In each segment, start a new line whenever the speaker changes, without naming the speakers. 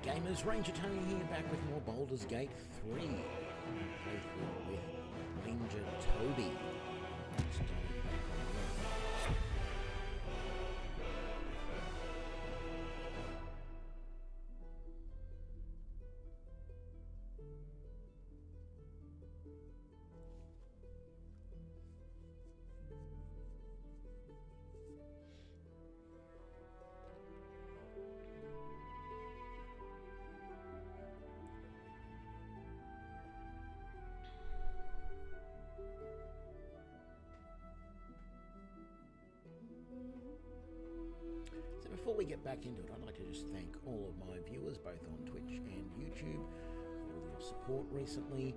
gamers, Ranger Toby here, back with more Baldur's Gate 3. Playthrough with Ranger Toby. Let's dive back on that. Before we get back into it, I'd like to just thank all of my viewers, both on Twitch and YouTube, for all your support recently.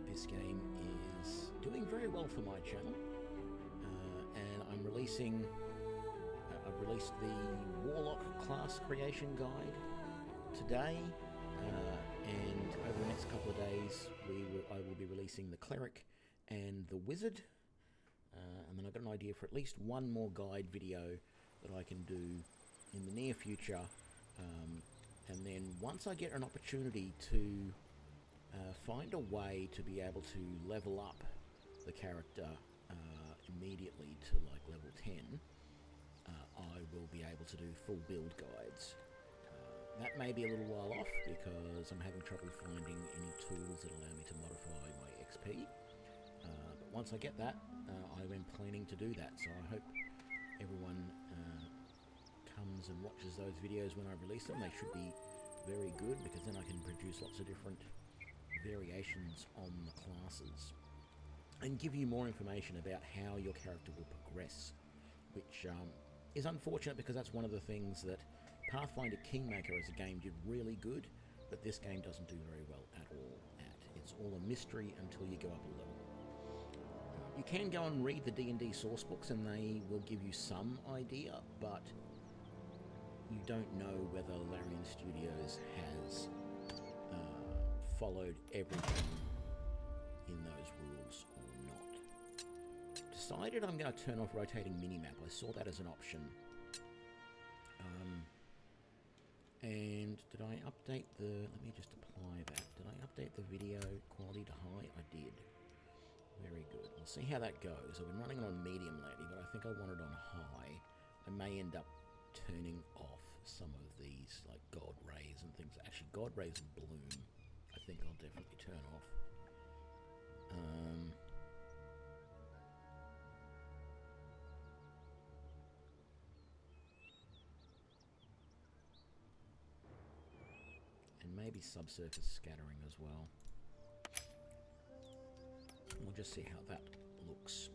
This game is doing very well for my channel, and I'm releasing. I've released the Warlock class creation guide today, and over the next couple of days, I will be releasing the Cleric and the Wizard. And then I've got an idea for at least one more guide video that I can do in the near future. And then once I get an opportunity to find a way to be able to level up the character immediately to like level 10, I will be able to do full build guides. That may be a little while off because I'm having trouble finding any tools that allow me to modify my XP. But once I get that, I am planning to do that, so I hope everyone comes and watches those videos when I release them. They should be very good, because then I can produce lots of different variations on the classes and give you more information about how your character will progress, which is unfortunate because that's one of the things that Pathfinder Kingmaker as a game did really good, but this game doesn't do very well at all at. It's all a mystery until you go up a level. You can go and read the D&D source books and they will give you some idea, but you don't know whether Larian Studios has followed everything in those rules or not. Decided I'm going to turn off rotating minimap. I saw that as an option. And did I update the... Let me just apply that. Did I update the video quality to high? I did. Very good. We'll see how that goes. I've been running it on medium lately, but I think I want it on high. I may end up turning off some of these, like God Rays and things. Actually, God Rays and Bloom, I think I'll definitely turn off. And maybe subsurface scattering as well. We'll just see how that looks.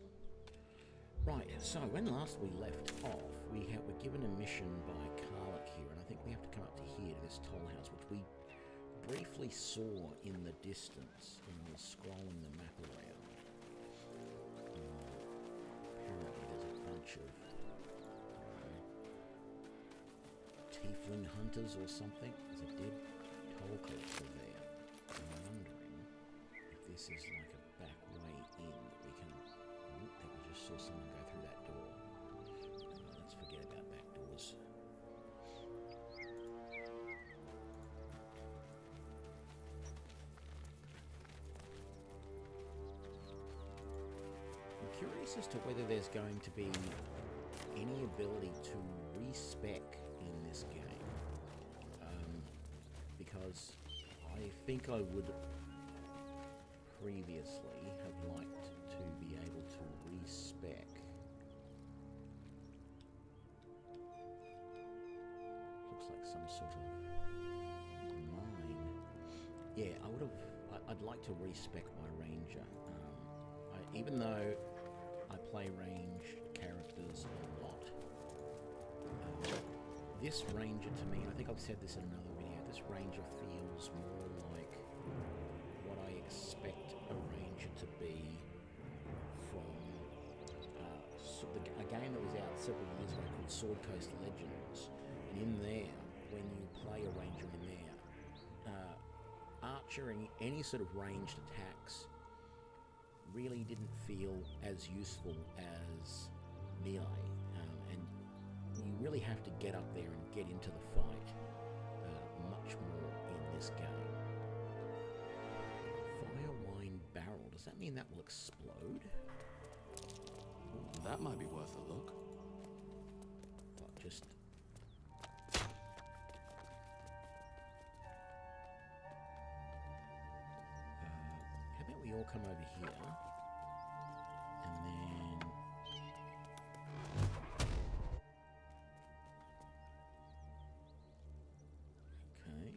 Right, so when last we left off, we were given a mission by Karlach here, and I think we have to come up to here, to this toll house, which we briefly saw in the distance when we were scrolling the map around. Apparently there's a bunch of tiefling hunters or something. There's a dead toll collector there. I'm wondering if this is like a back way in that we can... I think we just saw someone go through that door. Let's forget about back doors. I'm curious as to whether there's going to be any ability to respec in this game. Because I think I would previously have liked to be able to respec. Looks like some sort of mine. Yeah, I would have. I'd like to respec my ranger. Even though I play range characters a lot, this ranger to me, and I think I've said this in another video, this ranger feels more like what I expect a ranger to be from a game that was out several years ago called Sword Coast Legends. And in there, when you play a ranger in there, archering any sort of ranged attacks really didn't feel as useful as melee, and you really have to get up there and get into the fight that mean that will explode?
That might be worth a look.
What, just... how about we all come over here, and then... Okay.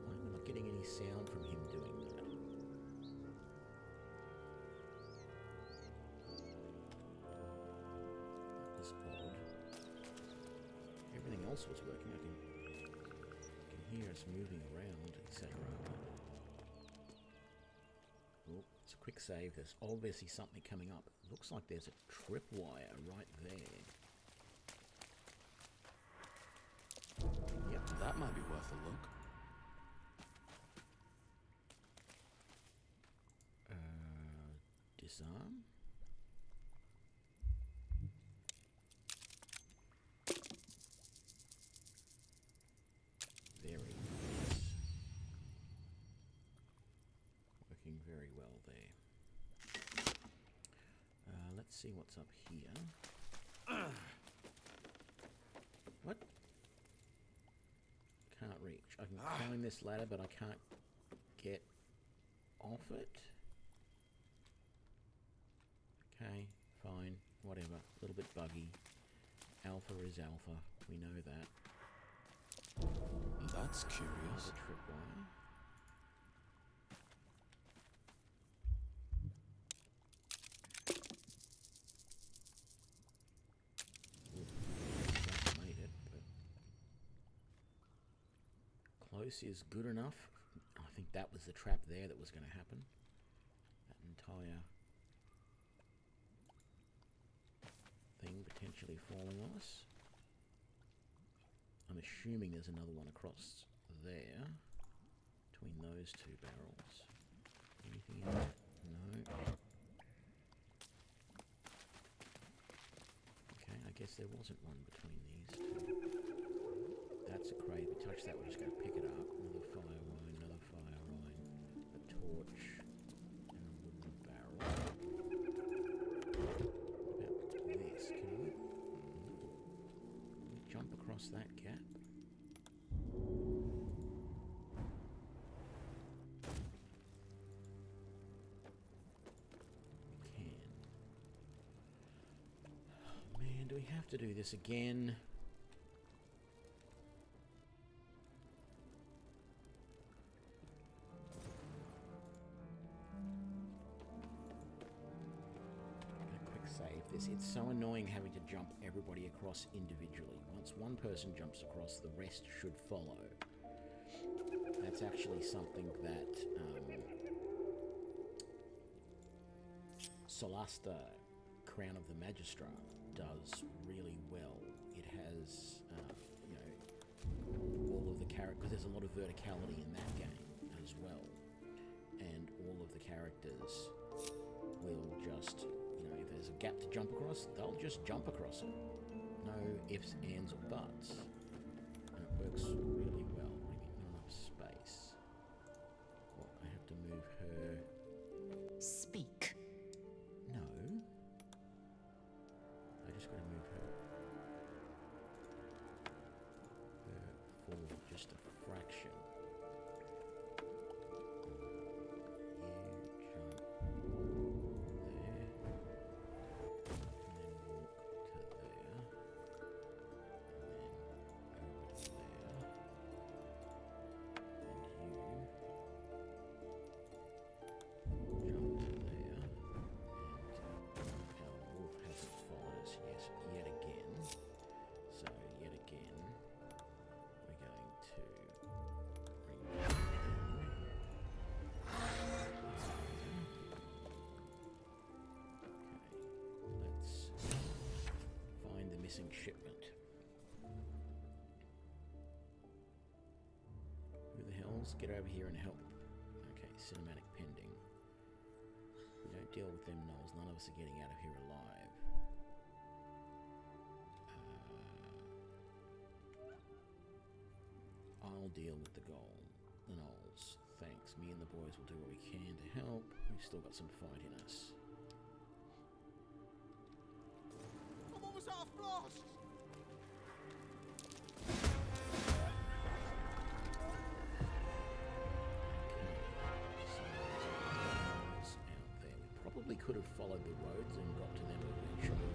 Why am I not getting any sound from him doing that? That was odd. Everything else was working. I can hear us moving around, etc. Oh, it's a quick save. There's obviously something coming up. Looks like there's a tripwire right there.
Yep, that might be worth a look.
Disarm. Very nice. Working very well there. Let's see what's up here. What? Can't reach. I can climb this ladder, but I can't get off it. Okay, fine, whatever. A little bit buggy. Alpha is alpha. We know that.
That's curious.
Another tripwire. Just made it, but close is good enough. I think that was the trap there that was going to happen. That entire thing potentially falling on us. I'm assuming there's another one across there between those two barrels. Anything in there? No. Okay, I guess there wasn't one between these two. That's a crate. If we touch that, we're just going to pick it up. Another fire line, another fire line, a torch, and a wooden barrel. This, can we jump across that gap? We can. Oh man, do we have to do this again? It's so annoying having to jump everybody across individually. Once one person jumps across, the rest should follow. That's actually something that Solasta, Crown of the Magistrat, does really well. It has, you know, all of the characters, because there's a lot of verticality in that game as well. And all of the characters will just... you know, if there's a gap to jump across, they'll just jump across it. No ifs, ands, or buts. And it works really well. What do you mean, not enough space? Well, I have to move her...
Speak.
No. I just got to move her... forward just a fraction. Shipment. Who the hell's? Get over here and help. Okay, cinematic pending. We don't deal with them gnolls. None of us are getting out of here alive. I'll deal with the gnolls. thanks. Me and the boys will do what we can to help. We've still got some fight in us.
I'm almost out of flasks!
Out there. We probably could have followed the roads and got to them eventually.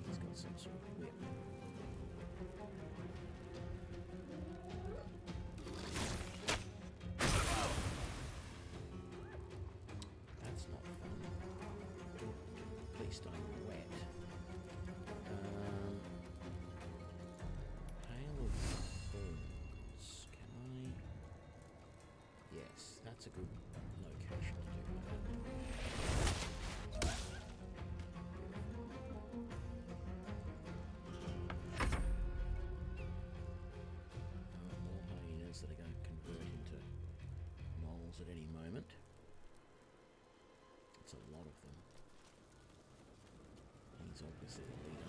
He's got some sort of whip. That's not fun. At least I'm wet. Hail of Thorns. Can I? Yes, that's a good location to do that. More hyenas that are going to convert into moles at any moment. It's a lot of them. He's obviously the leader.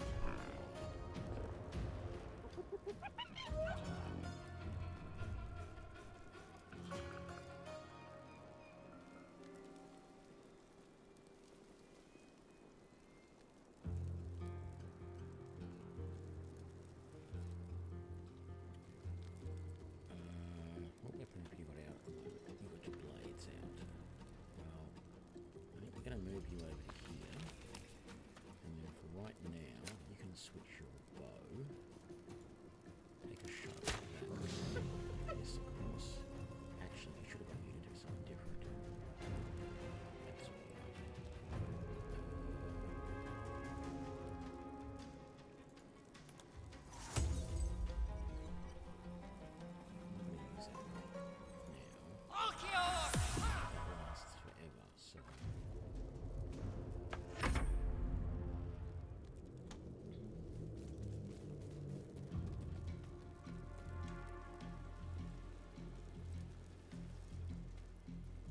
What weapon have you got out at the moment? You've got your blades out. Well, I think we're going to move you over here. And then for right now, you can switch your bow. Take a shot at that. Yes, of course. Actually, we should have got you to do something different. That's all right. Use that now. That lasts forever, so...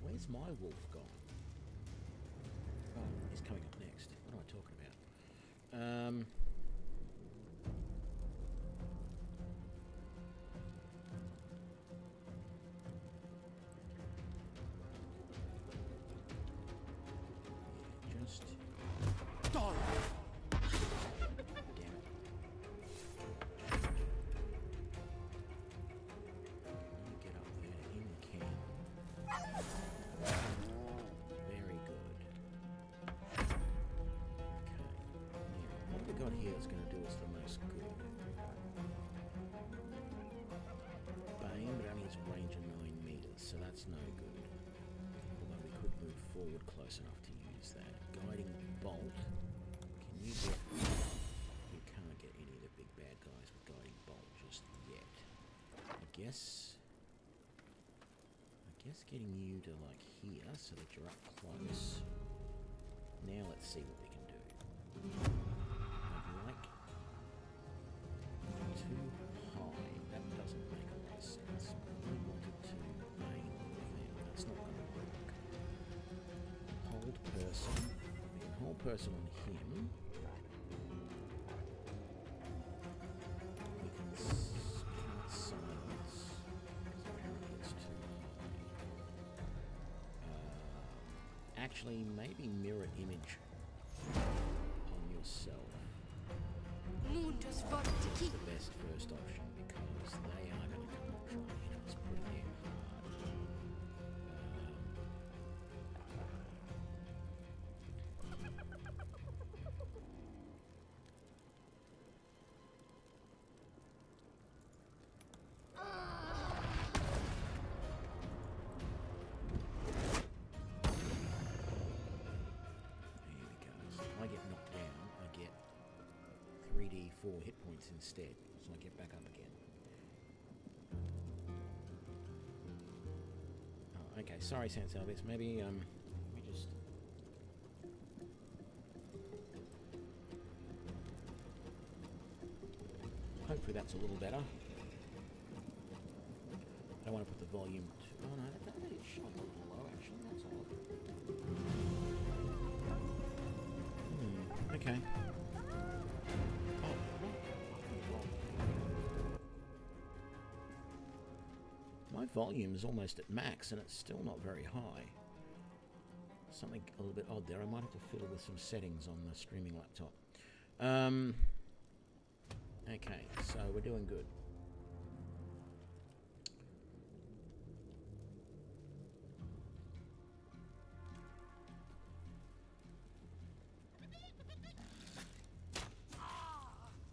Where's my wolf gone? Oh, he's coming up next. What am I talking about? Yeah, just... Die! Damn it. You get up there to him, you can. Very good. Okay. Now, what have we got here that's going to do us the most good? Bane, but only has a range of 9 meters, so that's no good. Although we could move forward close enough to use that. Guiding Bolt. Can you get... You can't get any of the big bad guys with Guiding Bolt just yet. I guess getting you to like here so that you're up close. Now let's see what we can do. I'd like too high. That doesn't make a lot of sense. I really wanted to main them. That's not going to work. Hold person. We can hold person on him. We can can't silence. Apparently it's too high. Actually, maybe mirror image on yourself. That's the best first option because they are going to come and try and hit us pretty damn hard. I get knocked down, I get 3d4 hit points instead, so I get back up again. Oh, okay, sorry Sansalvis, maybe we just... Hopefully that's a little better. I don't want to put the volume to... Oh no, that is shot a little low actually, that's odd. Okay. Oh, my volume is almost at max and it's still not very high. Something a little bit odd there. I might have to fiddle with some settings on the streaming laptop. Okay, so we're doing good.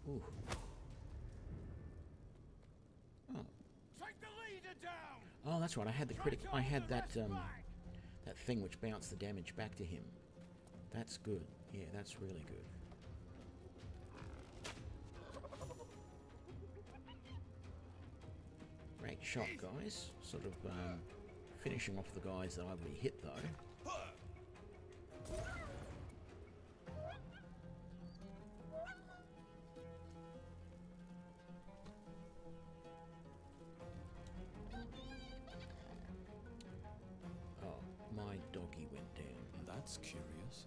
Ooh. Oh.
Take the leader down.
Oh, that's right. I had the critic. I had that that thing which bounced the damage back to him. That's good. Yeah, that's really good. Great shot, guys. Sort of finishing off the guys that I've already hit, though. Oh, my doggy went down.
That's curious.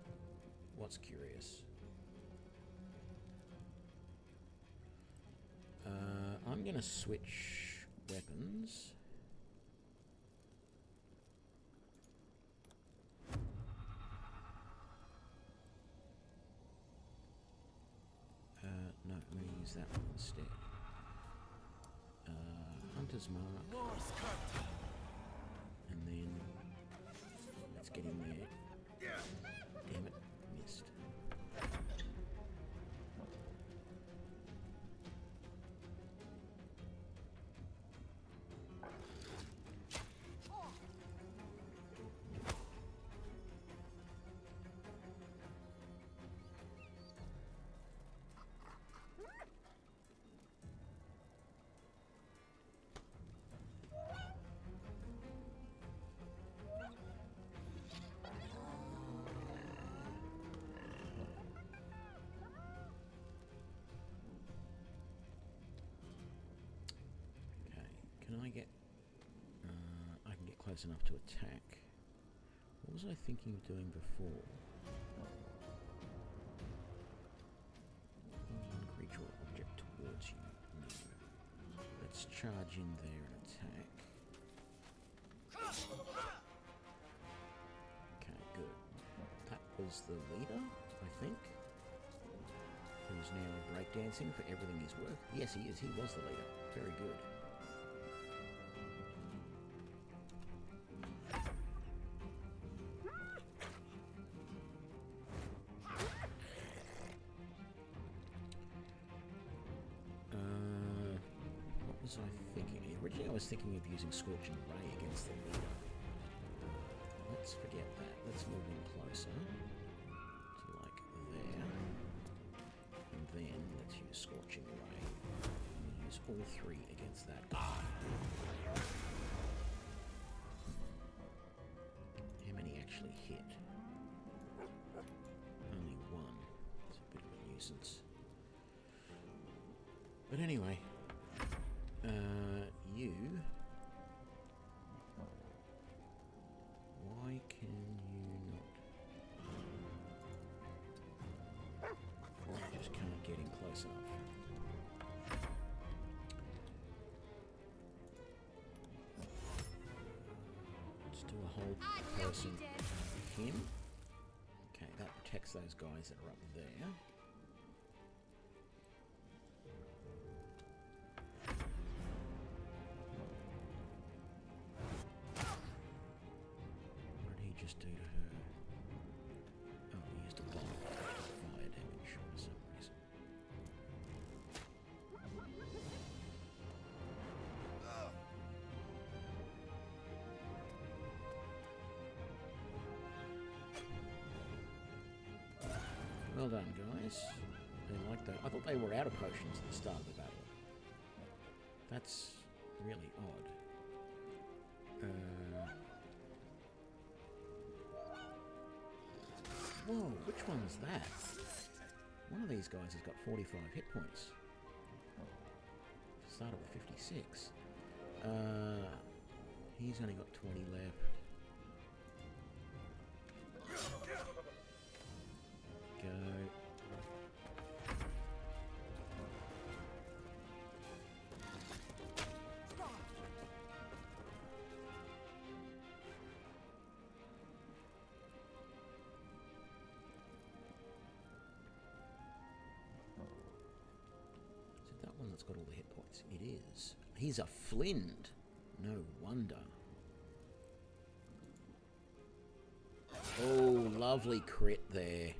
What's curious? I'm gonna switch weapons. No, I'm gonna use that one instead. Hunter's Mark. And then let's get in there. Damn it, missed. Can I get... I can get close enough to attack. What was I thinking of doing before? One creature or object towards you. No. Let's charge in there and attack. Okay, good. That was the leader, I think. Who's now breakdancing for everything he's worth. Yes, he is. He was the leader. Very good. I was thinking of using Scorching Ray against the leader. Let's forget that. Let's move in closer to like there. And then let's use Scorching Ray. And use all three against that guy. How many actually hit? Only one. It's a bit of a nuisance. But anyway. You... Why can you not... I just can't get in close enough. Let's do a whole person him. Okay, that protects those guys that are up there. Just do to her. Oh, he used a bomb to fire damage for some reason. Well done, guys. They like that. I thought they were out of potions at the start of the battle. That's really odd. Whoa, which one's that? One of these guys has got 45 hit points. Started with 56. He's only got 20 left. Go. Is it that one that's got all the hit points? It is. He's a Flint. No wonder. Oh, lovely crit there.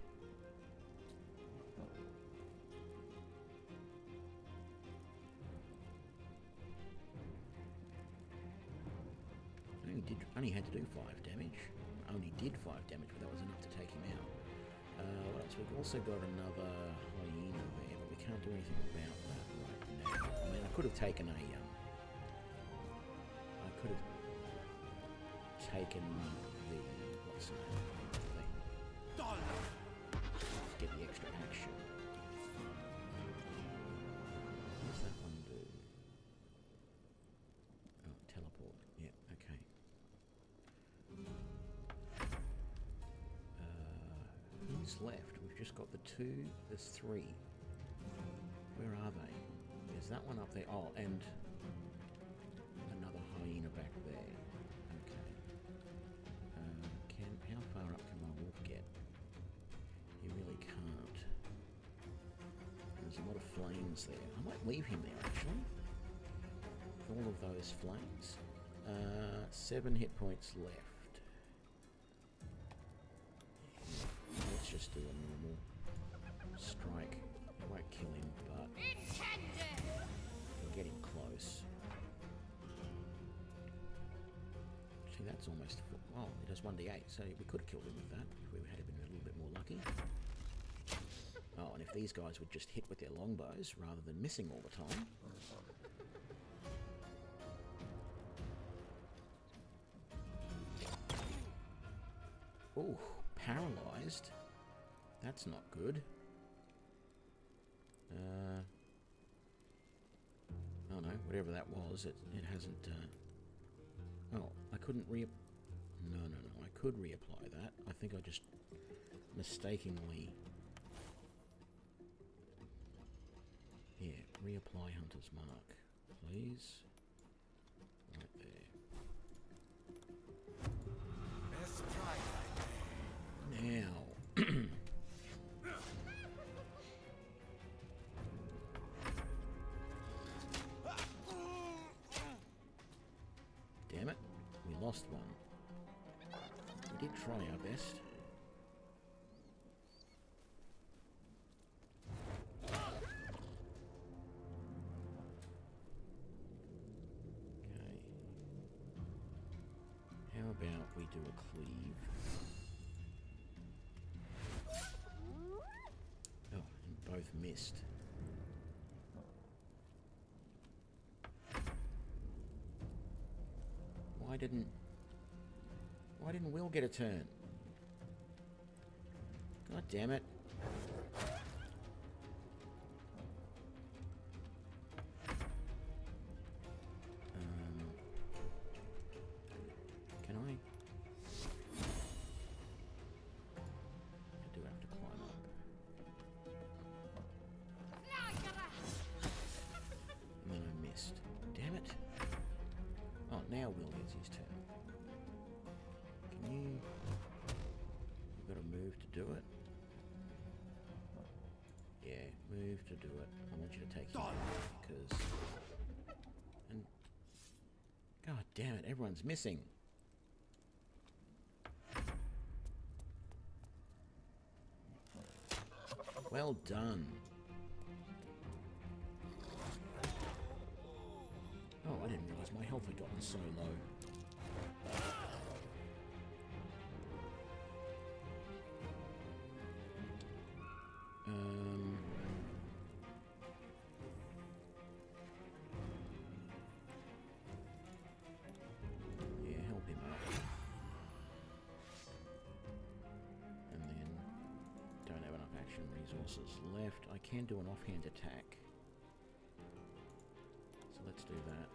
Only had to do 5 damage. Only did 5 damage, but that was enough to take him out. What else? We've also got another hyena there, but we can't do anything about that right now. I mean, I could have taken a the what's the name thing? Get the extra action. What does that one do? Oh, teleport. Yeah, okay. Who's left? We've just got the 2. There's 3. Where are they? There's that one up there. Oh, and another hyena back there. How far up can my wolf get? He really can't. There's a lot of flames there. I might leave him there, actually. With all of those flames. 7 hit points left. Let's just do a normal strike. It won't kill him, but we'll get him close. See, that's almost... Oh, it does 1d8, so we could have killed him with that if we had been a little bit more lucky. Oh, and if these guys would just hit with their longbows rather than missing all the time. Ooh, paralysed. That's not good. Oh no, whatever that was, it hasn't... Oh, I couldn't No, I could reapply that. I think I just mistakenly... Yeah, reapply Hunter's Mark, please. Right there.
Best try.
Now... Damn it, we lost one. We did try our best. Okay. How about we do a cleave? Oh, and both missed. Why didn't Will get a turn? God damn it. Can I do have to climb up. And then I missed. Damn it. Oh, now Will gets his turn. Can you... You've got to move to do it? Yeah, move to do it. I want you to take him out, because... And... God damn it, everyone's missing. Well done. Oh, I didn't realise my health had gotten so low. Yeah, help him up. And then, don't have enough action resources left. I can do an offhand attack. So let's do that.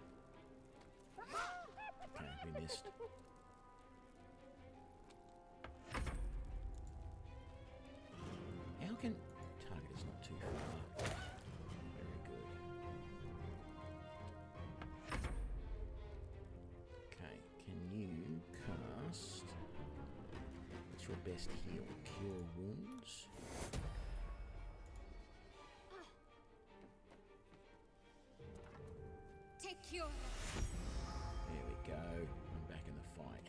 Okay, we missed. How can... Target is not too far. Very good. Okay, can you cast... What's your best heal? Cure wounds?
Take cure.
There we go. I'm back in the fight.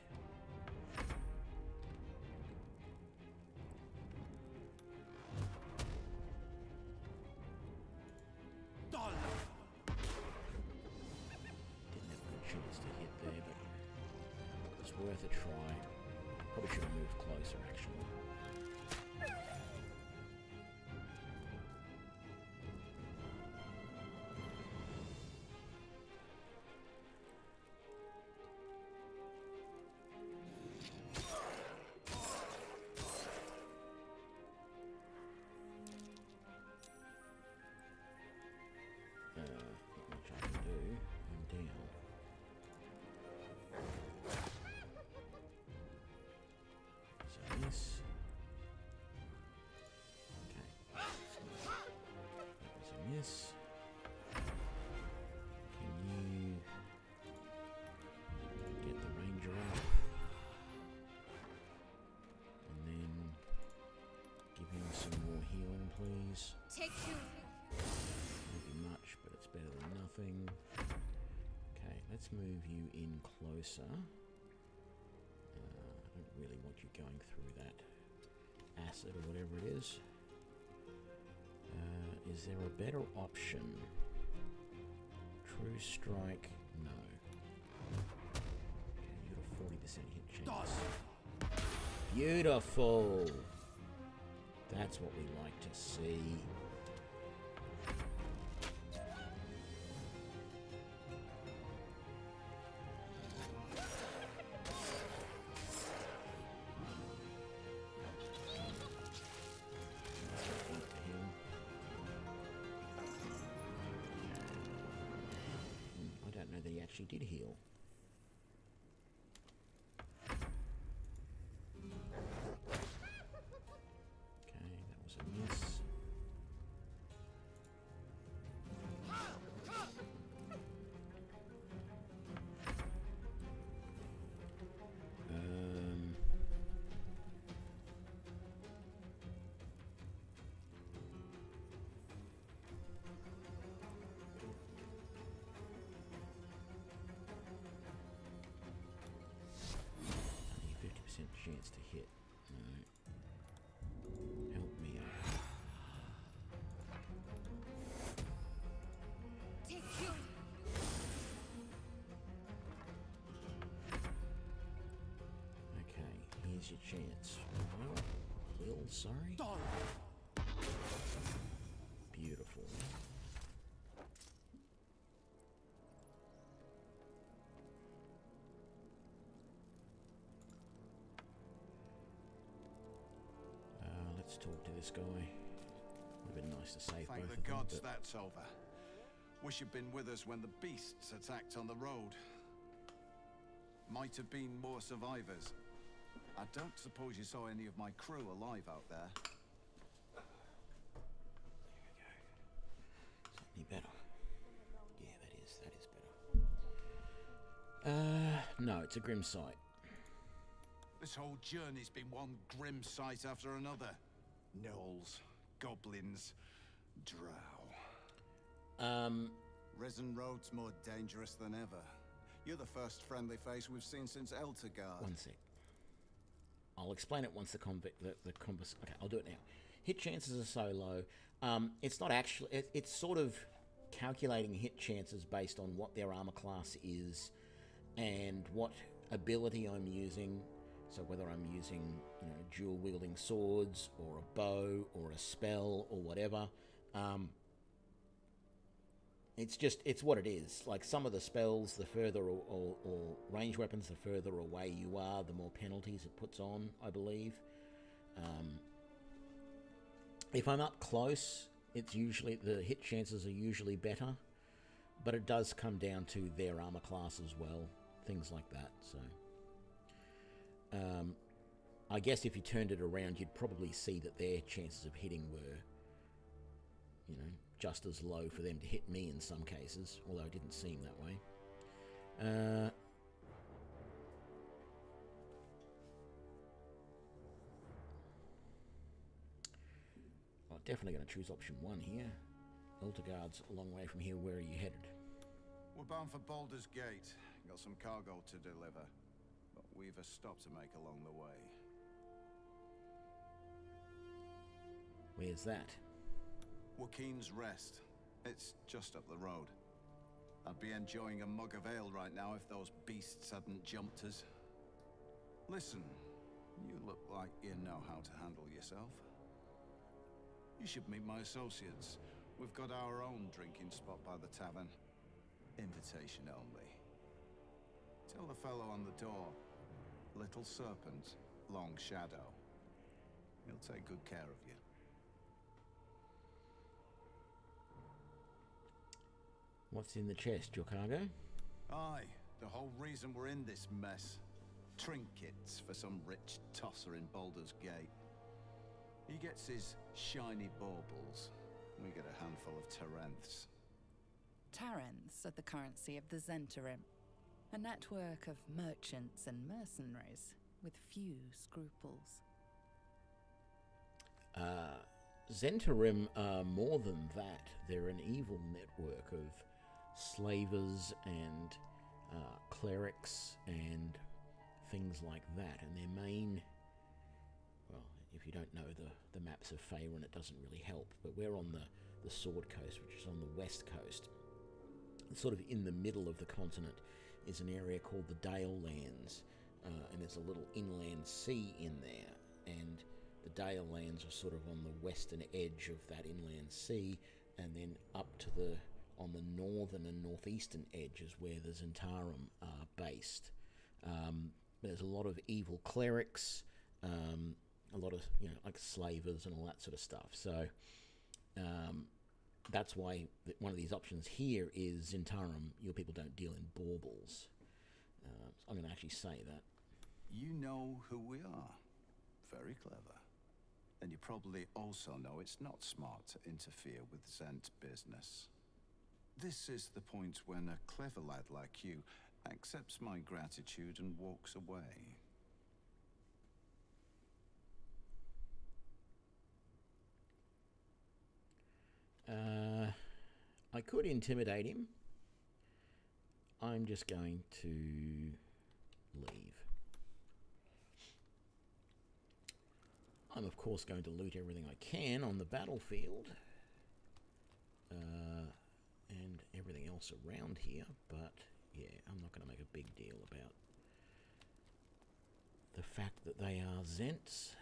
Didn't have a good chance to hit there, but it was worth a try. Probably should have moved closer, actually. Not much I can do. I'm down. So this. Okay. That was a miss. Can you get the Ranger up? And then give him some more healing, please.
Take cure.
Maybe much, but it's better than nothing. Okay, let's move you in closer. I don't really want you going through that acid or whatever it is. Is there a better option? True strike? No. Okay, you got a 40% hit chance. Beautiful! That's what we like to see. I don't know that he actually did heal. Okay, that was a miss. Only 50% chance to hit. No. Help me out.
Take cure.
Okay, here's your chance. Well, heal, sorry. Beautiful. Let's talk to this guy. Would have been nice to save
Thank
both
the
of them,
gods
but
that's over. Wish you'd been with us when the beasts attacked on the road. Might have been more survivors. I don't suppose you saw any of my crew alive out there.
certainly better. Yeah, that is better. No, it's a grim sight.
This whole journey's been one grim sight after another. Gnolls, goblins, drow.
Risen Road's more dangerous than ever. You're the first friendly face we've seen since Eltergard.
One sec. I'll explain it once the compass. Okay, I'll do it now. Hit chances are so low. It's not actually. It's sort of calculating hit chances based on what their armor class is and what ability I'm using. So whether I'm using, dual wielding swords or a bow or a spell or whatever. It's what it is. Like some of the spells, the further or range weapons, the further away you are, the more penalties it puts on, I believe. If I'm up close, it's usually, the hit chances are usually better, but it does come down to their armor class as well. things like that. So I guess if you turned it around, you'd probably see that their chances of hitting were, you know, just as low for them to hit me in some cases, although it didn't seem that way. I'm definitely going to choose option 1 here. Eltergard's a long way from here. Where are you headed?
We're bound for Baldur's Gate. Got some cargo to deliver, but we've a stop to make along the way.
Where's that?
Joaquin's Rest. It's just up the road. I'd be enjoying a mug of ale right now if those beasts hadn't jumped us. Listen, you look like you know how to handle yourself. You should meet my associates. We've got our own drinking spot by the tavern. Invitation only. Tell the fellow on the door, Little Serpent, Long Shadow. He'll take good care of you.
What's in the chest? Your cargo?
Aye, the whole reason we're in this mess. Trinkets for some rich tosser in Baldur's Gate. He gets his shiny baubles. We get a handful of Tarenths.
Tarenths are the currency of the Zentarim, a network of merchants and mercenaries with few scruples.
Zentarim are more than that. They're an evil network of slavers and clerics and things like that. And their main, well, if you don't know the maps of Faerun, it doesn't really help. But we're on the Sword Coast, which is on the west coast. And sort of in the middle of the continent is an area called the Dale Lands, and there's a little inland sea in there. And the Dale Lands are sort of on the western edge of that inland sea, and then up to on the northern and northeastern edges where the Zentarim are based. There's a lot of evil clerics, a lot of, you know, like slavers and all that sort of stuff. So that's why one of these options here is Zentarim. Your people don't deal in baubles. I'm going to actually say that.
You know who we are. Very clever. And you probably also know it's not smart to interfere with Zent business. This is the point when a clever lad like you accepts my gratitude and walks away.
I could intimidate him. I'm just going to leave. I'm of course going to loot everything I can on the battlefield and everything else around here, but yeah, I'm not going to make a big deal about the fact that they are Zents.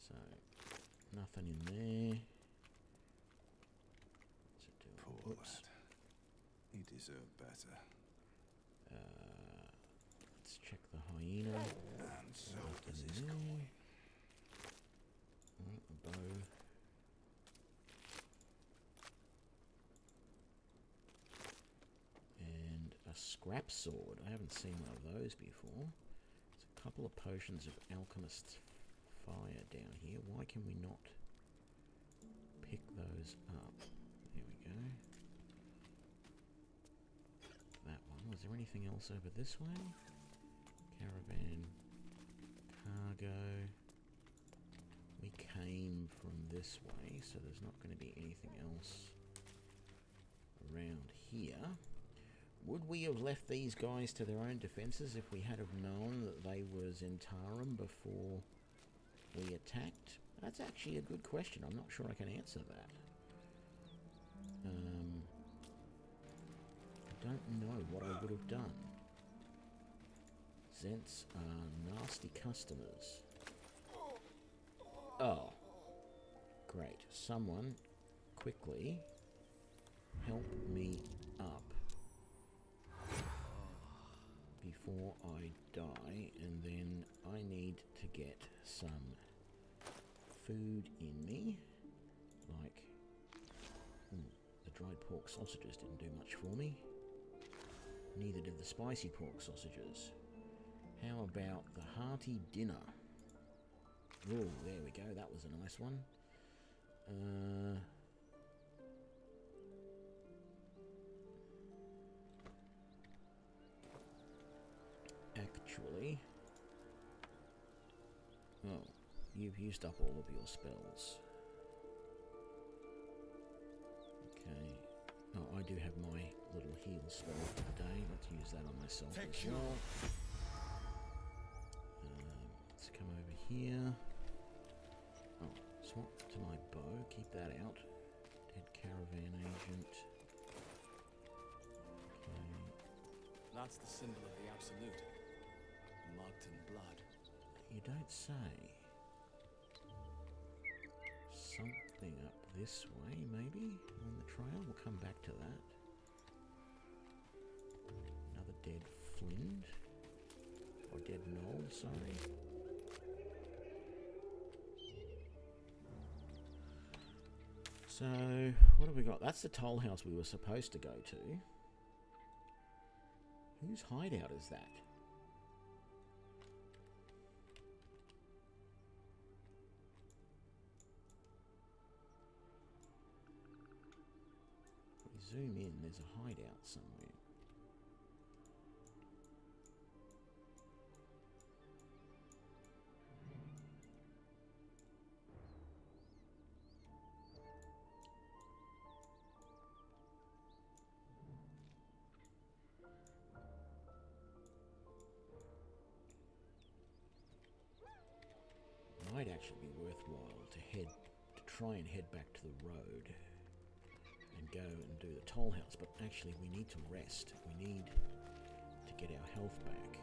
So, nothing in there.
Poor lad. He deserved better.
Let's check the hyena.
And so does his
there.
coin.
Oh, a bow. And a scrap sword. I haven't seen one of those before. There's a couple of potions of alchemist's fire down here. Why can we not pick those up? There we go. That one. Was there anything else over this way? Caravan, cargo. We came from this way, so there's not going to be anything else around here. Would we have left these guys to their own defences if we had have known that they were Zentarim before we attacked? That's actually a good question. I'm not sure I can answer that. I don't know what I would have done. Zents are nasty customers. Oh. Great. Someone, quickly, help me up before I die, and then I need to get some food in me, like the dried pork pork sausages didn't do much for me. Neither did the spicy pork sausages. How about the hearty dinner? Oh, there we go. That was a nice one. Actually... Oh, you've used up all of your spells. Okay. Oh, I do have my little heal spell today. Let's use that on myself as well. Let's come over here. Oh, swap to my bow. Keep that out. Dead caravan agent. Okay.
That's the symbol of the Absolute. Marked in blood.
You don't say. Something up this way, maybe? On the trail? We'll come back to that. Another dead Flint. Or dead Knoll, sorry. So, what have we got? That's the toll house we were supposed to go to. Whose hideout is that? Zoom in, there's a hideout somewhere. Might actually be worthwhile to try and head back to the road. Go and do the toll house, but actually we need to rest. We need to get our health back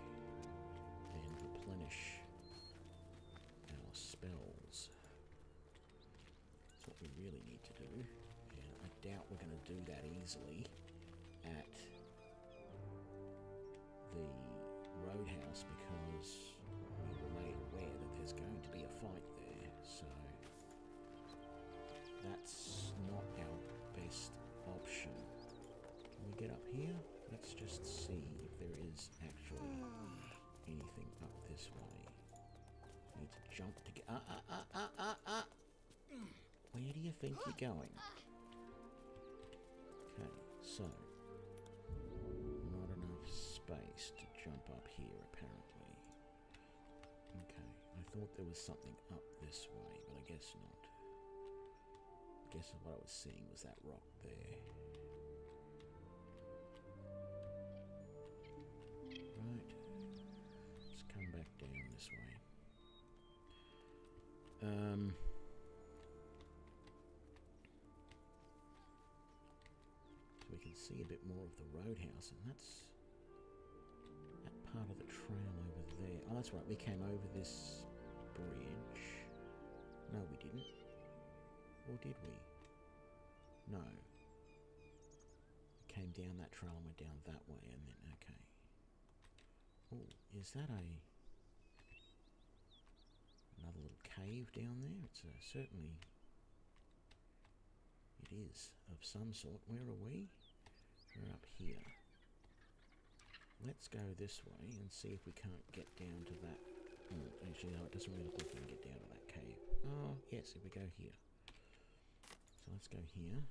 and replenish our spells. That's what we really need to do, and I doubt we're going to do that easily at the roadhouse because we were made aware that there's going to be a fight there, so that's not our best option. Can we get up here? Let's just see if there is actually anything up this way. Need to jump to get... Where do you think you're going? Okay, so... Not enough space to jump up here, apparently. Okay, I thought there was something up this way, but I guess not. I guess what I was seeing was that rock there. Right. Let's come back down this way. So we can see a bit more of the roadhouse, and that's that part of the trail over there. Oh, that's right. We came over this bridge. No, we didn't. Or did we? No. We came down that trail and went down that way and then, okay. Oh, is that another little cave down there? It's certainly... It is of some sort. Where are we? We're up here. Let's go this way and see if we can't get down to that. Oh, actually, no, it doesn't really look like we can get down to that cave. Oh, yes, if we go here. So let's go here.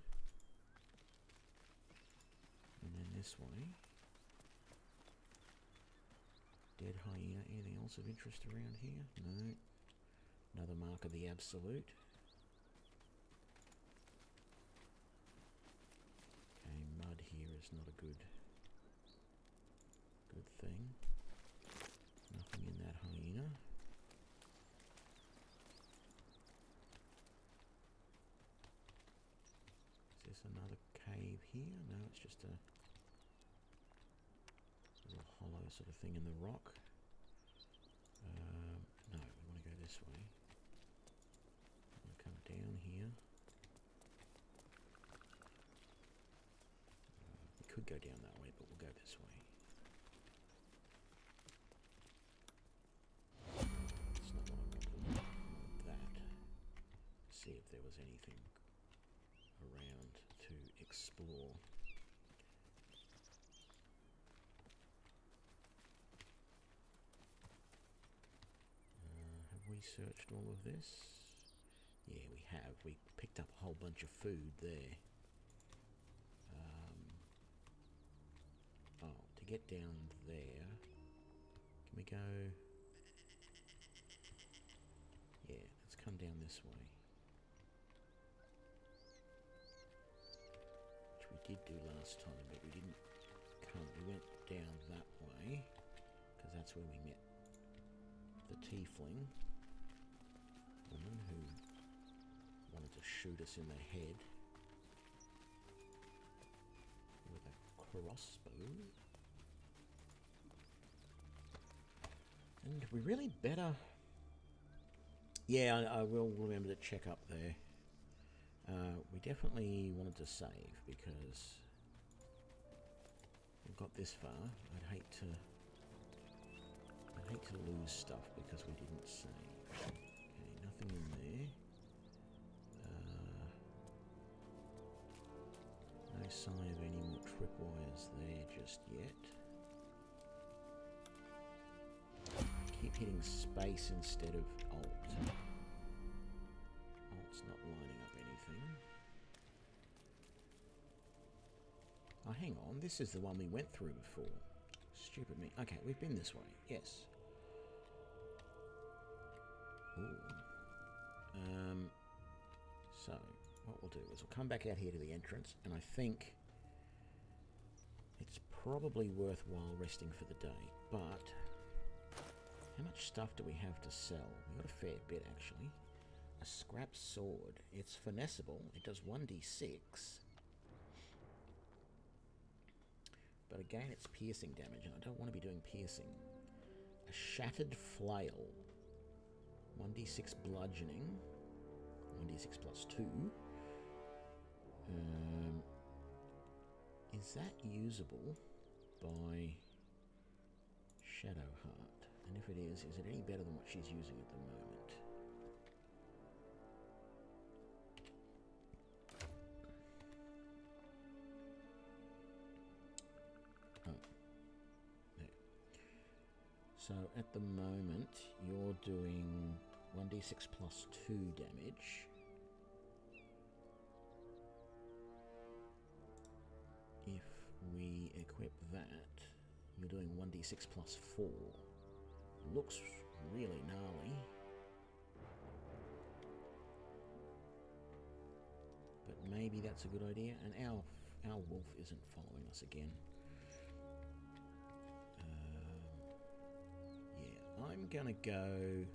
And then this way. Dead hyena. Anything else of interest around here? No. Another mark of the Absolute. Okay, mud here is not a good thing. Nothing in that hyena. Is this another cave here? No, it's just a little hollow sort of thing in the rock. No, we want to go this way. We'll come down here. We could go down that way, but we'll go this way. It's not what I wanted. I wanted that. See if there was anything around to explore. Have we searched all of this? Yeah, we have. We picked up a whole bunch of food there. Oh, to get down there, can we go? Yeah, let's come down this way. Which we did do last time, but we didn't come. We went down that way, because that's where we met the tiefling woman who wanted to shoot us in the head with a crossbow. And we really better... Yeah, I will remember to check up there. We definitely wanted to save because we've got this far. I'd hate to lose stuff because we didn't save. Okay, nothing in there. No sign of any more tripwires there just yet. Keep hitting space instead of Alt. Alt's not lining up anything. Oh, hang on. This is the one we went through before. Stupid me. Okay, we've been this way. Yes. Ooh. So, what we'll do is we'll come back out here to the entrance, and I think it's probably worthwhile resting for the day, but how much stuff do we have to sell? We've got a fair bit, actually. A scrap sword. It's finessable. It does 1d6. But again, it's piercing damage, and I don't want to be doing piercing. A shattered flail. 1d6 bludgeoning. 1d6 plus 2. Is that usable by Shadowheart? And if it is it any better than what she's using at the moment? Oh. There. So at the moment, you're doing 1d6 plus 2 damage. If we equip that, you're doing 1d6 plus 4. Looks really gnarly. But maybe that's a good idea. And our wolf isn't following us again. Yeah, I'm gonna go...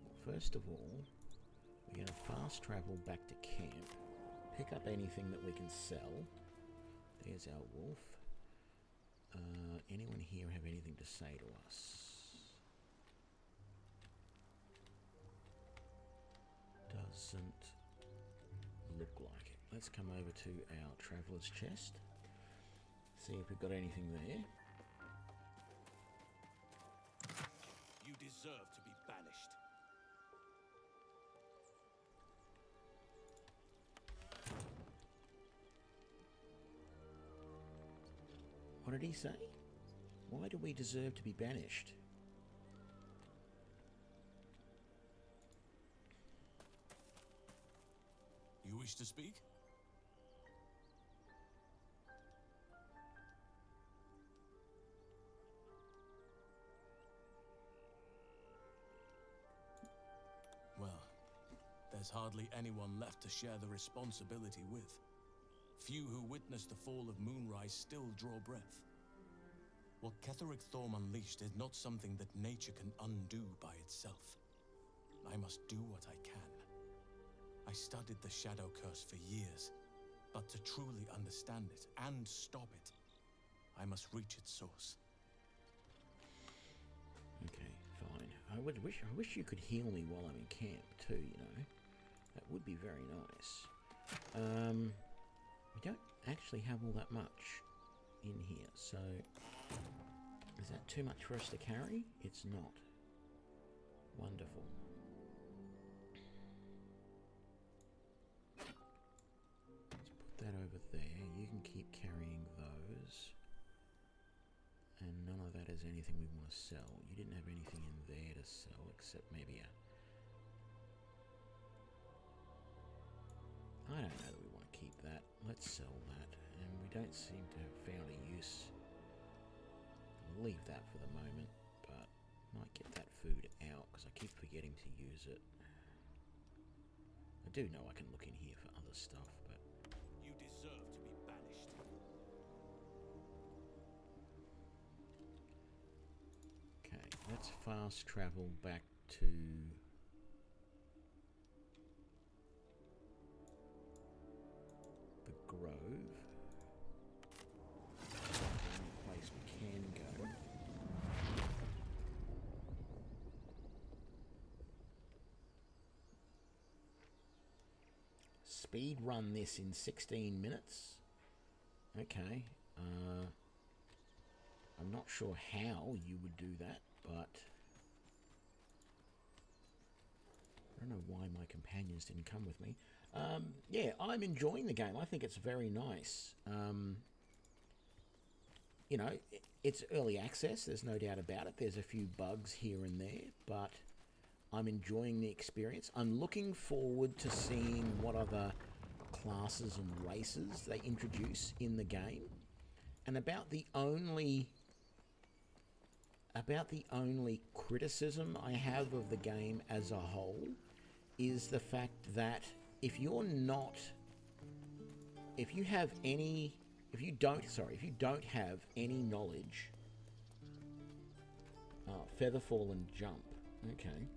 Well, first of all, we're gonna fast travel back to camp. Pick up anything that we can sell. There's our wolf. Anyone here have anything to say to us? Doesn't look like it. Let's come over to our traveller's chest. See if we've got anything there.
You deserve to be banished.
What did he say? Why do we deserve to be banished?
You wish to speak? Well, there's hardly anyone left to share the responsibility with. Few who witnessed the fall of Moonrise still draw breath. What Ketheric Thorm unleashed is not something that nature can undo by itself. I must do what I can. I studied the Shadow Curse for years, but to truly understand it and stop it, I must reach its source.
Okay, fine. I wish you could heal me while I'm in camp too, you know. That would be very nice. We don't actually have all that much in here, so is that too much for us to carry? It's not. Wonderful. Let's put except maybe a... I don't know that we want to keep that. Let's sell that. And we don't seem to have found a use. We'll leave that for the moment, but might get that food out because I keep forgetting to use it. I do know I can look in here for other stuff, but...
You deserve to be banished.
Okay, let's fast travel back to... the Grove. That's the only place we can go. Speed run this in 16 minutes. Okay. I'm not sure how you would do that, but I don't know why my companions didn't come with me. Yeah, I'm enjoying the game. I think it's very nice. You know, it's early access. There's no doubt about it. There's a few bugs here and there, but I'm enjoying the experience. I'm looking forward to seeing what other classes and races they introduce in the game. And about the only criticism I have of the game as a whole is the fact that if you don't have any knowledge, Featherfall and jump, okay.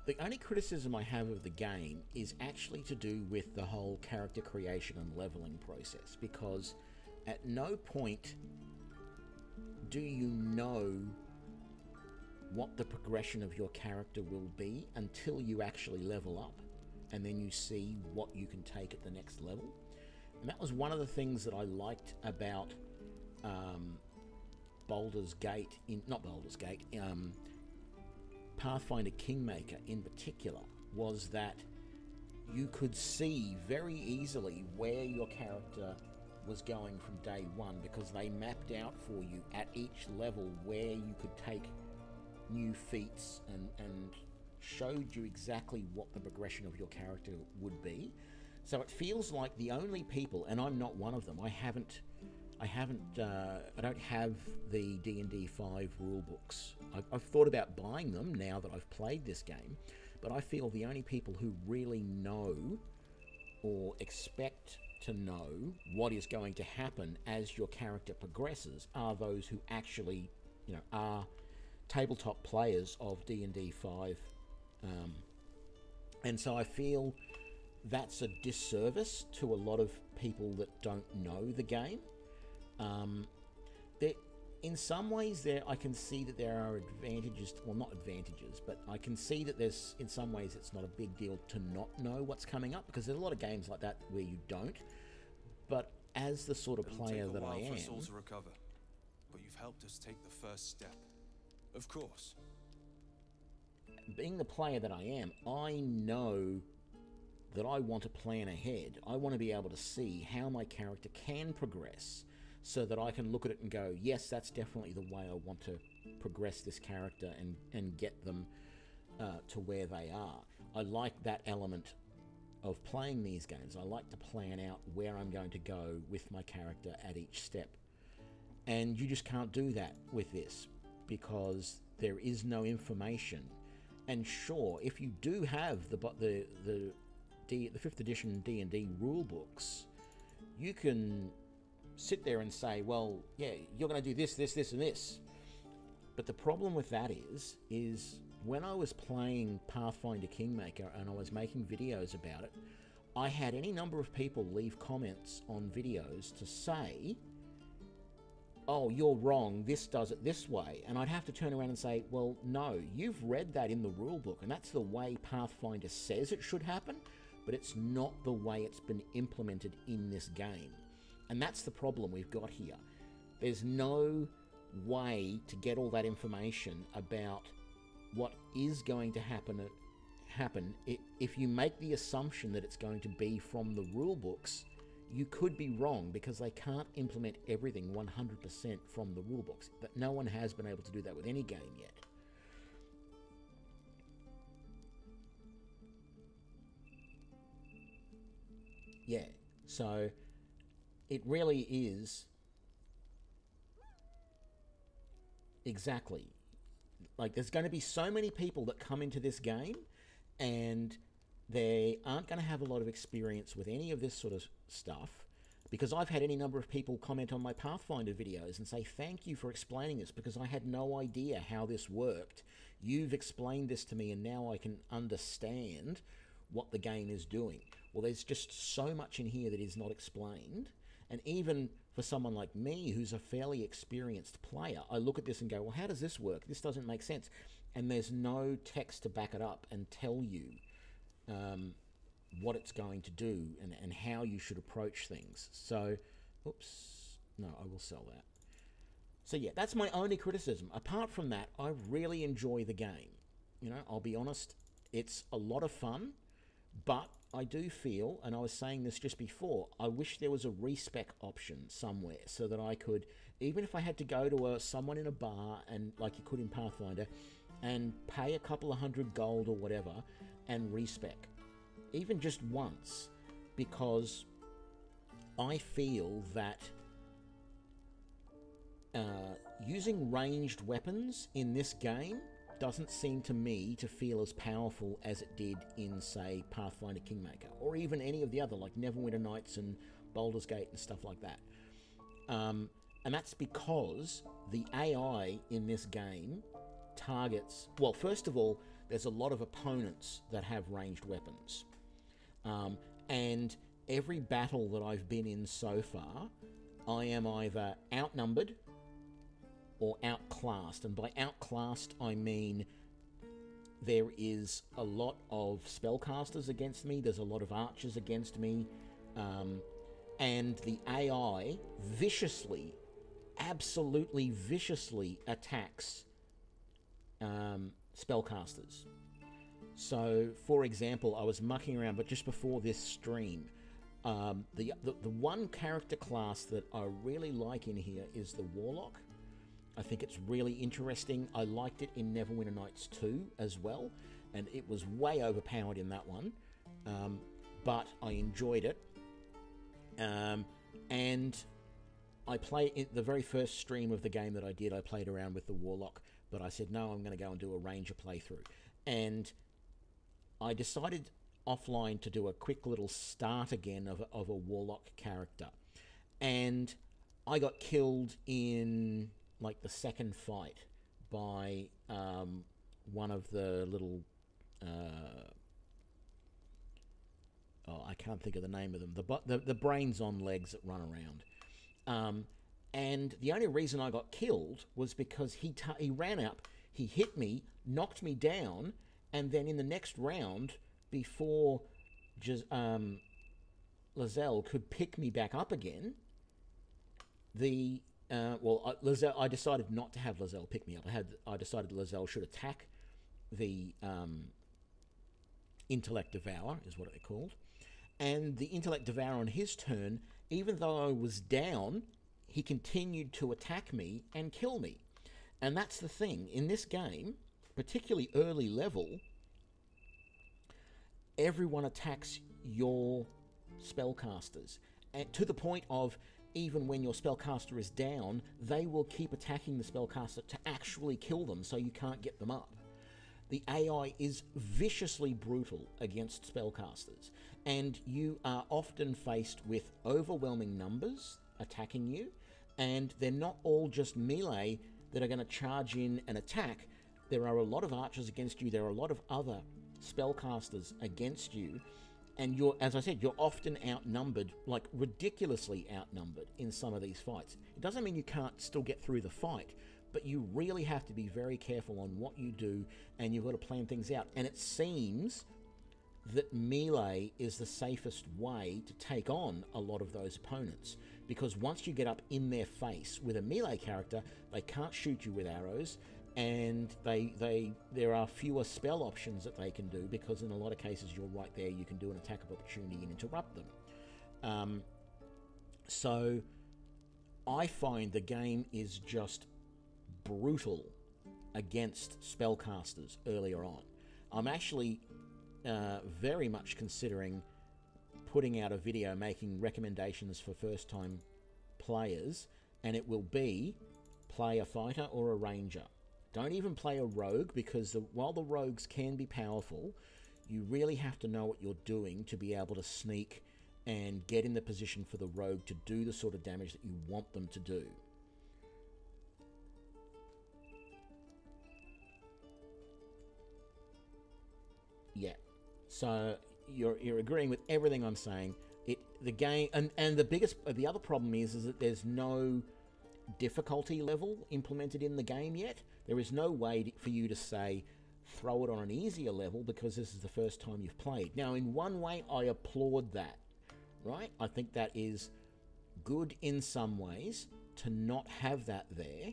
The only criticism I have of the game is actually to do with the whole character creation and leveling process, because at no point do you know what the progression of your character will be until you actually level up, and then you see what you can take at the next level. And that was one of the things that I liked about Pathfinder Kingmaker in particular, was that you could see very easily where your character was going from day one, because they mapped out for you at each level where you could take new feats and showed you exactly what the progression of your character would be. So it feels like the only people, and I'm not one of them, I don't have the D&D 5 rule books. I've thought about buying them now that I've played this game, but I feel the only people who really know or expect to know what is going to happen as your character progresses are those who actually, you know, are tabletop players of D&D 5. And so I feel that's a disservice to a lot of people that don't know the game. In some ways, I can see that there are advantages, well, not advantages, but I can see that there's, in some ways, it's not a big deal to not know what's coming up, because there's a lot of games like that where you don't. But as the sort of player that I am...
It'll take a while for us all to recover, but you've helped us take the first step. Of course.
Being the player that I am, I know that I want to plan ahead. I want to be able to see how my character can progress, so that I can look at it and go, yes, that's definitely the way I want to progress this character and get them to where they are. I like that element of playing these games. I like to plan out where I'm going to go with my character at each step. And you just can't do that with this, because there is no information. And sure, if you do have the 5th edition D&D rule books, you can sit there and say, well, yeah, you're going to do this, this, this, and this. But the problem with that is when I was playing Pathfinder Kingmaker and I was making videos about it, I had any number of people leave comments on videos to say, oh, you're wrong, this does it this way. And I'd have to turn around and say, well, no, you've read that in the rulebook, and that's the way Pathfinder says it should happen, but it's not the way it's been implemented in this game. And that's the problem we've got here. There's no way to get all that information about what is going to happen. If you make the assumption that it's going to be from the rule books, you could be wrong because they can't implement everything 100% from the rulebooks. That no one has been able to do that with any game yet. Yeah, so it really is exactly like there's going to be so many people that come into this game and they aren't going to have a lot of experience with any of this sort of stuff, because I've had any number of people comment on my Pathfinder videos and say, thank you for explaining this because I had no idea how this worked. You've explained this to me and now I can understand what the game is doing. Well, there's just so much in here that is not explained. And even for someone like me, who's a fairly experienced player, I look at this and go, well, how does this work? This doesn't make sense. And there's no text to back it up and tell you what it's going to do and how you should approach things. So, oops, no, I will sell that. So yeah, that's my only criticism. Apart from that, I really enjoy the game. You know, I'll be honest, it's a lot of fun, but I do feel, and I was saying this just before, I wish there was a respec option somewhere so that I could, even if I had to go to someone in a bar, and like you could in Pathfinder, and pay a couple of $100 gold or whatever, and respec. Even just once, because I feel that using ranged weapons in this game doesn't seem to me to feel as powerful as it did in, say, Pathfinder Kingmaker, or even any of the other, like Neverwinter Nights and Baldur's Gate and stuff like that. And that's because the AI in this game targets... Well, first of all, there's a lot of opponents that have ranged weapons. And every battle that I've been in so far, I am either outnumbered or outclassed. And by outclassed, I mean there is a lot of spellcasters against me, there's a lot of archers against me, and the AI viciously, absolutely viciously attacks spellcasters. So, for example, I was mucking around, but just before this stream, the one character class that I really like in here is the Warlock. I think it's really interesting. I liked it in Neverwinter Nights 2 as well, and it was way overpowered in that one, but I enjoyed it. And I played in the very first stream of the game that I did, I played around with the Warlock, but I said, no, I'm going to go and do a Ranger playthrough. And I decided offline to do a quick little start again of a Warlock character. And I got killed in, like, the second fight by one of the little... I can't think of the name of them. The brains on legs that run around. And the only reason I got killed was because he ran up, he hit me, knocked me down, and then in the next round, before Lizelle could pick me back up again, I decided not to have Lizelle pick me up. I decided Lizelle should attack the Intellect Devourer, is what they're called. And the Intellect Devourer on his turn, even though I was down, he continued to attack me and kill me. And that's the thing. In this game, particularly early level, everyone attacks your spellcasters. And to the point of, even when your spellcaster is down, they will keep attacking the spellcaster to actually kill them so you can't get them up. The AI is viciously brutal against spellcasters, and you are often faced with overwhelming numbers attacking you, and they're not all just melee that are going to charge in and attack. There are a lot of archers against you, there are a lot of other spellcasters against you, and as I said, you're often outnumbered, like ridiculously outnumbered in some of these fights. It doesn't mean you can't still get through the fight, but you really have to be very careful on what you do, and you've got to plan things out. And it seems that melee is the safest way to take on a lot of those opponents, because once you get up in their face with a melee character, they can't shoot you with arrows, and there are fewer spell options that they can do, because in a lot of cases you're right there, you can do an attack of opportunity and interrupt them. So I find the game is just brutal against spellcasters earlier on. I'm actually very much considering putting out a video making recommendations for first-time players, and it will be play a fighter or a ranger. Don't even play a rogue, because while the rogues can be powerful, you really have to know what you're doing to be able to sneak and get in the position for the rogue to do the sort of damage that you want them to do. Yeah, so you're agreeing with everything I'm saying. The game, and the other problem is that there's no difficulty level implemented in the game yet. There is no way for you to say throw it on an easier level because this is the first time you've played. Now, in one way, I applaud that, right? I think that is good in some ways to not have that there,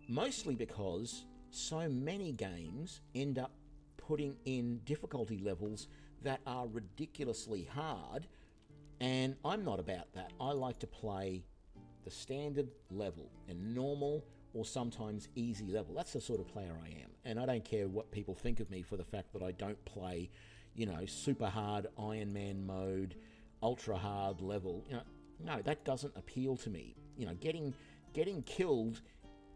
mostly because so many games end up putting in difficulty levels that are ridiculously hard, and I'm not about that. I like to play the standard level and normal or sometimes easy level. That's the sort of player I am, and I don't care what people think of me for the fact that I don't play, super hard Iron Man mode, ultra hard level. No, that doesn't appeal to me. Getting killed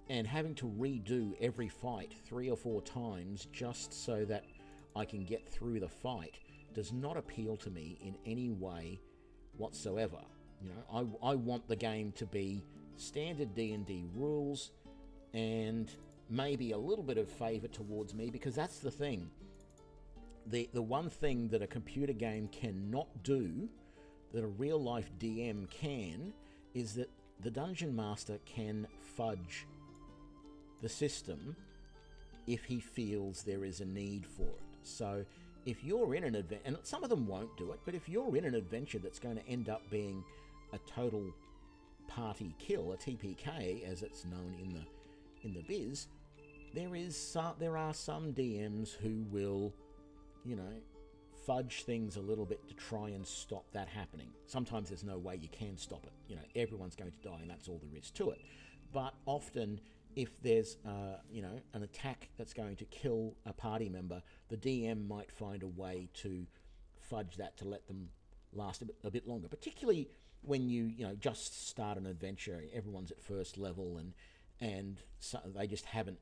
and having to redo every fight 3 or 4 times just so that I can get through the fight does not appeal to me in any way whatsoever. I want the game to be standard D&D rules and maybe a little bit of favour towards me, because that's the thing. The one thing that a computer game cannot do that a real-life DM can is that the Dungeon Master can fudge the system if he feels there is a need for it. So if you're in an adventure, and some of them won't do it, but if you're in an adventure that's going to end up being a total party kill, a TPK as it's known in the biz, there are some DMs who will, fudge things a little bit to try and stop that happening. Sometimes there's no way you can stop it. Everyone's going to die and that's all there is to it. But often, if there's an attack that's going to kill a party member, the DM might find a way to fudge that to let them last a bit longer, particularly when you just start an adventure. Everyone's at first level and so they just haven't,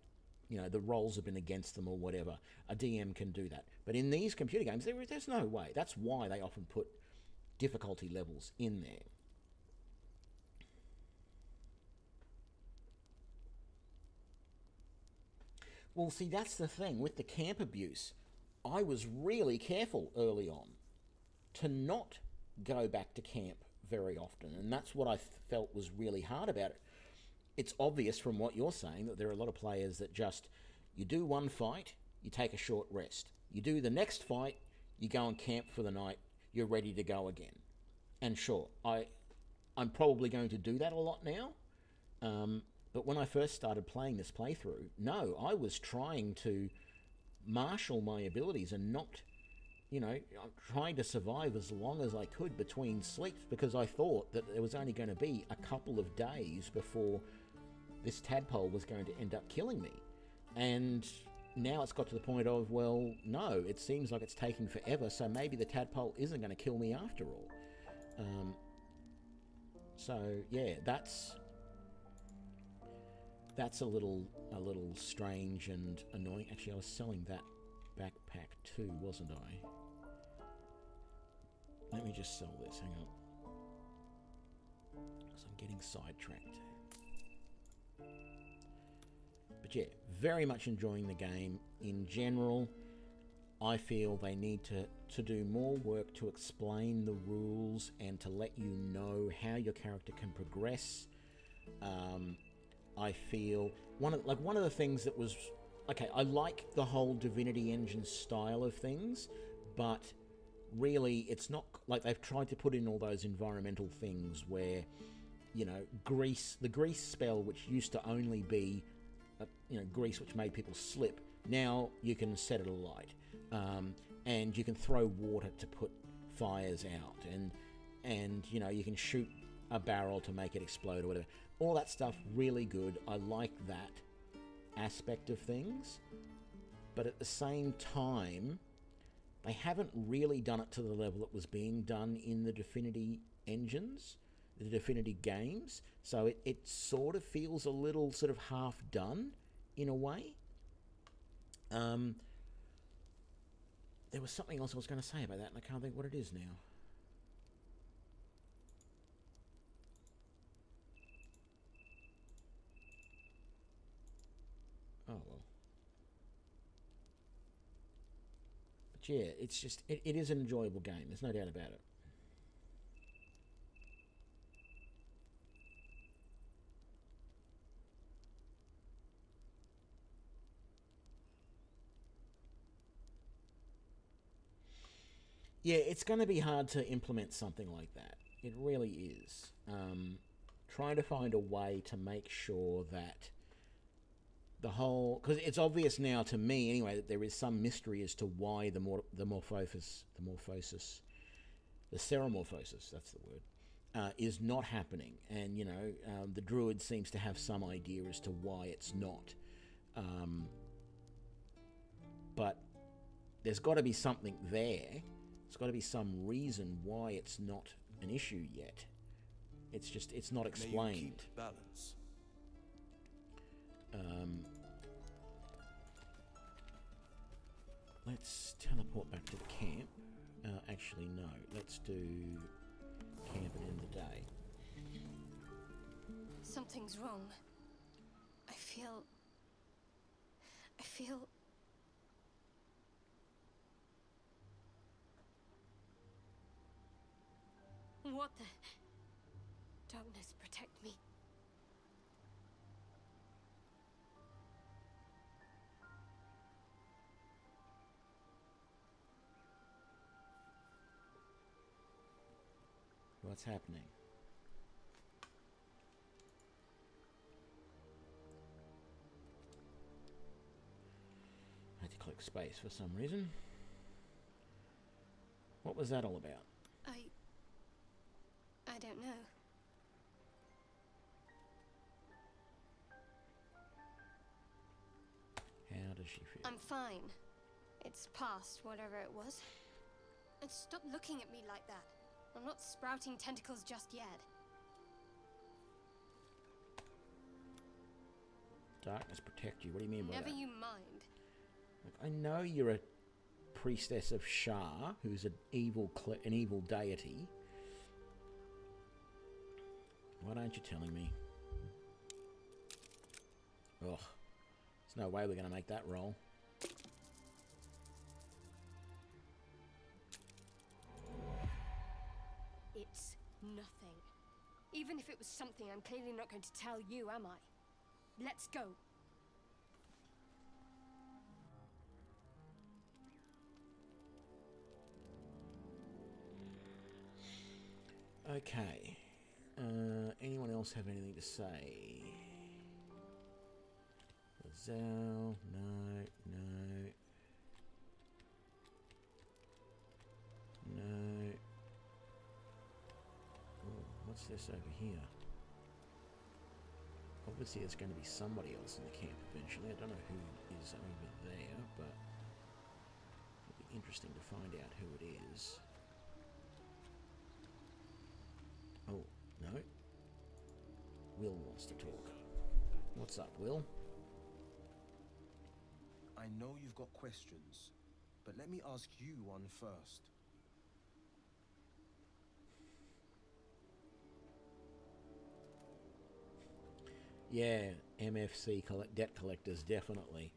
the rolls have been against them or whatever. A DM can do that, but in these computer games there's no way. That's why they often put difficulty levels in there. Well, see, that's the thing. With the camp abuse, I was really careful early on to not go back to camp very often, and that's what I felt was really hard about it. It's obvious from what you're saying that there are a lot of players that just, you do one fight, you take a short rest. You do the next fight, you go and camp for the night, you're ready to go again. And sure, I'm probably going to do that a lot now, but when I first started playing this playthrough, no, I was trying to marshal my abilities and not, trying to survive as long as I could between sleeps, because I thought that there was only going to be a couple of days before this tadpole was going to end up killing me. And now it's got to the point of, well, no, it seems like it's taking forever, so maybe the tadpole isn't going to kill me after all. So, yeah, that's a little strange and annoying. Actually, I was selling that backpack too, wasn't I? Let me just sell this, hang on. So I'm getting sidetracked. But yeah, very much enjoying the game. In general, I feel they need to do more work to explain the rules and to let you know how your character can progress. I feel one of the things that was okay, I like the whole Divinity Engine style of things, but really it's not like they've tried to put in all those environmental things where, the grease spell, which used to only be grease which made people slip, now you can set it alight, and you can throw water to put fires out, and you can shoot a barrel to make it explode or whatever. All that stuff, really good. I like that aspect of things. But at the same time, they haven't really done it to the level it was being done in the Divinity engines, the Divinity games. So it sort of feels a little sort of half done in a way. There was something else I was going to say about that, and I can't think what it is now. Oh, well. But yeah, it's just, it is an enjoyable game. There's no doubt about it. Yeah, it's going to be hard to implement something like that. It really is. Trying to find a way to make sure that the whole... Because it's obvious now to me, anyway, that there is some mystery as to why the Ceramorphosis, that's the word, is not happening. And, you know, the Druid seems to have some idea as to why it's not. But there's got to be something there. There's got to be some reason why it's not an issue yet. It's just, it's not explained.
May you keep balance.
Let's teleport back to the camp. Actually, no. Let's do camp and end the day.
Something's wrong. I feel... What the... Darkness, protect me.
What's happening? I had to click space for some reason. What was that all about?
I don't know.
How does she feel?
I'm fine. It's past whatever it was. And stop looking at me like that. I'm not sprouting tentacles just yet.
Darkness protect you. What do you mean by that?
Never you mind.
Look, I know you're a priestess of Shah, who's an evil deity. Why aren't you telling me? Ugh. There's no way we're going to make that roll.
It's nothing. Even if it was something, I'm clearly not going to tell you, am I? Let's go.
Okay. Anyone else have anything to say? Lazelle, no. Oh, what's this over here? Obviously there's going to be somebody else in the camp eventually. I don't know who is over there, but it'll be interesting to find out who it is. Oh, no. Will wants to talk. What's up, Will?
I know you've got questions, but let me ask you one first.
Yeah, MFC debt collectors, definitely.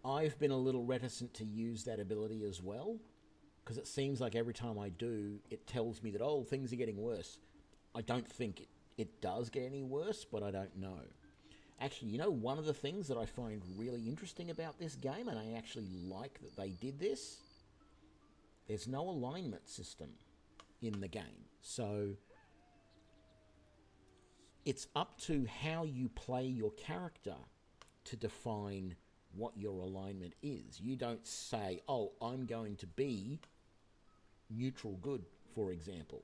I've been a little reticent to use that ability as well, because it seems like every time I do, it tells me that, oh, things are getting worse. I don't think it does get any worse, but I don't know. Actually, you know, one of the things that I find really interesting about this game, and I actually like that they did this, there's no alignment system in the game. So it's up to how you play your character to define what your alignment is. You don't say, oh, I'm going to be neutral good, for example.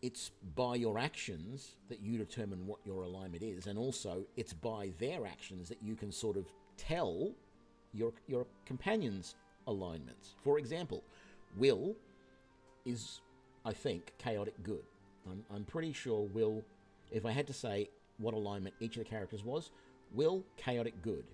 it's by your actions that you determine what your alignment is, and also it's by their actions that you can sort of tell your companions' alignments. For example, Will is, I think, chaotic good. I'm pretty sure Will, if I had to say what alignment each of the characters was, Will, chaotic good.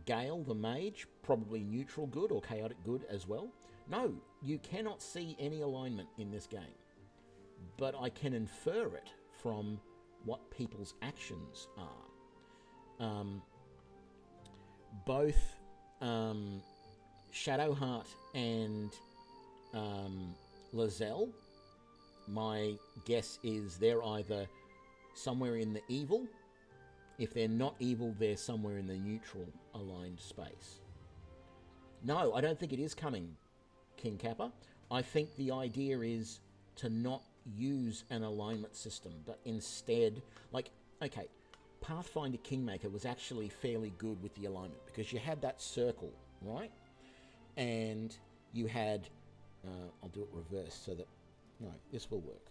Gale, the mage, probably neutral good or chaotic good as well. No, you cannot see any alignment in this game, but I can infer it from what people's actions are. Both Shadowheart and Lizelle, my guess is they're either somewhere in the evil. If they're not evil, they're somewhere in the neutral aligned space. No, I don't think it is coming, King Kappa. I think the idea is to not use an alignment system, but instead, like, okay, Pathfinder Kingmaker was actually fairly good with the alignment because you had that circle, right? And you had, I'll do it reverse so that, no, this will work.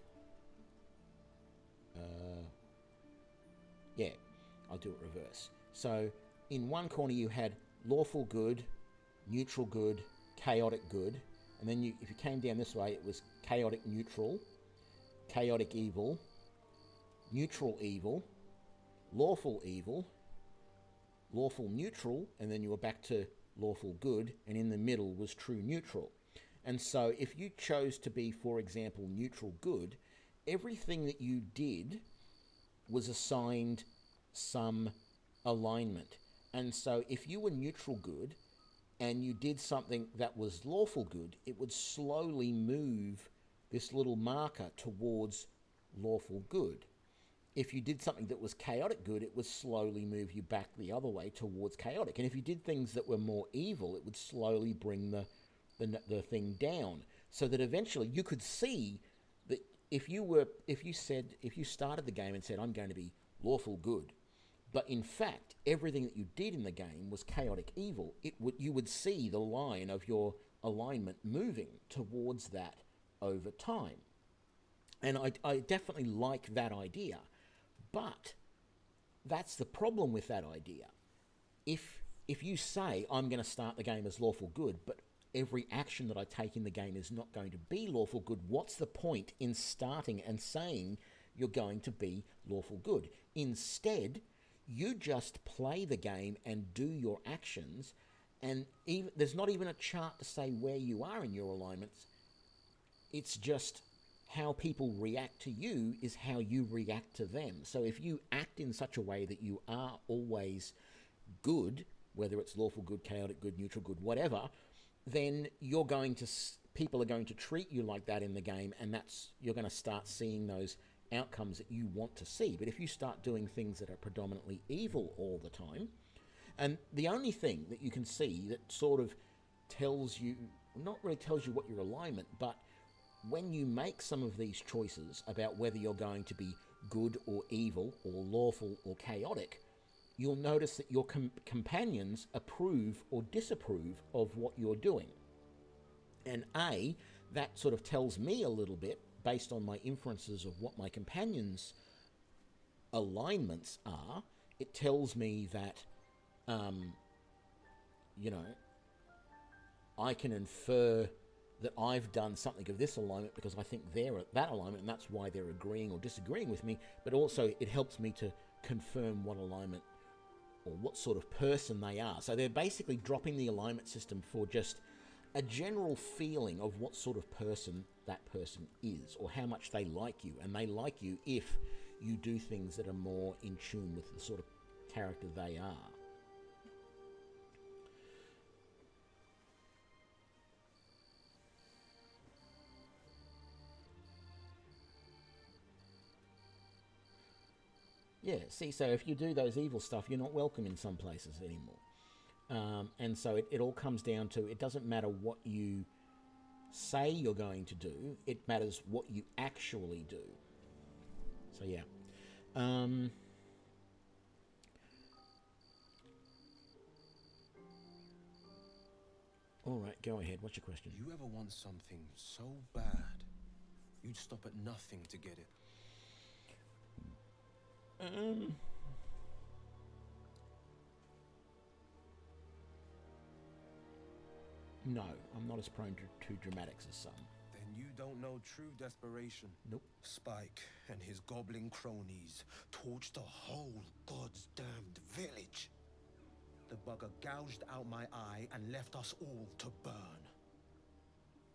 Yeah, I'll do it reverse. So in one corner you had lawful good, neutral good, chaotic good, and then if you came down this way, it was chaotic neutral, chaotic evil, neutral evil, lawful evil, lawful neutral, and then you were back to lawful good, and in the middle was true neutral. And so if you chose to be, for example, neutral good, everything that you did was assigned some alignment. And so if you were neutral good and you did something that was lawful good, it would slowly move this little marker towards lawful good. If you did something that was chaotic good, it would slowly move you back the other way towards chaotic. And if you did things that were more evil, it would slowly bring the thing down, so that eventually you could see that if you started the game and said, I'm going to be lawful good, but in fact everything that you did in the game was chaotic evil, you would see the line of your alignment moving towards that over time. And I definitely like that idea, but that's the problem with that idea. If you say, I'm going to start the game as lawful good, but every action that I take in the game is not going to be lawful good, what's the point in starting and saying you're going to be lawful good? Instead, you just play the game and do your actions, and there's not even a chart to say where you are in your alignments. It's just how people react to you is how you react to them. So if you act in such a way that you are always good, whether it's lawful good, chaotic good, neutral good, whatever, then people are going to treat you like that in the game, and you're going to start seeing those outcomes that you want to see. But if you start doing things that are predominantly evil all the time, and the only thing that you can see that sort of tells you, not really tells you what your alignment, but when you make some of these choices about whether you're going to be good or evil or lawful or chaotic, you'll notice that your companions approve or disapprove of what you're doing. And that sort of tells me a little bit, based on my inferences of what my companions' alignments are, it tells me that, I can infer that I've done something of this alignment because I think they're at that alignment, and that's why they're agreeing or disagreeing with me, but also it helps me to confirm what alignment or what sort of person they are. So they're basically dropping the alignment system for just a general feeling of what sort of person that person is, or how much they like you. And they like you if you do things that are more in tune with the sort of character they are. Yeah, see, so if you do those evil stuff, you're not welcome in some places anymore. And so it all comes down to, it doesn't matter what you say you're going to do, it matters what you actually do. So yeah. All right, go ahead. What's your question?
You ever want something so bad You'd stop at nothing to get it.
No, I'm not as prone to dramatics as some.
Then you don't know true desperation.
Nope.
Spike and his goblin cronies torched the whole god's damned village. The bugger gouged out my eye and left us all to burn.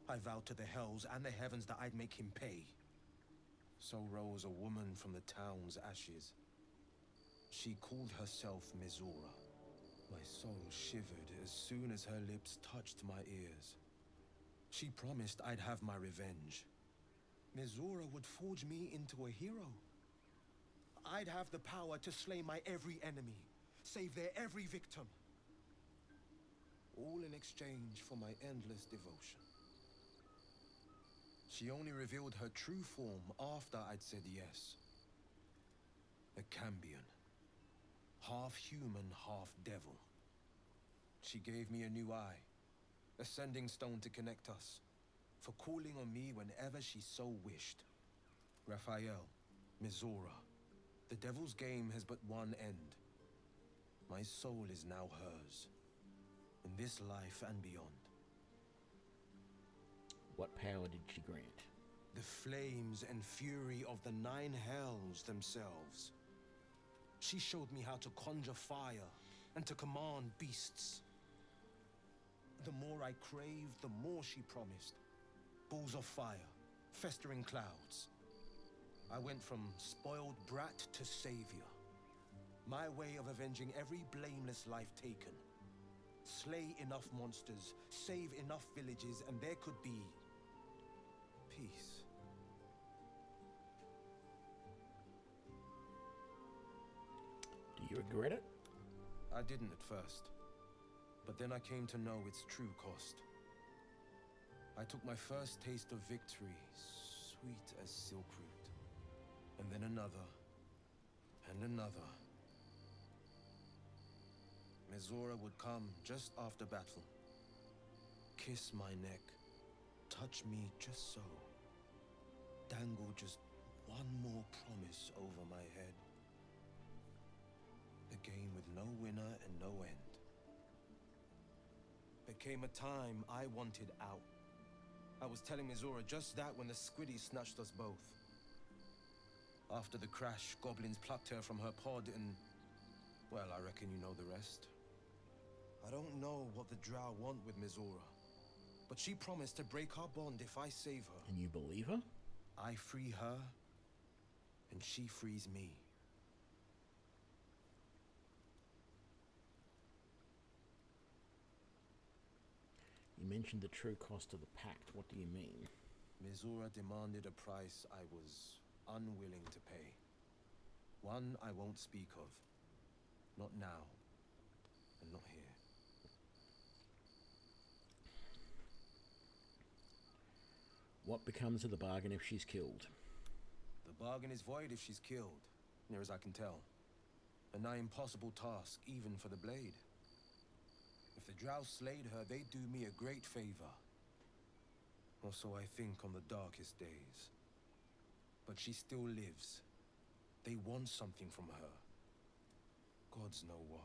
I vowed to the hells and the heavens that I'd make him pay. So rose a woman from the town's ashes. She called herself Mizora. My soul shivered as soon as her lips touched my ears. She promised I'd have my revenge. Mizora would forge me into a hero. I'd have the power to slay my every enemy, save their every victim. All in exchange for my endless devotion. She only revealed her true form after I'd said yes. A Cambion. Half human, half devil. She gave me a new eye. A sending stone to connect us. For calling on me whenever she so wished. Raphael, Mizora. The devil's game has but one end. My soul is now hers. In this life and beyond.
What power did she grant?
The flames and fury of the 9 hells themselves. She showed me how to conjure fire and to command beasts. The more I craved, the more she promised. Balls of fire, festering clouds. I went from spoiled brat to savior. My way of avenging every blameless life taken. Slay enough monsters, save enough villages, and there could be peace.
Do you regret it?
I didn't at first. But then I came to know its true cost. I took my first taste of victory, sweet as silkroot. And then another, and another. Mizora would come just after battle. Kiss my neck, touch me just so. Dangle just one more promise over my head. A game with no winner and no end. There came a time I wanted out. I was telling Mizora just that when the squiddies snatched us both. After the crash, goblins plucked her from her pod and... well, I reckon you know the rest. I don't know what the drow want with Mizora, but she promised to break our bond if I save her.
And you believe her?
I free her, and she frees me.
You mentioned the true cost of the pact. What do you mean?
Mizora demanded a price I was unwilling to pay. One I won't speak of. Not now, and not here.
What becomes of the bargain if she's killed?
The bargain is void if she's killed, near as I can tell. A nigh impossible task, even for the blade. If the drow slayed her, they'd do me a great favor. Or so I think on the darkest days. But she still lives. They want something from her. Gods know what.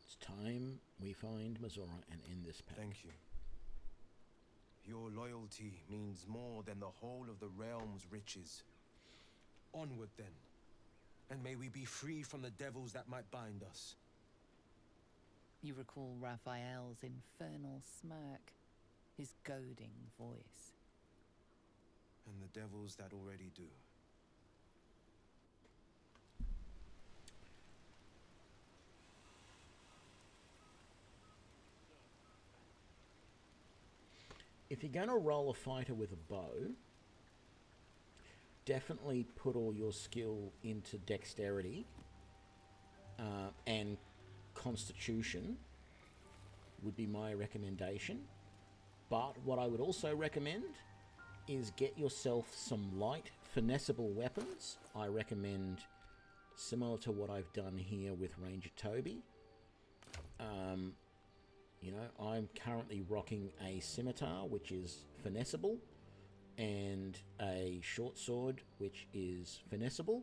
It's time we find Mizora and end this pact.
Thank you. Your loyalty means more than the whole of the realm's riches. Onward then. And may we be free from the devils that might bind us.
You recall Raphael's infernal smirk, his goading voice.
And the devils that already do.
If you're going to roll a fighter with a bow, definitely put all your skill into dexterity and constitution would be my recommendation. But what I would also recommend is get yourself some light finessable weapons. I recommend, similar to what I've done here with Ranger Toby, You know, I'm currently rocking a scimitar, which is finessable, and a short sword, which is finessable,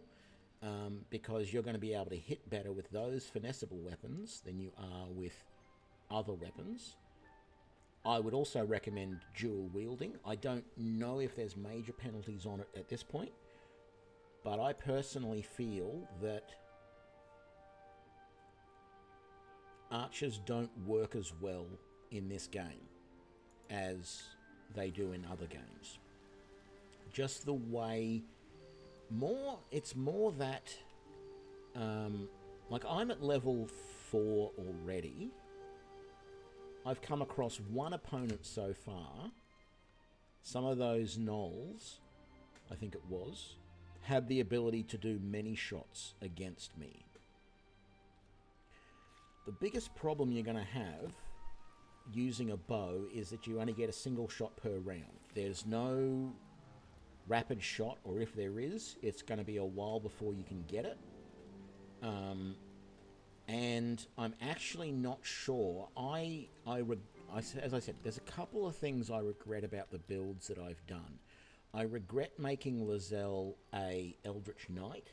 because you're going to be able to hit better with those finessable weapons than you are with other weapons. I would also recommend dual wielding. I don't know if there's major penalties on it at this point, but I personally feel that archers don't work as well in this game as they do in other games. Just the way, it's more that, like, I'm at level 4 already. I've come across one opponent so far. Some of those gnolls, I think it was, had the ability to do many shots against me. The biggest problem you're going to have using a bow is that you only get a single shot per round. There's no rapid shot, or if there is, it's going to be a while before you can get it. And I'm actually not sure. As I said, there's a couple of things I regret about the builds that I've done. I regret making Lizelle a Eldritch Knight.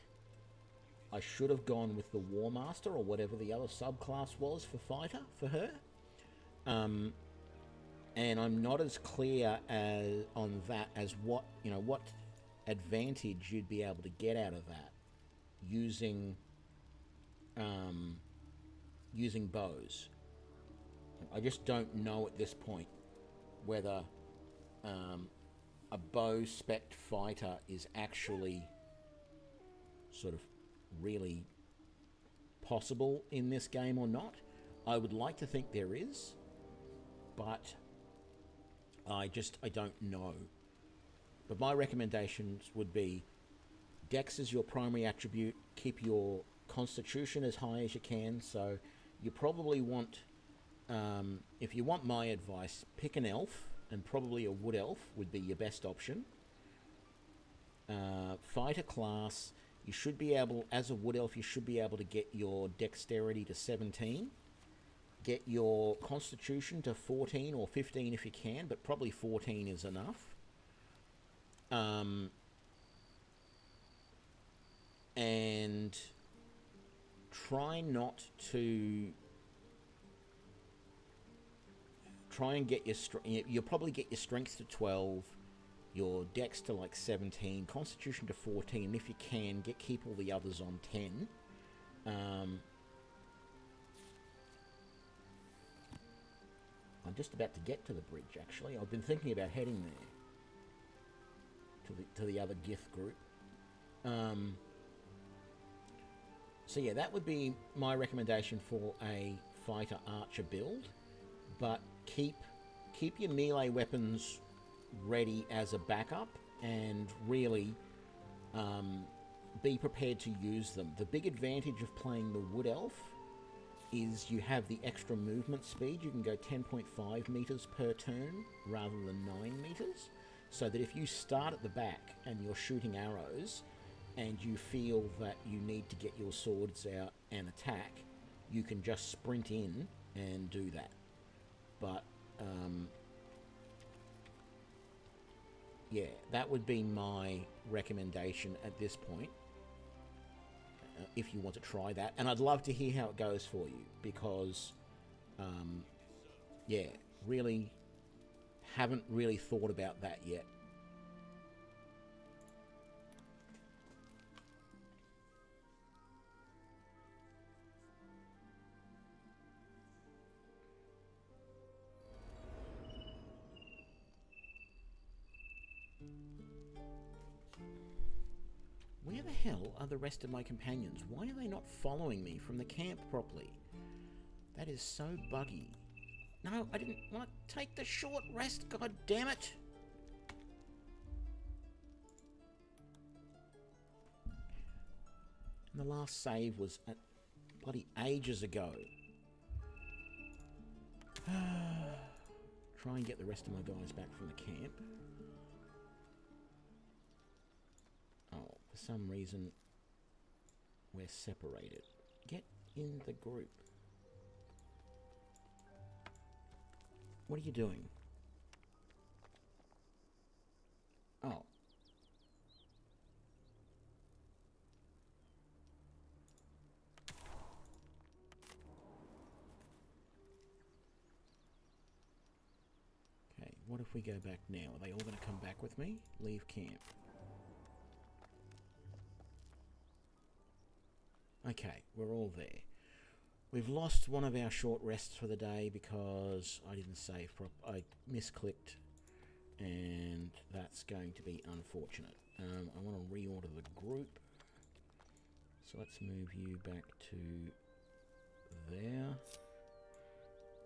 I should have gone with the War Master, or whatever the other subclass was for fighter for her. And I'm not as clear on that as what advantage you'd be able to get out of that using bows. I just don't know at this point whether a bow spec fighter is actually sort of really possible in this game or not. I would like to think there is, but I don't know. But my recommendations would be Dex is your primary attribute. Keep your Constitution as high as you can. So you probably want, if you want my advice, pick an elf, and probably a wood elf would be your best option. Fighter class, you should be able, as a wood elf, you should be able to get your dexterity to 17. Get your Constitution to 14 or 15 if you can, but probably 14 is enough. And try and get your you'll probably get your strength to 12, your dex to like 17, Constitution to 14, and if you can, keep all the others on 10. I'm just about to get to the bridge, actually. I've been thinking about heading there to the other gift group. So yeah, that would be my recommendation for a fighter archer build. But keep your melee weapons ready as a backup, and really be prepared to use them. The big advantage of playing the wood elf is you have the extra movement speed. You can go 10.5 meters per turn rather than 9 meters. So that if you start at the back and you're shooting arrows and you feel that you need to get your swords out and attack, you can just sprint in and do that. But yeah, that would be my recommendation at this point. If you want to try that, and I'd love to hear how it goes for you, because yeah, really haven't really thought about that yet. Where the hell are the rest of my companions? Why are they not following me from the camp properly? That is so buggy. No, I didn't want to take the short rest, god damn it! And the last save was at bloody ages ago. Try and get the rest of my guys back from the camp. Oh, for some reason we're separated. Get in the group. What are you doing? Oh. Okay, what if we go back now? Are they all going to come back with me? Leave camp. Okay, we're all there. We've lost one of our short rests for the day because I didn't save I misclicked, and that's going to be unfortunate. I want to reorder the group, so let's move you back to there.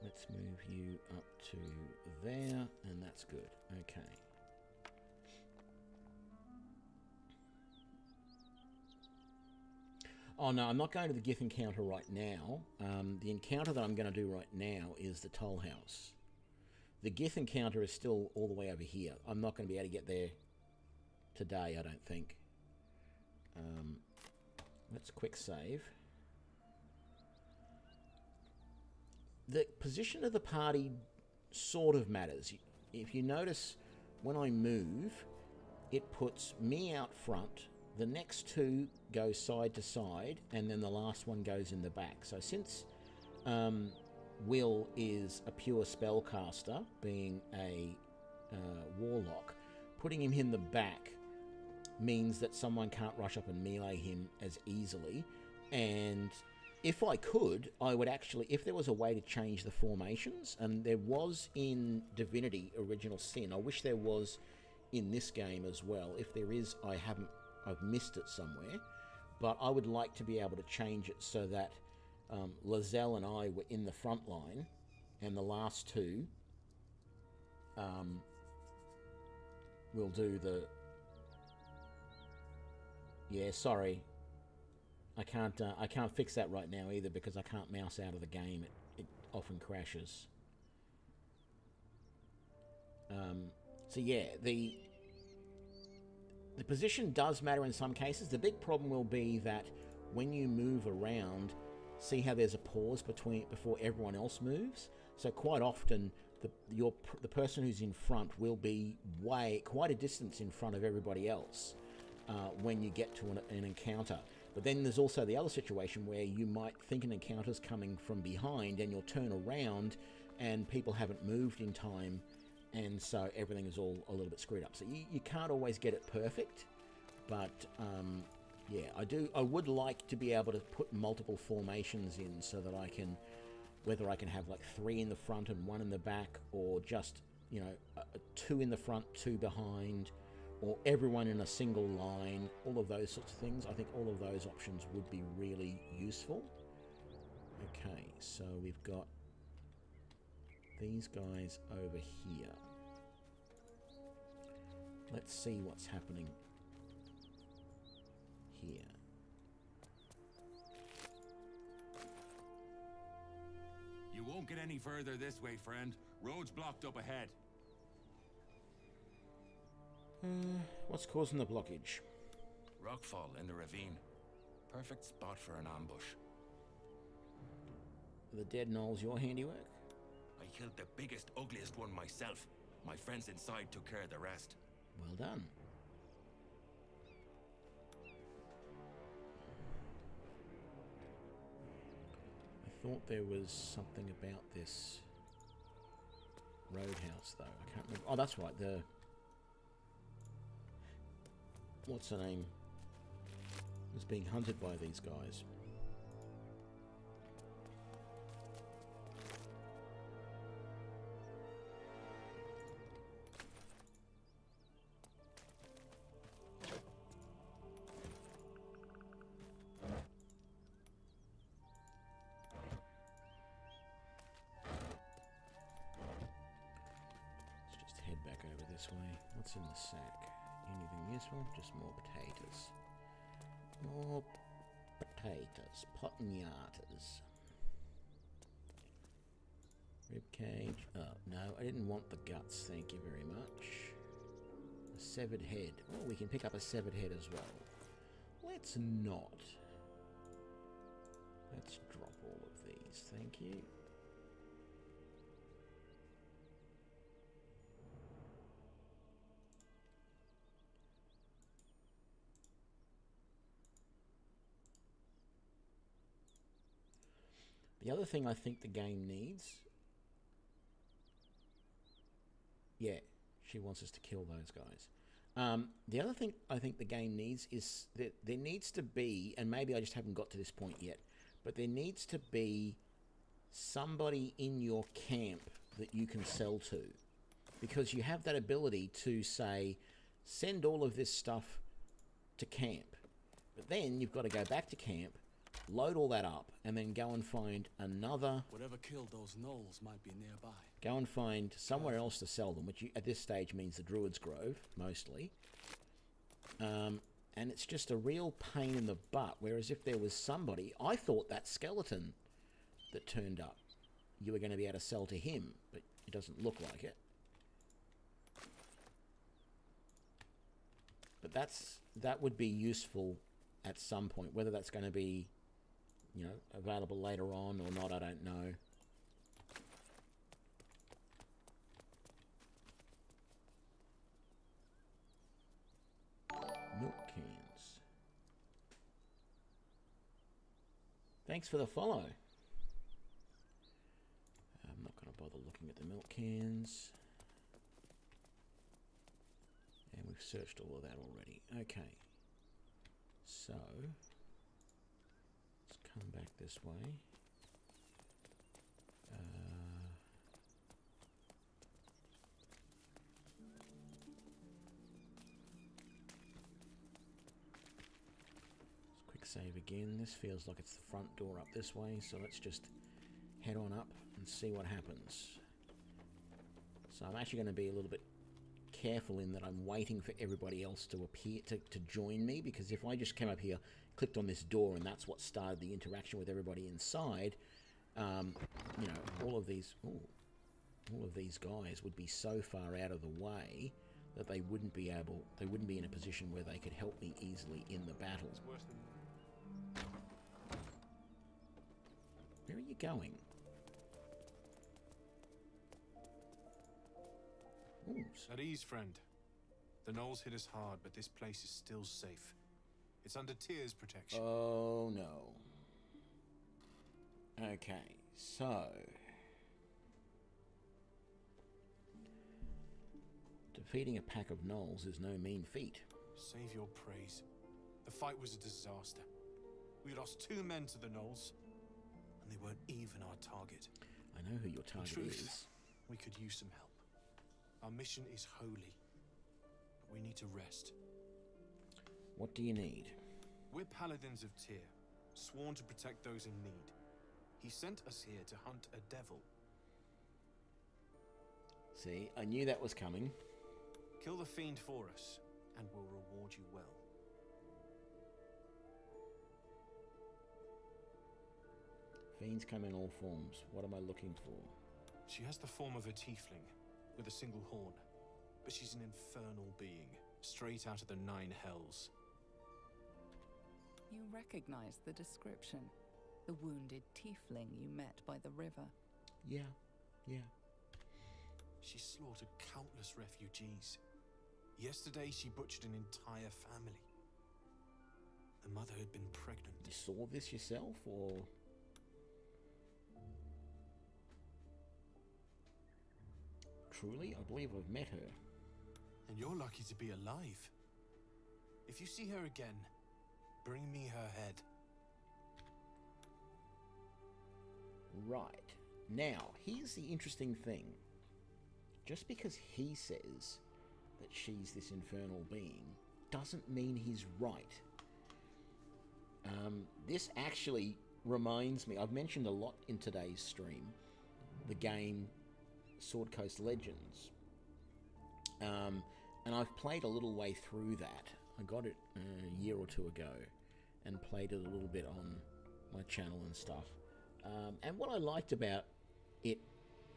Let's move you up to there, and that's good. Okay. Oh no, I'm not going to the Gith encounter right now. The encounter that I'm going to do right now is the Toll House. The Gith encounter is still all the way over here. I'm not going to be able to get there today, I don't think. Let's quick save. The position of the party sort of matters. If you notice, when I move, it puts me out front. The next two go side to side, and then the last one goes in the back. So since Will is a pure spellcaster, being a warlock, putting him in the back means that someone can't rush up and melee him as easily. And if I could, I would actually, if there was a way to change the formations, and there was in Divinity Original Sin, I wish there was in this game as well. If there is, I've missed it somewhere, but I would like to be able to change it so that Lizelle and I were in the front line, and the last two will do the... Yeah, sorry. I can't fix that right now either because I can't mouse out of the game. It often crashes. So yeah, the position does matter in some cases. The big problem will be that when you move around, see how there's a pause before everyone else moves. So quite often, the person who's in front will be quite a distance in front of everybody else when you get to an encounter. But then there's also the other situation where you might think an encounter's coming from behind, and you'll turn around, and people haven't moved in time. And so everything is all a little bit screwed up. So you can't always get it perfect, but yeah, I would like to be able to put multiple formations in so that I can, whether I can have like 3 in the front and 1 in the back, or just, you know, 2 in the front, 2 behind, or everyone in a single line, all of those sorts of things. I think all of those options would be really useful. Okay, so we've got these guys over here. Let's see what's happening here.
You won't get any further this way, friend. Road's blocked up ahead.
What's causing the blockage?
Rockfall in the ravine. Perfect spot for an ambush.
The dead gnolls your handiwork?
I killed the biggest, ugliest one myself. My friends inside took care of the rest.
Well done. I thought there was something about this roadhouse, though. I can't remember. Oh, that's right. What's her name? Was being hunted by these guys. This way. What's in the sack? Anything useful? Just more potatoes. More potatoes. Potinatas. Ribcage. Oh, no, I didn't want the guts. Thank you very much. A severed head. Oh, we can pick up a severed head as well. Let's not. Let's drop all of these. Thank you. The other thing I think the game needs... Yeah, she wants us to kill those guys. The other thing I think the game needs is that there needs to be, and maybe I just haven't got to this point yet, but there needs to be somebody in your camp that you can sell to. Because you have that ability to say, send all of this stuff to camp. But then you've got to go back to camp, load all that up, and then go and find another...
Whatever killed those gnolls might be nearby.
Go and find somewhere else to sell them, which at this stage means the Druid's Grove, mostly. And it's just a real pain in the butt, whereas if there was somebody... I thought that skeleton that turned up, you were going to be able to sell to him, but it doesn't look like it. But that would be useful at some point. Whether that's going to be, you know, available later on or not, I don't know. Milk cans. Thanks for the follow. I'm not going to bother looking at the milk cans. And we've searched all of that already. Okay. So, let's come back this way. Let's quick save again. This feels like it's the front door up this way, so let's just head on up and see what happens. So I'm actually going to be a little bit careful in that I'm waiting for everybody else to appear to join me, because if I just came up here, clicked on this door, and that's what started the interaction with everybody inside, you know, all of these guys would be so far out of the way that they wouldn't be in a position where they could help me easily in the battle. Where are you going? Ooh.
At ease, friend. The gnolls hit us hard, but this place is still safe. It's under Tyr's protection.
Oh, no. Okay, so... defeating a pack of gnolls is no mean feat.
Save your praise. The fight was a disaster. We lost 2 men to the gnolls, and they weren't even our target.
I know who your target is.
We could use some help. Our mission is holy, but we need to rest.
What do you need?
We're paladins of Tyr, sworn to protect those in need. He sent us here to hunt a devil.
See, I knew that was coming.
Kill the fiend for us, and we'll reward you well.
Fiends come in all forms. What am I looking for?
She has the form of a tiefling, with a single horn, but she's an infernal being, straight out of the 9 hells.
You recognize the description. The wounded tiefling you met by the river.
Yeah.
She slaughtered countless refugees. Yesterday, she butchered an entire family. The mother had been pregnant.
You saw this yourself, or...? Truly, I believe I've met her.
And you're lucky to be alive. If you see her again, bring me her head.
Right. Now, here's the interesting thing. Just because he says that she's this infernal being doesn't mean he's right. This actually reminds me, I've mentioned a lot in today's stream, the game Sword Coast Legends. And I've played a little way through that. I got it a year or 2 ago and played it a little bit on my channel and stuff. And what I liked about it,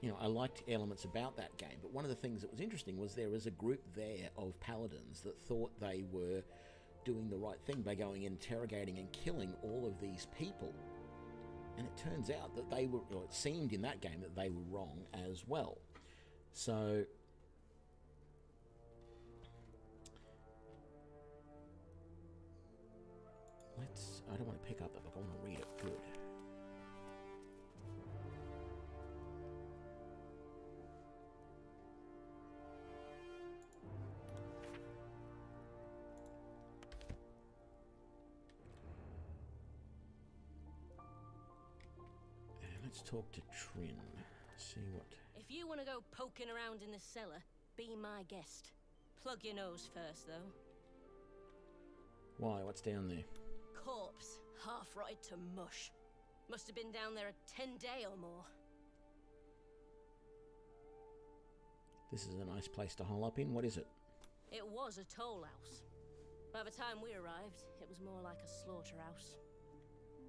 you know, I liked elements about that game, but one of the things that was interesting was there was a group there of paladins that thought they were doing the right thing by going interrogating and killing all of these people. And it turns out that they were, or it seemed in that game that they were wrong as well. So I don't want to pick up the book, I want to read it. Good. Let's talk to Trin. See what...
If you want to go poking around in the cellar, be my guest. Plug your nose first, though.
Why? What's down there?
Corpse, half rotted to mush. Must have been down there a 10-day or more.
This is a nice place to hole up in. What is it?
It was a toll house. By the time we arrived, it was more like a slaughterhouse.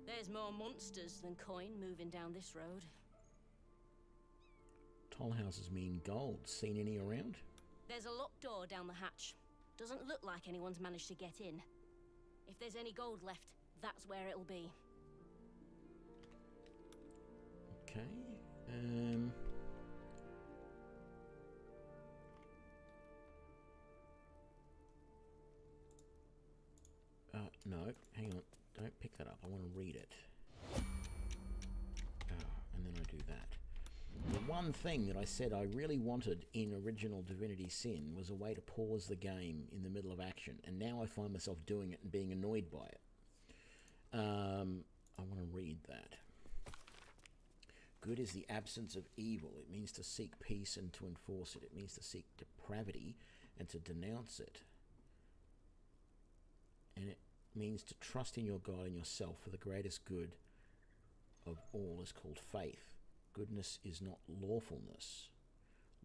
There's more monsters than coin moving down this road.
Toll houses mean gold. Seen any around?
There's a locked door down the hatch. Doesn't look like anyone's managed to get in. If there's any gold left, that's where it'll be.
Okay. No, hang on. Don't pick that up. I want to read it. And then I do that. The one thing that I said I really wanted in original Divinity Sin was a way to pause the game in the middle of action, and now I find myself doing it and being annoyed by it. I want to read that. Good is the absence of evil. It means to seek peace and to enforce it. It means to seek depravity and to denounce it. And it means to trust in your God and yourself for the greatest good of all is called faith. Goodness is not lawfulness.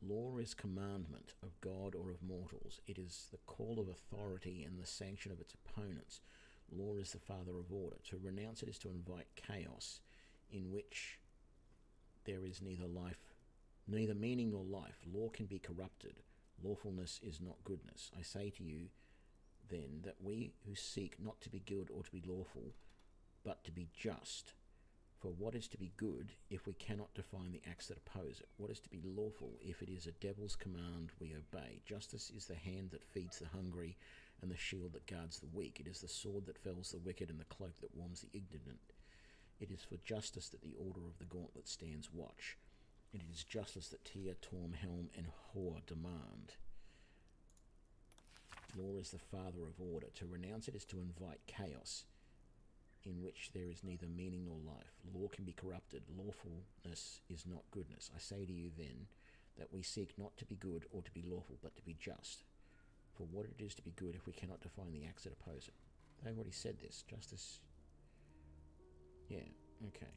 Law is commandment of God or of mortals. It is the call of authority and the sanction of its opponents. Law is the father of order. To renounce it is to invite chaos in which there is neither meaning nor life. Law can be corrupted. Lawfulness is not goodness. I say to you, then, that we who seek not to be good or to be lawful, but to be just. For what is to be good if we cannot define the acts that oppose it? What is to be lawful if it is a devil's command we obey? Justice is the hand that feeds the hungry and the shield that guards the weak. It is the sword that fells the wicked and the cloak that warms the ignorant. It is for justice that the order of the gauntlet stands watch. It is justice that Tyr, Torm, Helm, and Hor demand. Law is the father of order. To renounce it is to invite chaos in which there is neither meaning nor life. Law can be corrupted. Lawfulness is not goodness. I say to you then that we seek not to be good or to be lawful, but to be just. For what it is to be good if we cannot define the acts that oppose it. They already said this. Justice. Yeah, okay.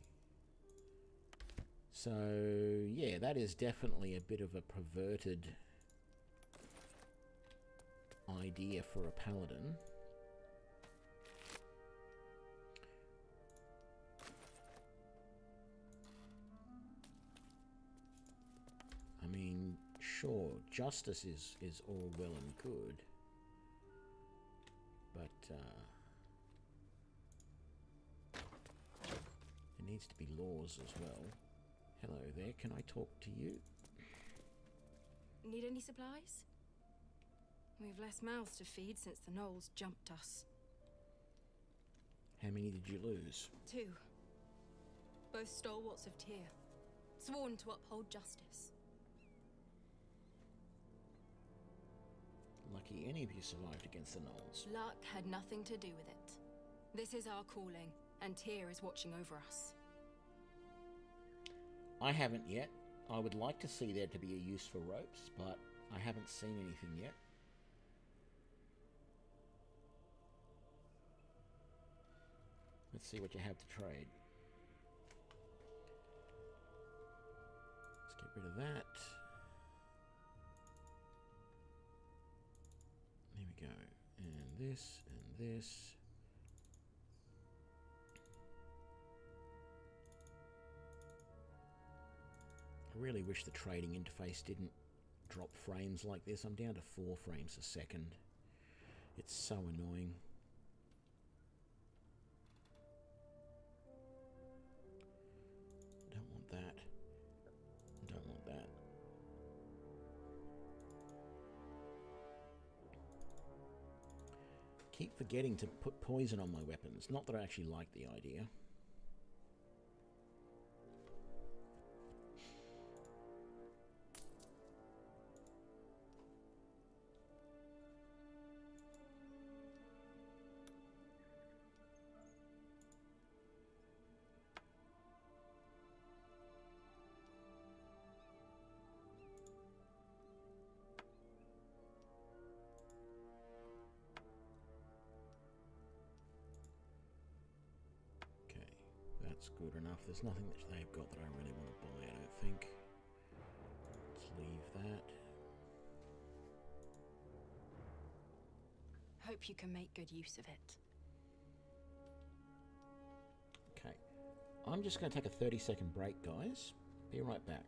So, yeah, that is definitely a bit of a perverted idea for a paladin. I mean, sure, justice is all well and good, but there needs to be laws as well. Hello there, can I talk to you?
Need any supplies? We've less mouths to feed since the gnolls jumped us.
How many did you lose?
2. Both stalwarts of Tyr, sworn to uphold justice.
Lucky any of you survived against the gnolls.
Luck had nothing to do with it. This is our calling, and Tyr is watching over us.
I haven't yet. I would like to see there to be a use for ropes, but I haven't seen anything yet. Let's see what you have to trade. Let's get rid of that. There we go. And this, and this. I really wish the trading interface didn't drop frames like this. I'm down to 4 frames a second. It's so annoying. Don't want that. Don't want that. Keep forgetting to put poison on my weapons. Not that I actually like the idea. That's good enough. There's nothing that they've got that I really want to buy, I don't think. Let's leave that.
Hope you can make good use of it.
Okay. I'm just going to take a 30-second break, guys. Be right back.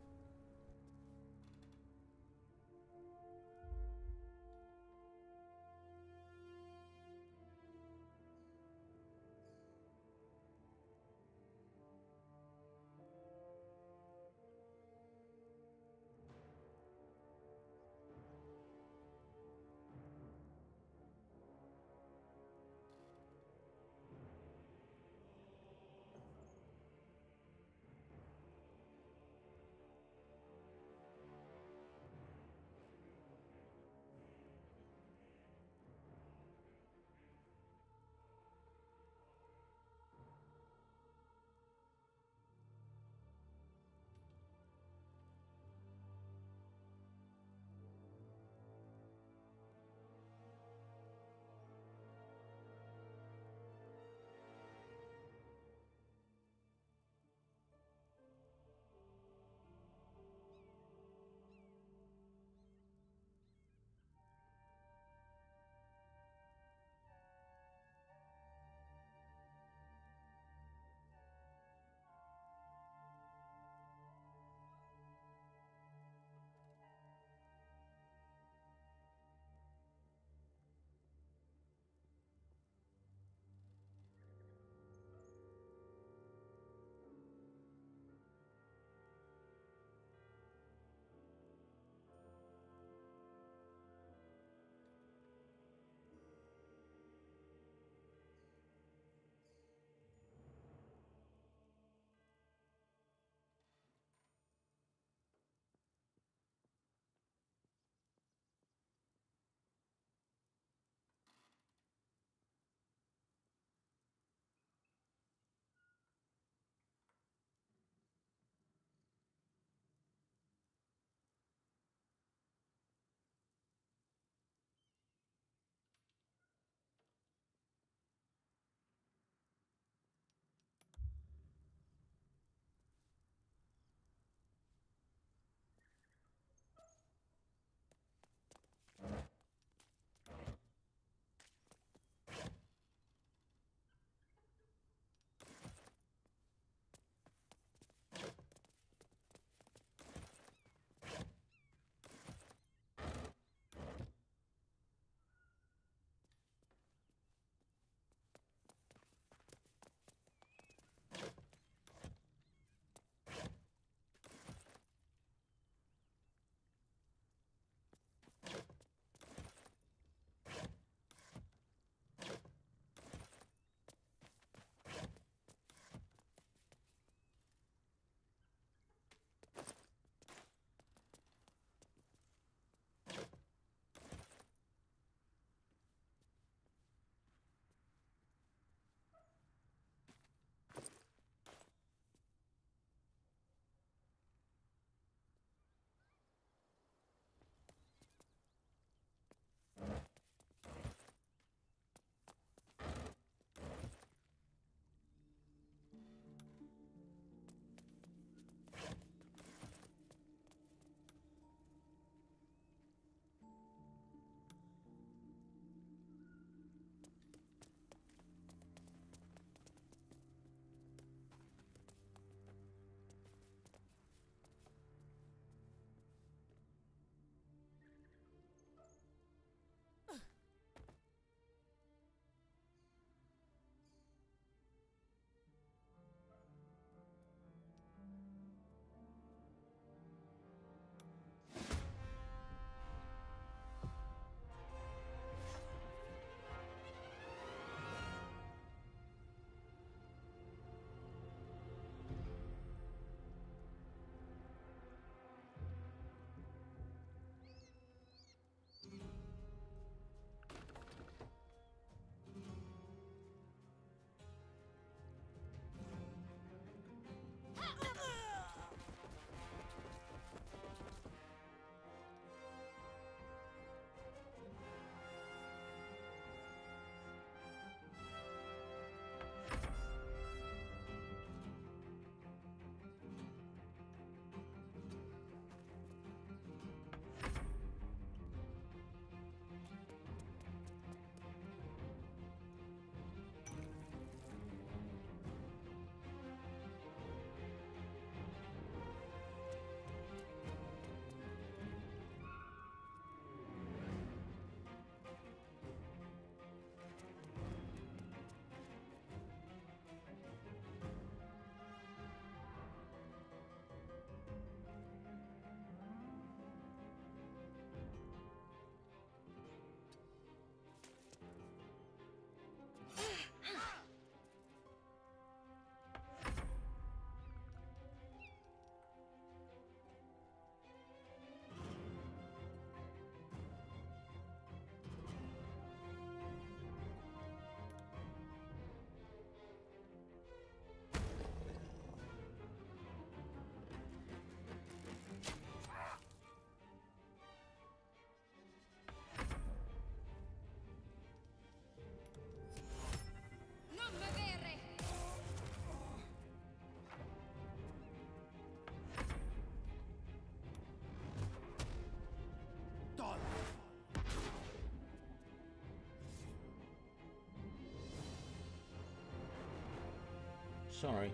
Sorry.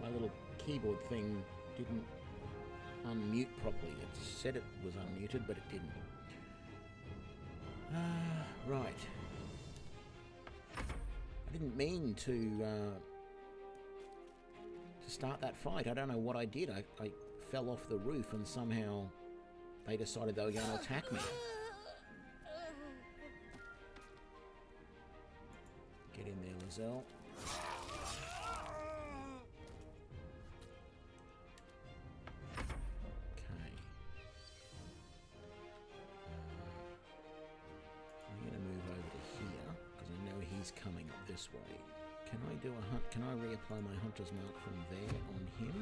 My little keyboard thing didn't unmute properly. It said it was unmuted, but it didn't. Right. I didn't mean to start that fight. I don't know what I did. I fell off the roof and somehow they decided they were going to attack me. Get in there, Lizelle. Okay. I'm going to move over to here because I know he's coming up this way. Can I do a hunt? Can I reapply my hunter's mark from there on him?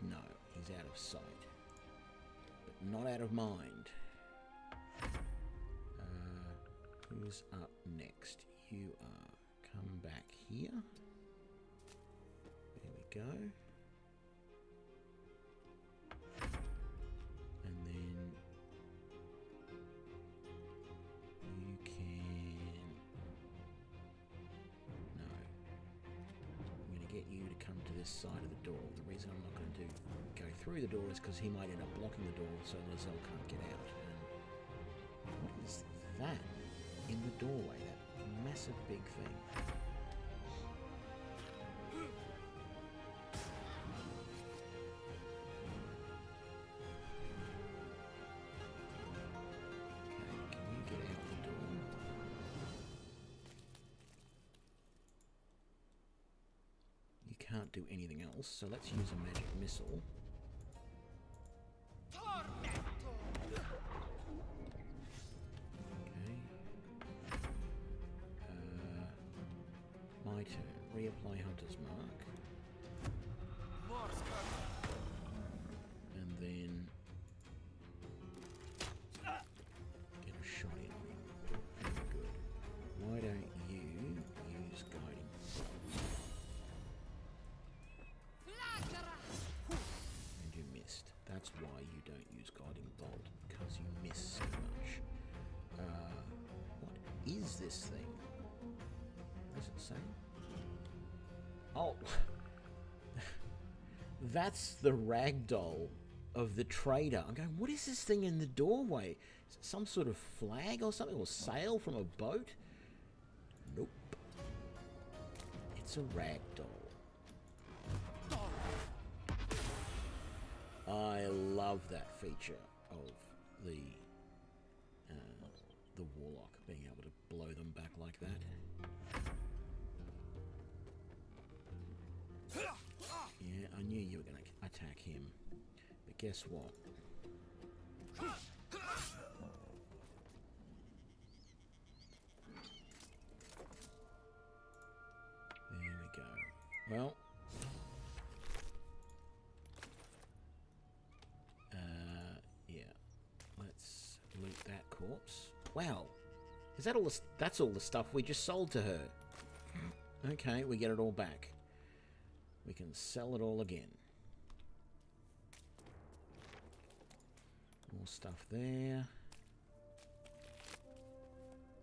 No, he's out of sight. But not out of mind. Who's up next? You are. Come back here. There we go. And then you can... No. I'm going to get you to come to this side of the door. The reason I'm not going to go through the door is because he might end up blocking the door so Lizelle can't get out. And what is that in the doorway? That massive big thing. Okay, can you get out the door? You can't do anything else, so let's use a magic missile. My turn. Reapply Hunter's Mark. And then get a shot in on him. Very good. Why don't you use Guiding Bolt? And you missed. That's why you don't use Guiding Bolt, because you miss so much. What is this thing? What does it say? Oh, that's the ragdoll of the trader. I'm going, what is this thing in the doorway? Is it some sort of flag or something? Or sail from a boat? Nope. It's a ragdoll. I love that feature of the Warlock, being able to blow them back like that. Yeah, I knew you were going to attack him. But guess what? There we go. Well. Yeah. Let's loot that corpse. Wow. Is that all the... That's all the stuff we just sold to her. Okay, we get it all back. We can sell it all again. More stuff there.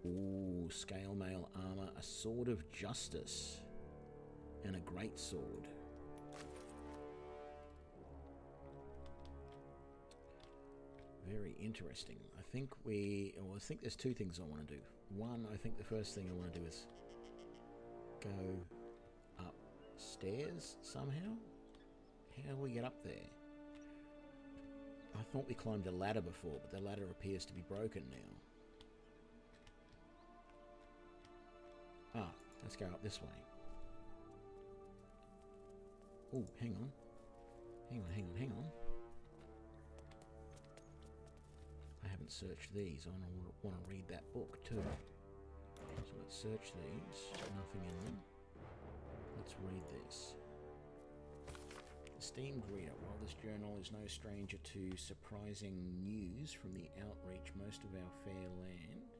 Ooh, scale mail armor, a sword of justice, and a great sword. Very interesting. I think I think there's two things I want to do. One, I think the first thing I want to do is go upstairs somehow. How do we get up there? I thought we climbed a ladder before, but the ladder appears to be broken now. Ah, let's go up this way. Oh, hang on. Hang on. I haven't searched these. I want to read that book too. So let's search these. Nothing in them. Let's read this. Esteemed reader, while this journal is no stranger to surprising news from the outreach most of our fair land,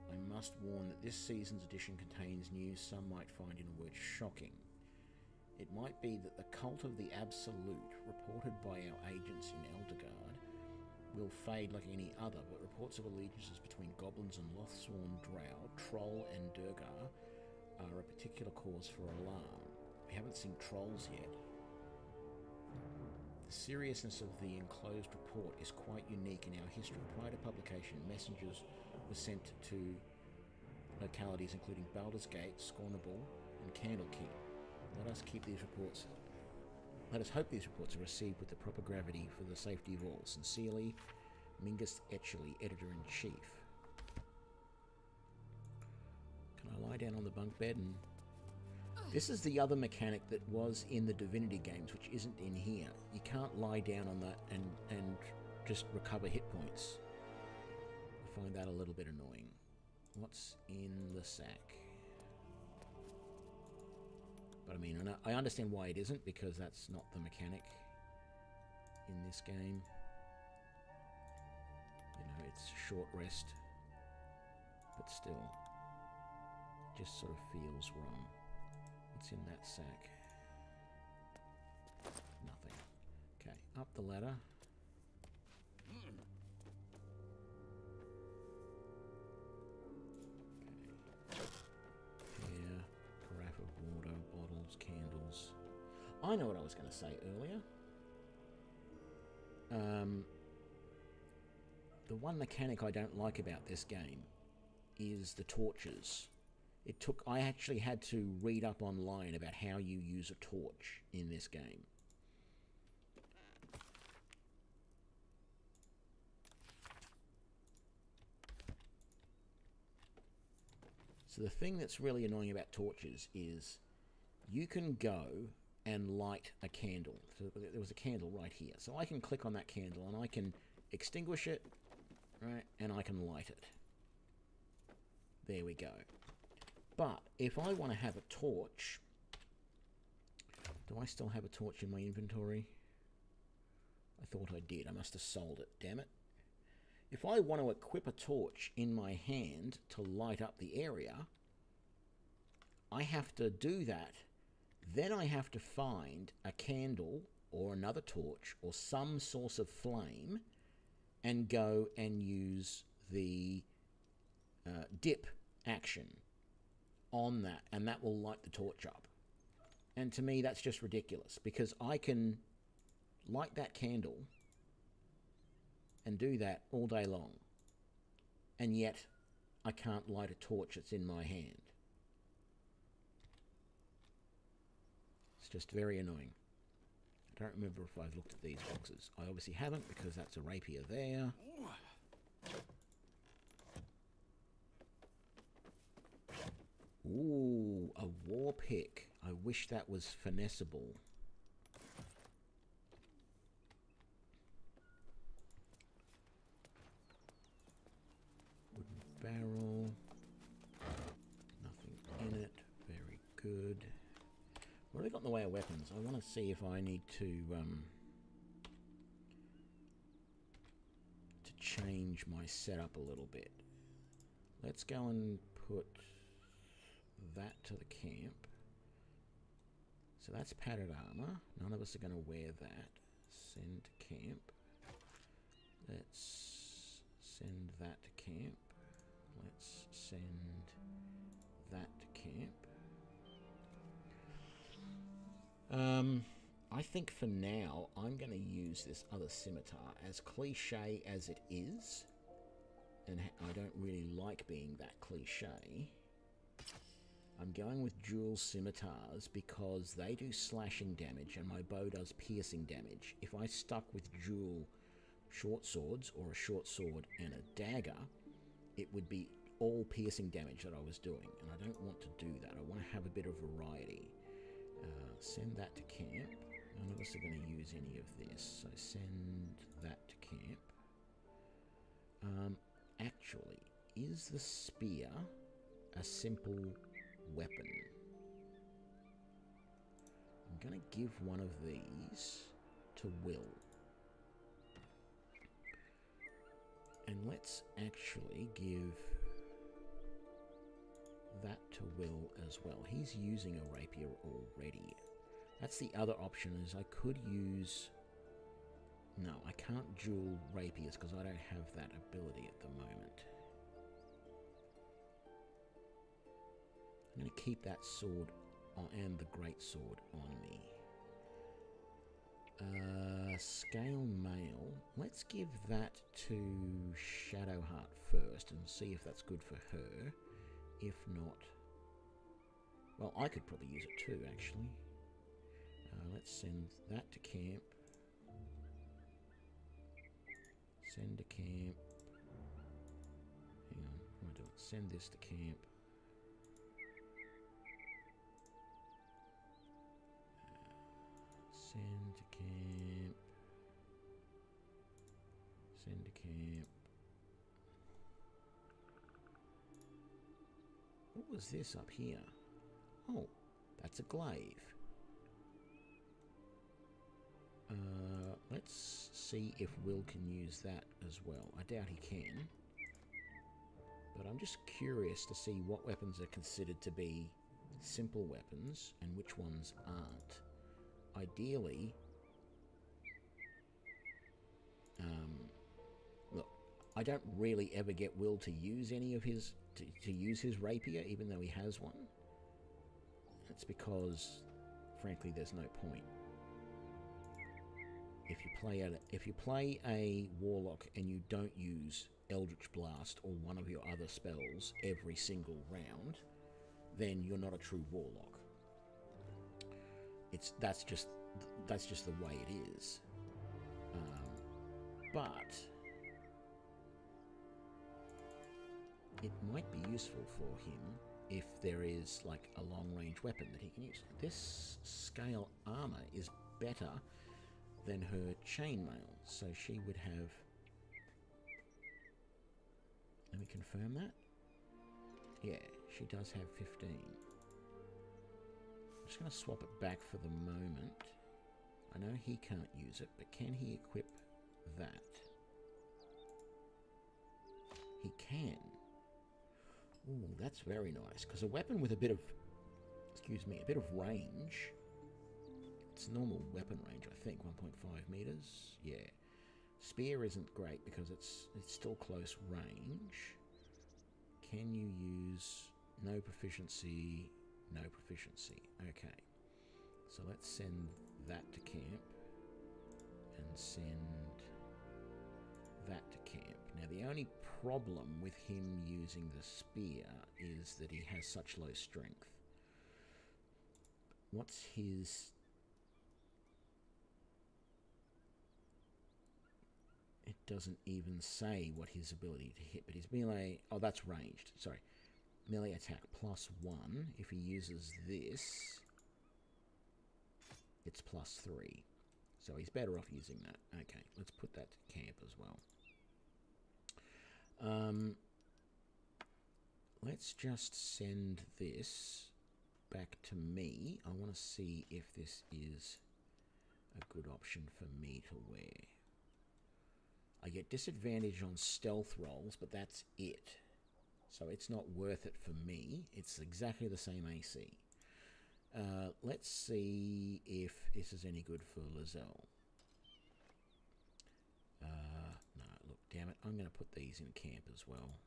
I must warn that this season's edition contains news some might find in a word shocking. It might be that the cult of the Absolute, reported by our agents in Eldergard, will fade like any other, but reports of allegiances between goblins and Lothsworn Drow, Troll and Durgar are a particular cause for alarm. We haven't seen trolls yet. The seriousness of the enclosed report is quite unique in our history. Prior to publication, messengers were sent to localities including Baldur's Gate, Scornable, and Candlekeep. Let us hope these reports are received with the proper gravity for the safety of all. Sincerely, Mingus Etchley, Editor-in-Chief. Can I lie down on the bunk bed and... This is the other mechanic that was in the Divinity games, which isn't in here. You can't lie down on that and just recover hit points. I find that a little bit annoying. What's in the sack? But I mean, I understand why it isn't, because that's not the mechanic in this game. You know, it's short rest, but still, it just sort of feels wrong. What's in that sack? Nothing. Okay, up the ladder. Here, carafe of water, bottles, candles. I know what I was going to say earlier. The one mechanic I don't like about this game is the torches. I actually had to read up online about how you use a torch in this game. So the thing that's really annoying about torches is you can go and light a candle. So there was a candle right here. So I can click on that candle and I can extinguish it, right, and I can light it. There we go. But if I want to have a torch, do I still have a torch in my inventory? I thought I did. I must have sold it, damn it. If I want to equip a torch in my hand to light up the area, I have to do that. Then I have to find a candle or another torch or some source of flame and go and use the dip action on that, and that will light the torch up. And to me, that's just ridiculous, because I can light that candle and do that all day long, and yet I can't light a torch that's in my hand. It's just very annoying. I don't remember if I've looked at these boxes. I obviously haven't, because that's a rapier there. Ooh, a war pick. I wish that was finessable. Wooden barrel. Nothing in it. Very good. What have we got in the way of weapons? I want to see if I need to change my setup a little bit. Let's go and put that to the camp. So that's padded armor. None of us are going to wear that. Send to camp. Let's send that to camp. Let's send that to camp. I think for now I'm going to use this other scimitar, as cliche as it is, and I don't really like being that cliche. I'm going with dual scimitars because they do slashing damage and my bow does piercing damage. If I stuck with dual short swords or a short sword and a dagger, it would be all piercing damage that I was doing, and I don't want to do that. I want to have a bit of variety. Send that to camp. None of us are going to use any of this, so send that to camp. Actually, is the spear a simple weapon? I'm going to give one of these to Will. And let's actually give that to Will as well. He's using a rapier already. That's the other option, is I could use... No, I can't dual rapiers because I don't have that ability at the moment. I'm going to keep that sword and the great sword on me. Scale mail. Let's give that to Shadowheart first and see if that's good for her. If not, well, I could probably use it too, actually. Let's send that to camp. Send to camp. Hang on, what am I doing? Send this to camp. Send to camp. Send to camp. What was this up here? Oh, that's a glaive. Let's see if Will can use that as well. I doubt he can. But I'm just curious to see what weapons are considered to be simple weapons and which ones aren't. Ideally, look, I don't really ever get Will to use any of his to use his rapier, even though he has one. It's because, frankly, there's no point. If you play a Warlock and you don't use Eldritch Blast or one of your other spells every single round, then you're not a true Warlock. That's just the way it is. But it might be useful for him if there is like a long-range weapon that he can use. This scale armor is better than her chainmail, so she would have. Let me confirm that. Yeah, she does have 15. I'm just going to swap it back for the moment. I know he can't use it, but can he equip that? He can. Ooh, that's very nice, because a weapon with a bit of, a bit of range, it's normal weapon range, I think, 1.5 meters. Yeah. Spear isn't great because it's still close range. Can you use no proficiency? No proficiency. Okay. So let's send that to camp and send that to camp. Now the only problem with him using the spear is that he has such low strength. What's his... It doesn't even say what his ability to hit, but his melee... Oh, that's ranged. Sorry. Melee attack +1. If he uses this, it's +3. So he's better off using that. Okay, let's put that to camp as well. Let's just send this back to me. I want to see if this is a good option for me to wear. I get disadvantage on stealth rolls, but that's it. So it's not worth it for me. It's exactly the same AC. Let's see if this is any good for Lizelle. No, look, damn it. I'm going to put these in camp as well.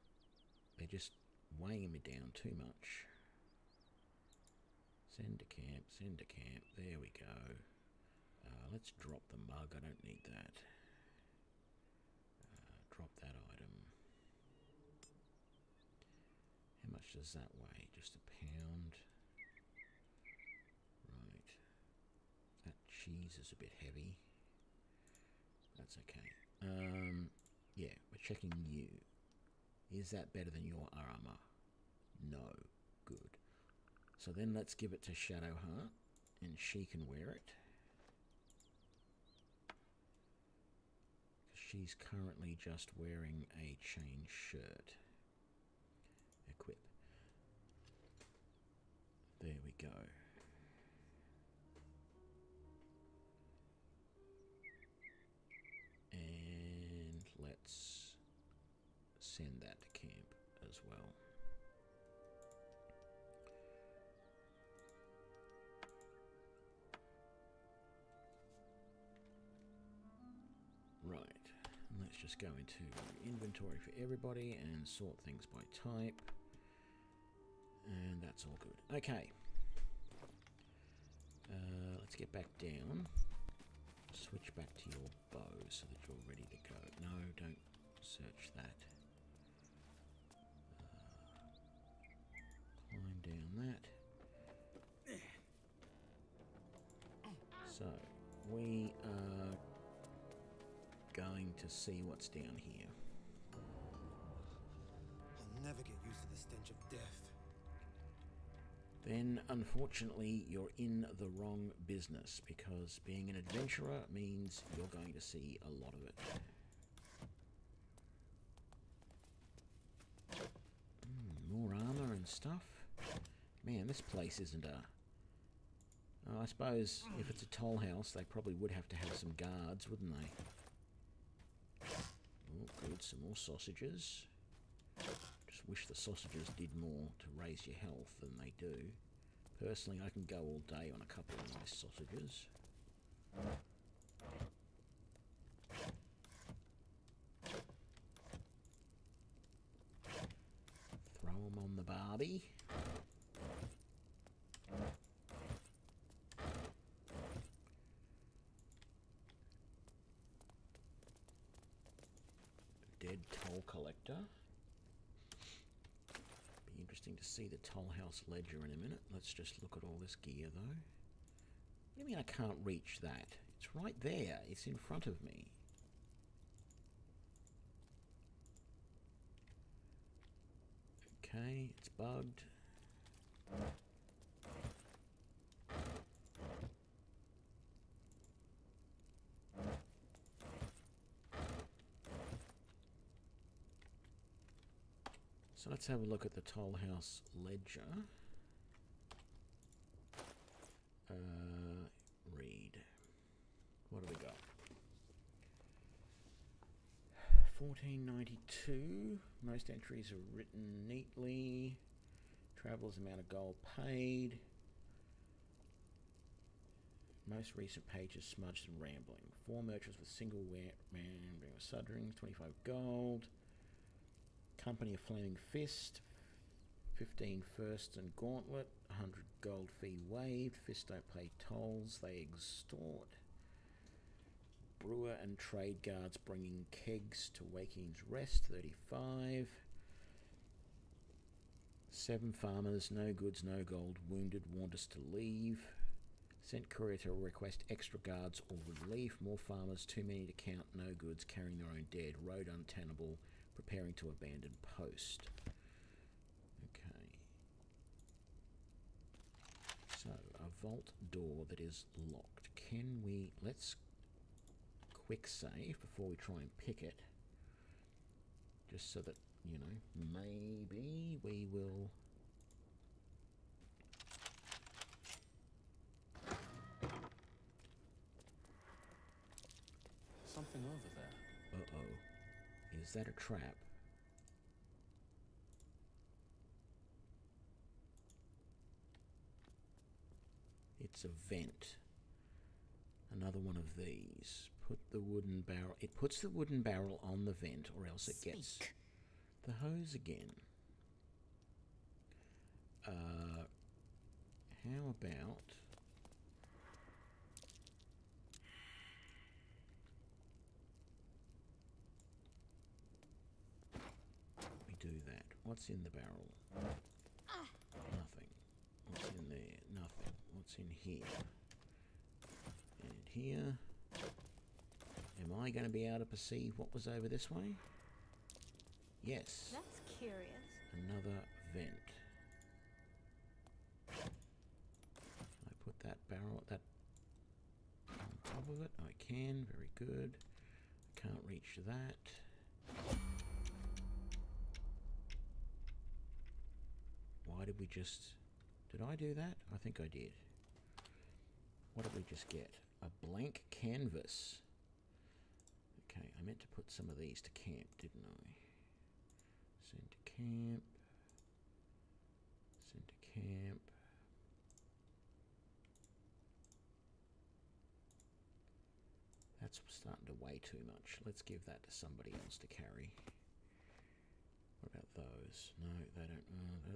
They're just weighing me down too much. Send to camp, send to camp. There we go. Let's drop the mug. I don't need that. Drop that item. How much does that weigh? Just a pound. Right. That cheese is a bit heavy. That's okay. Yeah, we're checking you. Is that better than your armor? No. Good. So then let's give it to Shadowheart, and she can wear it. She's currently just wearing a chain shirt. Equip. There we go. And let's send that to camp as well. Right. Let's just go into inventory for everybody and sort things by type. And that's all good. Okay. Let's get back down. Switch back to your bow so that you're ready to go. No, don't search that. Climb down that. So, we are going to see what's down here.
I'll never get used to the stench of death.
Then, unfortunately, you're in the wrong business, because being an adventurer means you're going to see a lot of it. More armor and stuff. Man, this place isn't a... Oh, I suppose if it's a toll house, they probably would have to have some guards, wouldn't they? Oh, good, some more sausages. Just wish the sausages did more to raise your health than they do. Personally, I can go all day on a couple of nice sausages. Throw them on the barbie. Dead toll collector. Be interesting to see the toll house ledger in a minute. Let's just look at all this gear though. What do you mean I can't reach that? It's right there. It's in front of me. Okay, it's bugged. So let's have a look at the toll house ledger. Read. What do we got? 1492. Most entries are written neatly. Traveller's amount of gold paid. Most recent pages smudged and rambling. 4 merchants with single rambling sudderings, 25 gold. Company of Flaming Fist, 15 first and gauntlet, 100 gold fee waived. Fist don't pay tolls, they extort. Brewer and trade guards bringing kegs to Waking's Rest, 35. 7 farmers, no goods, no gold, wounded, want us to leave. Sent courier to request extra guards or relief. More farmers, too many to count, no goods, carrying their own dead. Road untenable, preparing to abandon post. Okay. So, a vault door that is locked. Can we... Let's quick save before we try and pick it. Just so that, you know, maybe we will...
Something over there.
Uh-oh. Is that a trap? It's a vent. Another one of these. Put the wooden barrel... It puts the wooden barrel on the vent, or else it gets the hose again. How about... we do that. What's in the barrel? Nothing. What's in there? Nothing. What's in here? And here. Am I going to be able to perceive what was over this way? Yes.
That's curious.
Another vent. I put that barrel, that on top of it. I can. Very good. Can't reach that. Why did we just... Did I do that? I think I did. What did we just get? A blank canvas. Okay, I meant to put some of these to camp, didn't I? Send to camp. Send to camp. That's starting to weigh too much. Let's give that to somebody else to carry. What about those. No, they don't.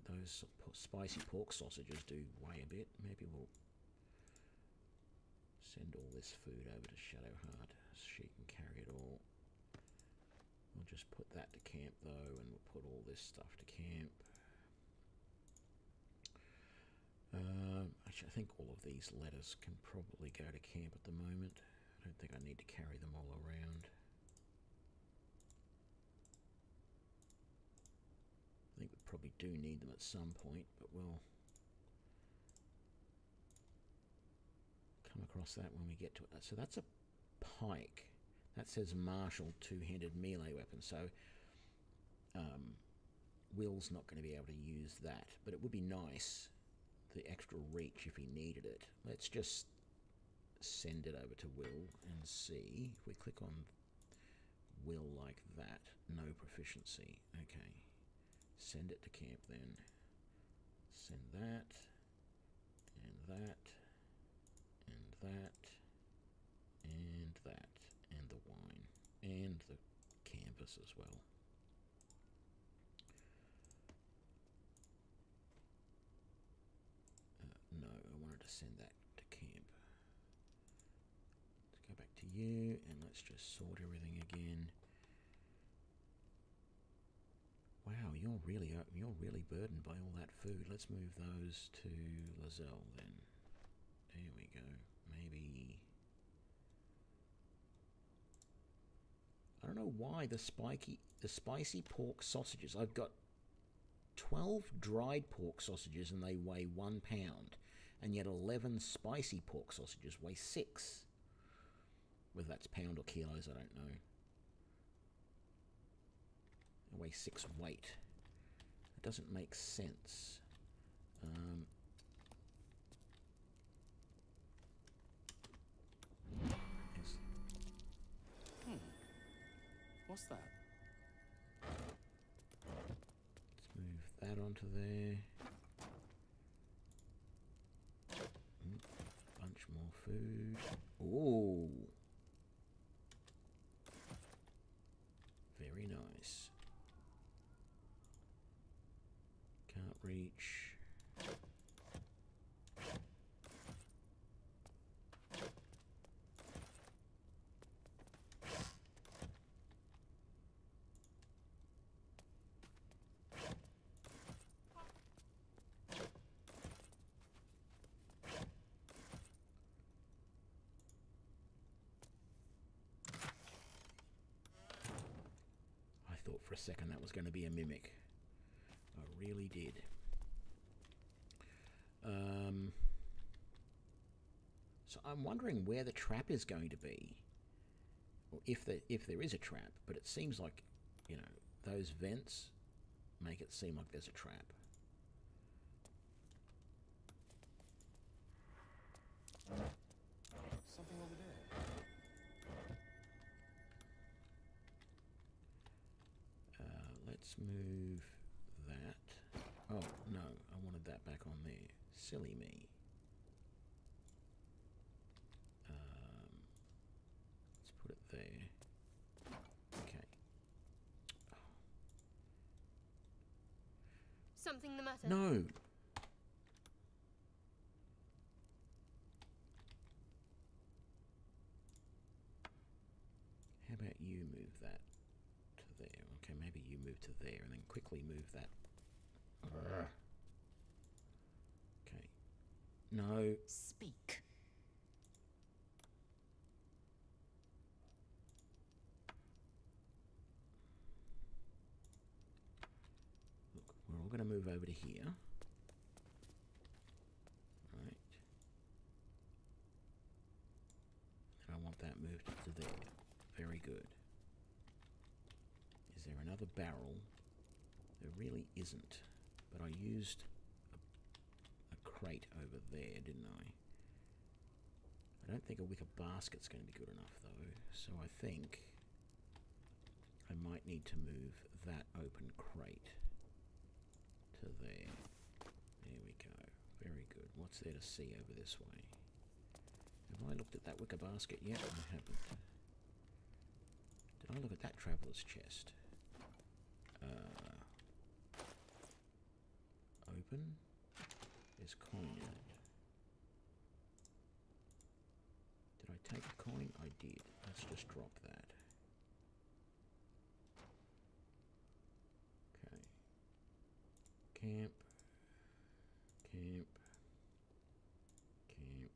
Those spicy pork sausages do weigh a bit. Maybe we'll send all this food over to Shadowheart so she can carry it all. We'll just put that to camp though, and we'll put all this stuff to camp. Actually, I think all of these letters can probably go to camp at the moment. I don't think I need to carry them all around. I think we probably do need them at some point, but we'll come across that when we get to it. So that's a pike. That says martial two-handed melee weapon, so Will's not going to be able to use that, but it would be nice, the extra reach if he needed it. Let's just send it over to Will and see. If we click on Will like that, no proficiency. Okay. Send it to camp then. Send that, and that, and that, and that, and the wine, and the campus as well. No, I wanted to send that to camp. Let's go back to you, and let's just sort everything again. Wow, you're really burdened by all that food. Let's move those to Lizelle then. There we go. Maybe. I don't know why the spicy pork sausages. I've got 12 dried pork sausages and they weigh 1 pound, and yet 11 spicy pork sausages weigh 6. Whether that's pound or kilos, I don't know. They weigh 6 weight. It doesn't make sense. Yes.
What's that?
Let's move that onto there. Bunch more food. Ooh. Very nice. Can't reach. I thought for a second that was going to be a mimic. I really did. So I'm wondering where the trap is going to be, or if there is a trap. But it seems like, you know, those vents make it seem like there's a trap.
Something over there.
Let's move that. Oh, no, I wanted that back on there. Silly me. Let's put it there. Okay. Oh.
Something the matter?
No! How about you move that to there? Okay, maybe you move to there and then quickly move that. Okay. No.
Speak.
Look, we're all going to move over to here. Right. And I want that moved to there. Very good. Is there another barrel? There really isn't. But I used a crate over there, didn't I? I don't think a wicker basket's going to be good enough, though. So I think I might need to move that open crate to there. There we go. Very good. What's there to see over this way? Have I looked at that wicker basket yet? I haven't. Did I look at that traveller's chest? open. There's coin in it. Did I take a coin? I did. Let's just drop that. Okay. Camp. Camp. Camp.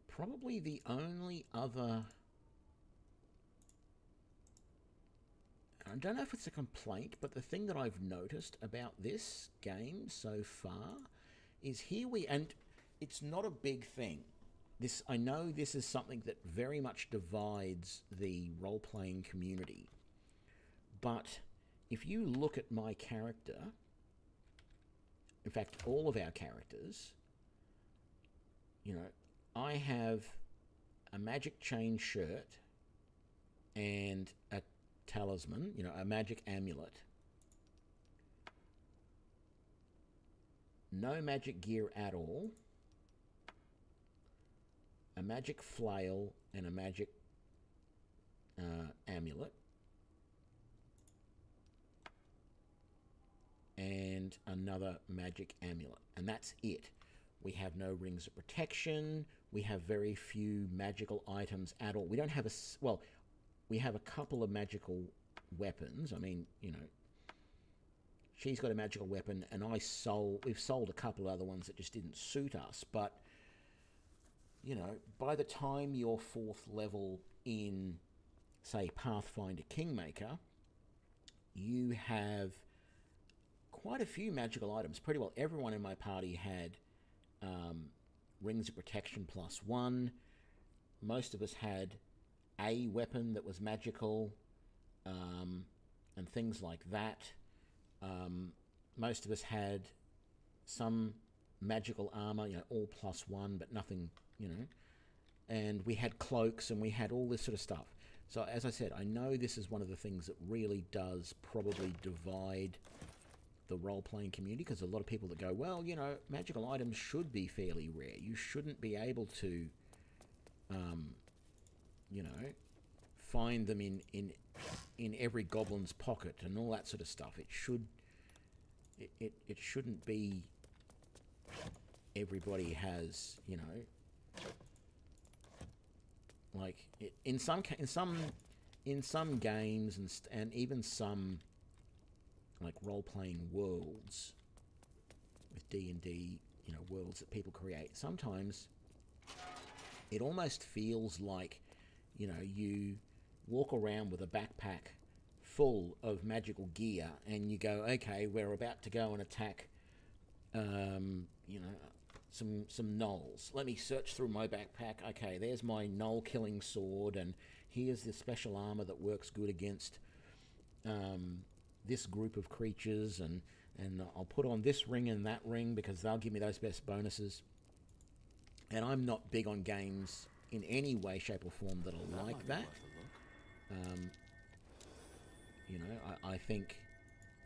Probably the only other... I don't know if it's a complaint, but the thing that I've noticed about this game so far is and it's not a big thing. I know this is something that very much divides the role-playing community, but if you look at my character, in fact, all of our characters, you know, I have a magic chain shirt and a talisman, you know, a magic amulet. No magic gear at all. A magic flail and a magic amulet. And another magic amulet. And that's it. We have no rings of protection. We have very few magical items at all. We don't have we have a couple of magical weapons. I mean, you know, she's got a magical weapon, and we've sold a couple of other ones that just didn't suit us. But, you know, by the time you're 4th level in, say, Pathfinder Kingmaker, you have quite a few magical items. Pretty well everyone in my party had rings of protection +1. Most of us had a weapon that was magical, and things like that. Most of us had some magical armor, you know, all +1, but nothing, you know. And we had cloaks, and we had all this sort of stuff. So, as I said, I know this is one of the things that really does probably divide the role-playing community, because a lot of people that go, well, you know, magical items should be fairly rare. You shouldn't be able to, you know, find them in every goblin's pocket and all that sort of stuff. It shouldn't be everybody has, you know, like in some games and even some like role-playing worlds with D&D, you know, worlds that people create. Sometimes it almost feels like, you know, you walk around with a backpack full of magical gear and you go, okay, we're about to go and attack, you know, some gnolls. Let me search through my backpack. Okay, there's my gnoll killing sword, and here's the special armor that works good against this group of creatures, and I'll put on this ring and that ring because they'll give me those best bonuses. And I'm not big on games in any way, shape or form that are like that. You know, I think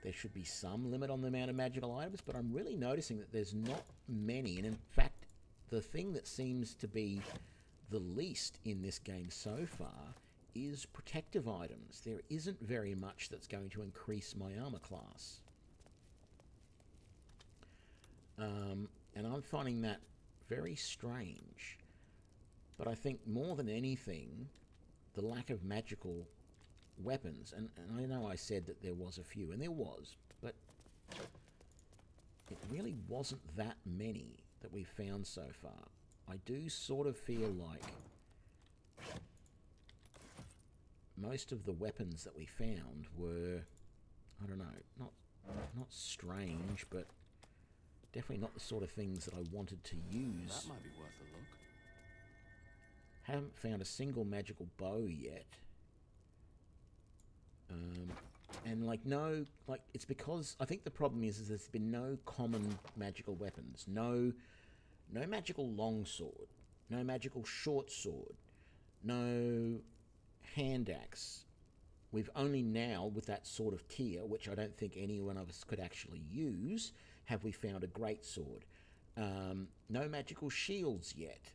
there should be some limit on the amount of magical items, but I'm really noticing that there's not many. And in fact, the thing that seems to be the least in this game so far is protective items. There isn't very much that's going to increase my armor class. And I'm finding that very strange. But I think more than anything, the lack of magical weapons, and I know I said that there was a few, and there was, but it really wasn't that many that we've found so far. I do sort of feel like most of the weapons that we found were, I don't know, not strange, but definitely not the sort of things that I wanted to use.
That might be worth a look.
Haven't found a single magical bow yet. And it's because I think the problem is there's been no common magical weapons. No magical longsword. No magical short sword. No hand axe. We've only now, with that sort of tier, which I don't think any one of us could actually use, have we found a great sword. No magical shields yet.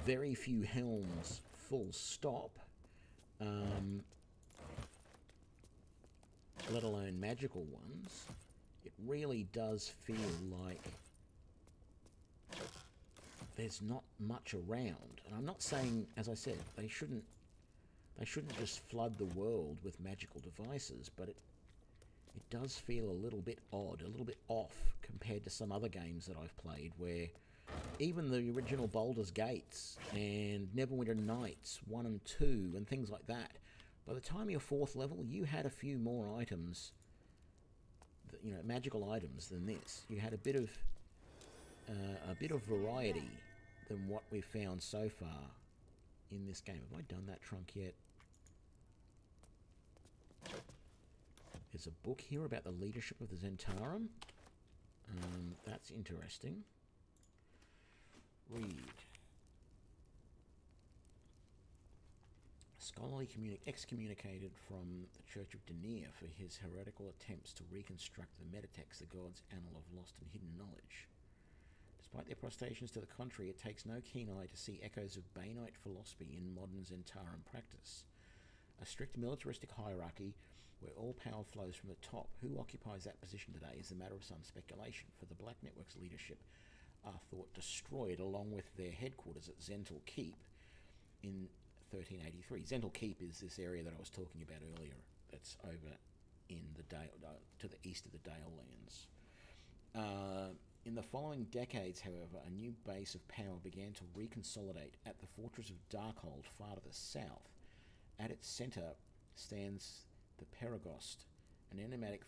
Very few helms, full stop. let alone magical ones, it really does feel like there's not much around. And I'm not saying, as I said, they shouldn't just flood the world with magical devices, but it does feel a little bit odd, a little bit off compared to some other games that I've played, where even the original Baldur's Gates and Neverwinter Nights 1 and 2 and things like that, by the time you're 4th level, you had a few more items, magical items than this. You had a bit of variety than what we've found so far in this game. Have I done that trunk yet? There's a book here about the leadership of the Zentarum. That's interesting. Read. Scholarly excommunicated from the Church of Denier for his heretical attempts to reconstruct the metatext, the gods' annal of lost and hidden knowledge. Despite their protestations to the contrary, it takes no keen eye to see echoes of Bainite philosophy in modern Zentarum practice. A strict militaristic hierarchy where all power flows from the top. Who occupies that position today is a matter of some speculation, for the Black Network's leadership are thought destroyed along with their headquarters at Zental Keep in 1383. Zental Keep is this area that I was talking about earlier that's over in the to the east of the Dale Lands. In the following decades, however, a new base of power began to reconsolidate at the fortress of Darkhold far to the south. At its centre stands the Perigost, an enigmatic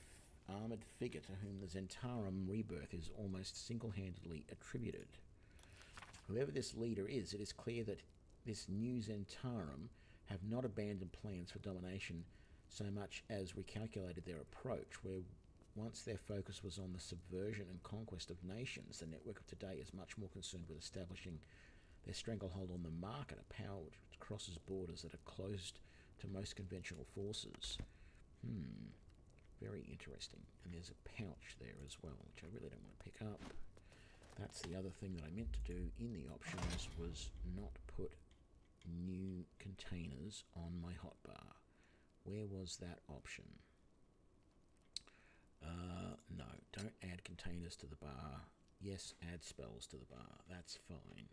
armoured figure to whom the Zentarum rebirth is almost single-handedly attributed. Whoever this leader is, it is clear that this new Zentarum have not abandoned plans for domination so much as recalculated their approach, where once their focus was on the subversion and conquest of nations, the network of today is much more concerned with establishing their stranglehold on the market, a power which crosses borders that are closed to most conventional forces. Very interesting. And there's a pouch there as well, which I really don't want to pick up. That's the other thing that I meant to do in the options, was not put new containers on my hotbar. Where was that option? No, don't add containers to the bar. Yes, add spells to the bar. That's fine.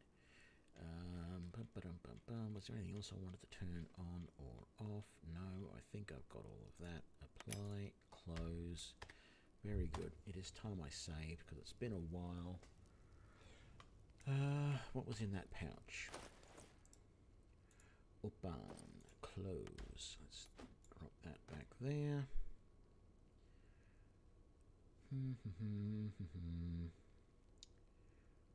Was there anything else I wanted to turn on or off? No, I think I've got all of that. Apply, close. Very good. It is time I saved because it's been a while. What was in that pouch? Open, close. Let's drop that back there.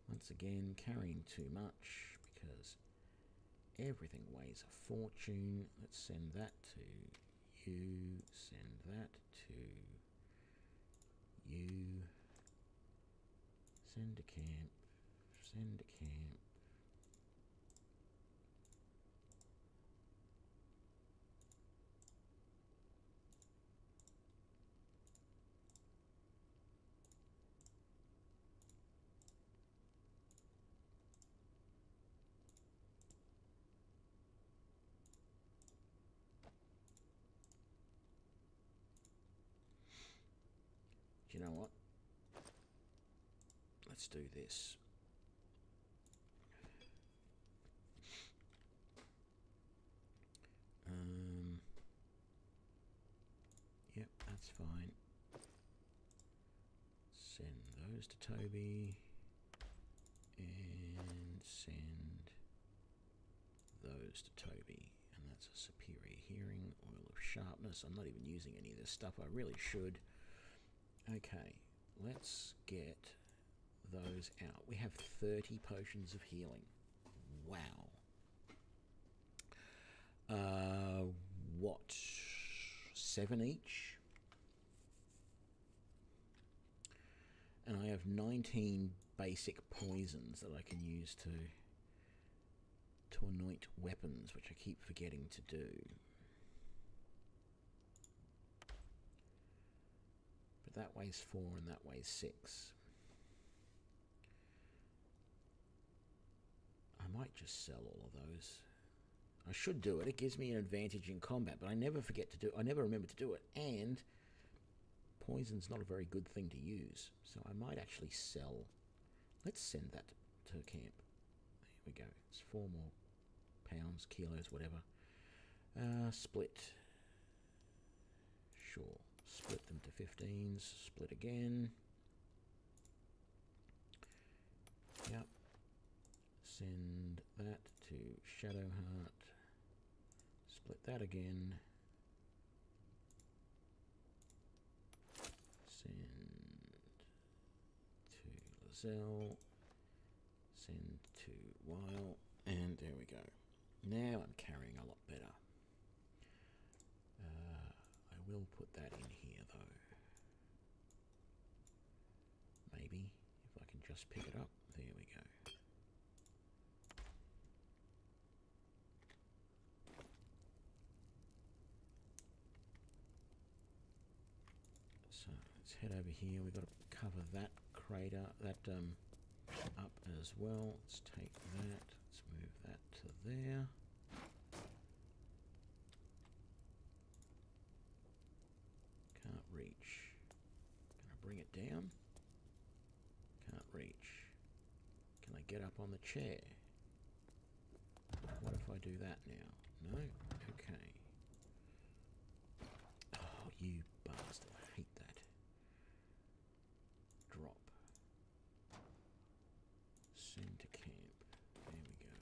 Once again, carrying too much because everything weighs a fortune. Let's send that to you. Send that to you. Send to camp. Send to camp. You know what? Let's do this. Yep, that's fine. Send those to Toby. And send those to Toby. And that's a superior hearing, oil of sharpness. I'm not even using any of this stuff. I really should. Okay, let's get those out. We have 30 potions of healing. Wow. What? 7 each? And I have 19 basic poisons that I can use to anoint weapons, which I keep forgetting to do. But that weighs 4 and that weighs 6. I might just sell all of those. I should do it. It gives me an advantage in combat, but I never forget to do. I never remember to do it, and poison's not a very good thing to use. So I might actually sell. Let's send that to camp. There we go. It's 4 more pounds, kilos, whatever. Split. Sure. Split them to 15s. Split again. Yep. Send that to Shadowheart. Split that again. Send to Lizelle. Send to Weil. And there we go. Now I'm carrying a lot better. I will put that in here though. Maybe, if I can just pick it up. There we go. So let's head over here. We've got to cover that crater, that up as well. Let's take that. Let's move that to there. Can't reach. Can I bring it down? Can't reach. Can I get up on the chair? What if I do that now? No? Okay. Oh, you bastard. I hate that. Drop. Send to camp. There we go.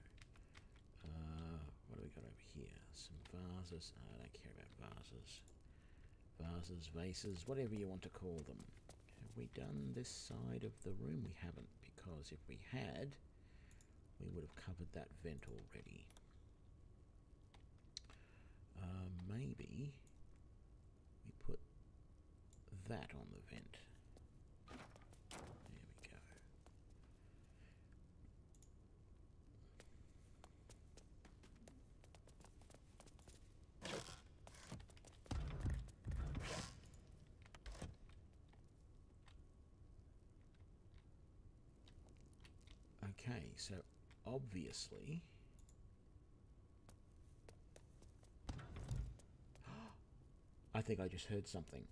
What do we got over here? Some vases. I don't care about vases. Vases, vases, whatever you want to call them. Have we done this side of the room? We haven't, because if we had, we would have covered that vent already. Maybe we put that on the vent. There we go. Okay, so obviously I think I just heard something.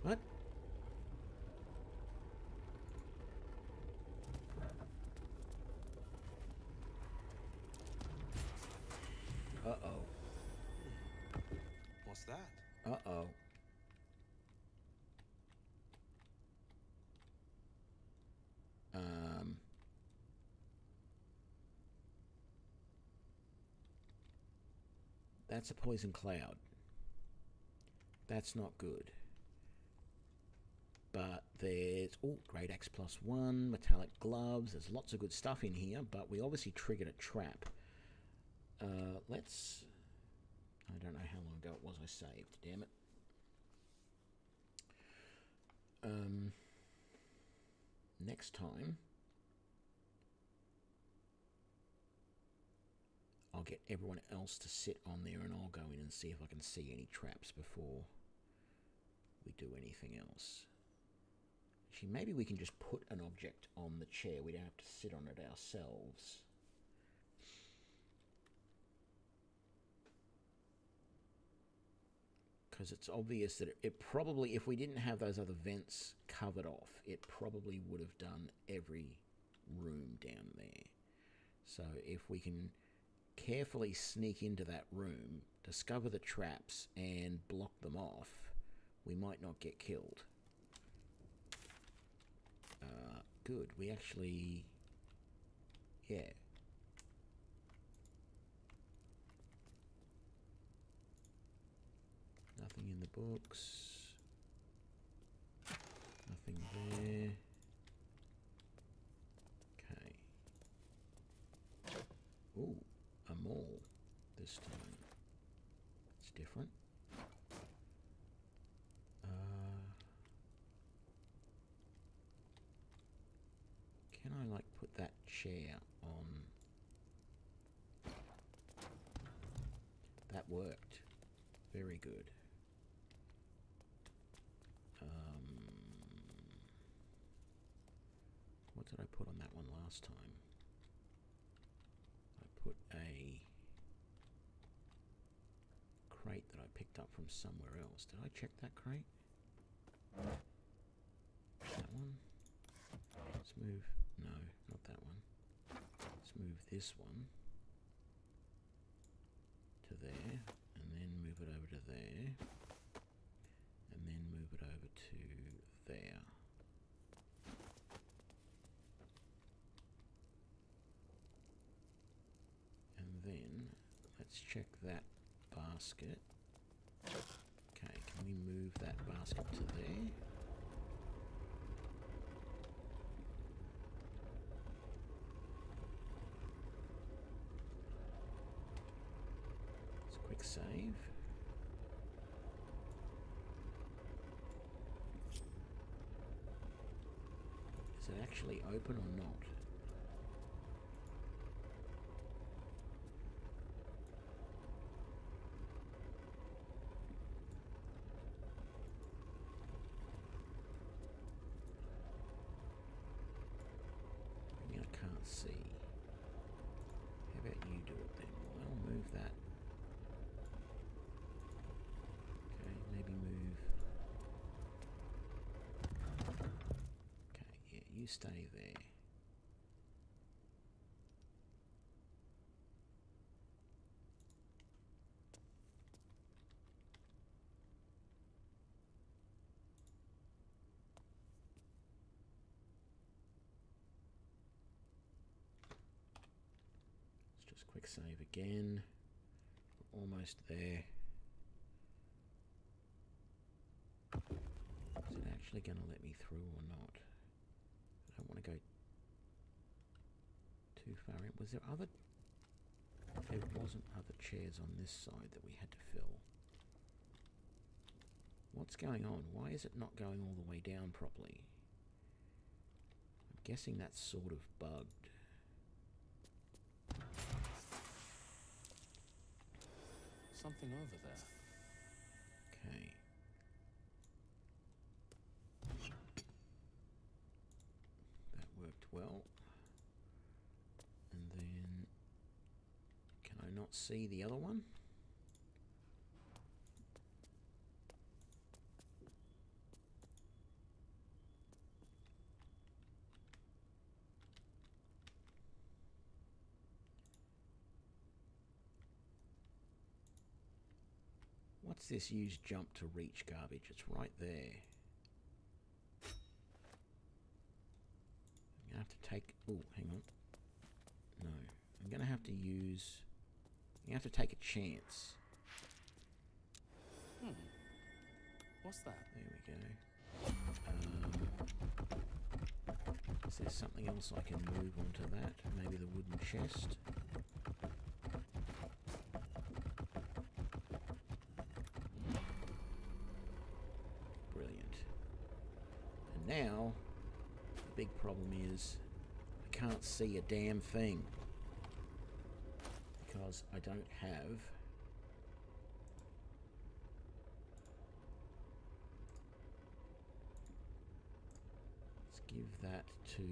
What? Uh-oh.
What's that?
Uh-oh. That's a poison cloud. That's not good. But there's... Oh, Great Axe +1, metallic gloves. There's lots of good stuff in here, but we obviously triggered a trap. Let's... I don't know how long ago it was I saved, damn it. Next time, I'll get everyone else to sit on there and I'll go in and see if I can see any traps before we do anything else. Actually, maybe we can just put an object on the chair. We don't have to sit on it ourselves. Because it's obvious that it probably, if we didn't have those other vents covered off, it probably would have done every room down there. So if we can carefully sneak into that room, discover the traps, and block them off, we might not get killed. Good. We actually... Yeah. Nothing in the books. Nothing there. Okay. Ooh, a mall this time. It's different. Can I like put that chair on That worked. Very good. What did I put on that one last time? I put a crate that I picked up from somewhere else. Did I check that crate? That one? Let's move... No, not that one. Let's move this one to there, and then move it over to there, and then move it over to there. And then let's check that basket. Okay, can we move that basket to there? Let's quick save. Is it actually open or not? I can't see. How about you do it then? Well, I'll move that. Okay, maybe move. Okay, yeah, you stay there. Let's just quick save again. We're almost there. Is it actually going to let me through or not? I don't want to go too far in. Was there other... There wasn't other chairs on this side that we had to fill. What's going on? Why is it not going all the way down properly? I'm guessing that's sort of bugged.
Something over there.
Okay. That worked well. And then... Can I not see the other one? What's this use jump to reach garbage? It's right there. I'm going to have to take... Oh, hang on. No. I'm going to have to use... You have to take a chance.
What's that?
There we go. Is there something else I can move onto that? Maybe the wooden chest? Brilliant. And now, the big problem is I can't see a damn thing. Because I don't have... Let's give that to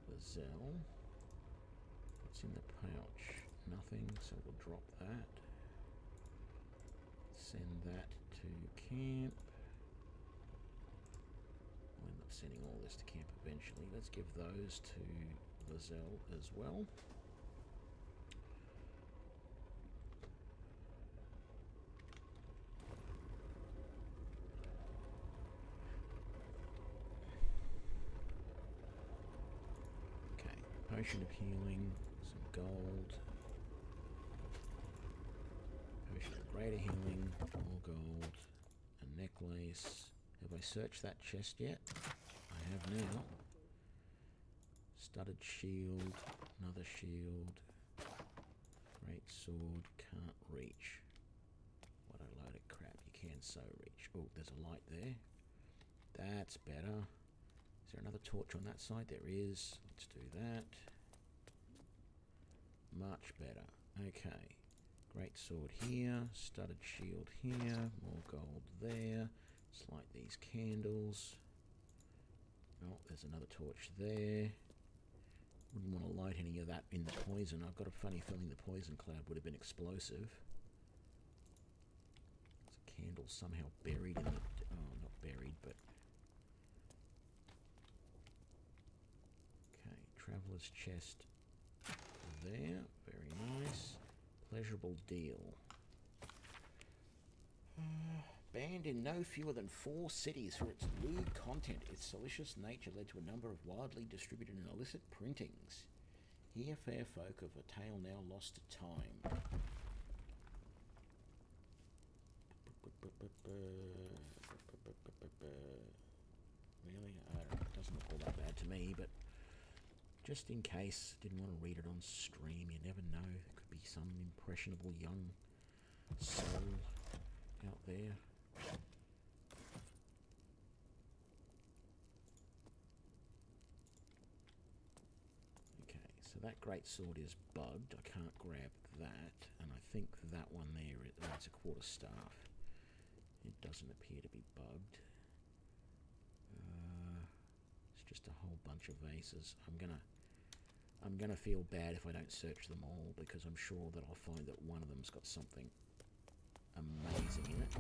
Lizelle. What's in the pouch? Nothing, so we'll drop that. Send that to camp. I'll end up sending all this to camp eventually. Let's give those to Lizelle as well. Potion of healing, some gold. Potion of greater healing, more gold. A necklace. Have I searched that chest yet? I have now. Studded shield, another shield. Great sword, can't reach. What a load of crap, you can so reach. Oh, there's a light there. That's better. Is there another torch on that side? There is. Let's do that. Much better. Okay. Great sword here, studded shield here, more gold there. Let's light these candles. Oh, there's another torch there. Wouldn't want to light any of that in the poison. I've got a funny feeling the poison cloud would have been explosive. There's a candle somehow buried in the... Oh, not buried, but... Okay, traveller's chest there. Very nice. Pleasurable deal. Banned in no fewer than 4 cities for its lewd content, its salacious nature led to a number of widely distributed and illicit printings. Here, fair folk of a tale now lost to time. Really? It doesn't look all that bad to me, but just in case, didn't want to read it on stream. You never know. There could be some impressionable young soul out there. Okay, so that great sword is bugged. I can't grab that, and I think that one there is a quarterstaff. It doesn't appear to be bugged. It's just a whole bunch of vases. I'm gonna feel bad if I don't search them all, because I'm sure that I'll find that one of them's got something amazing in it.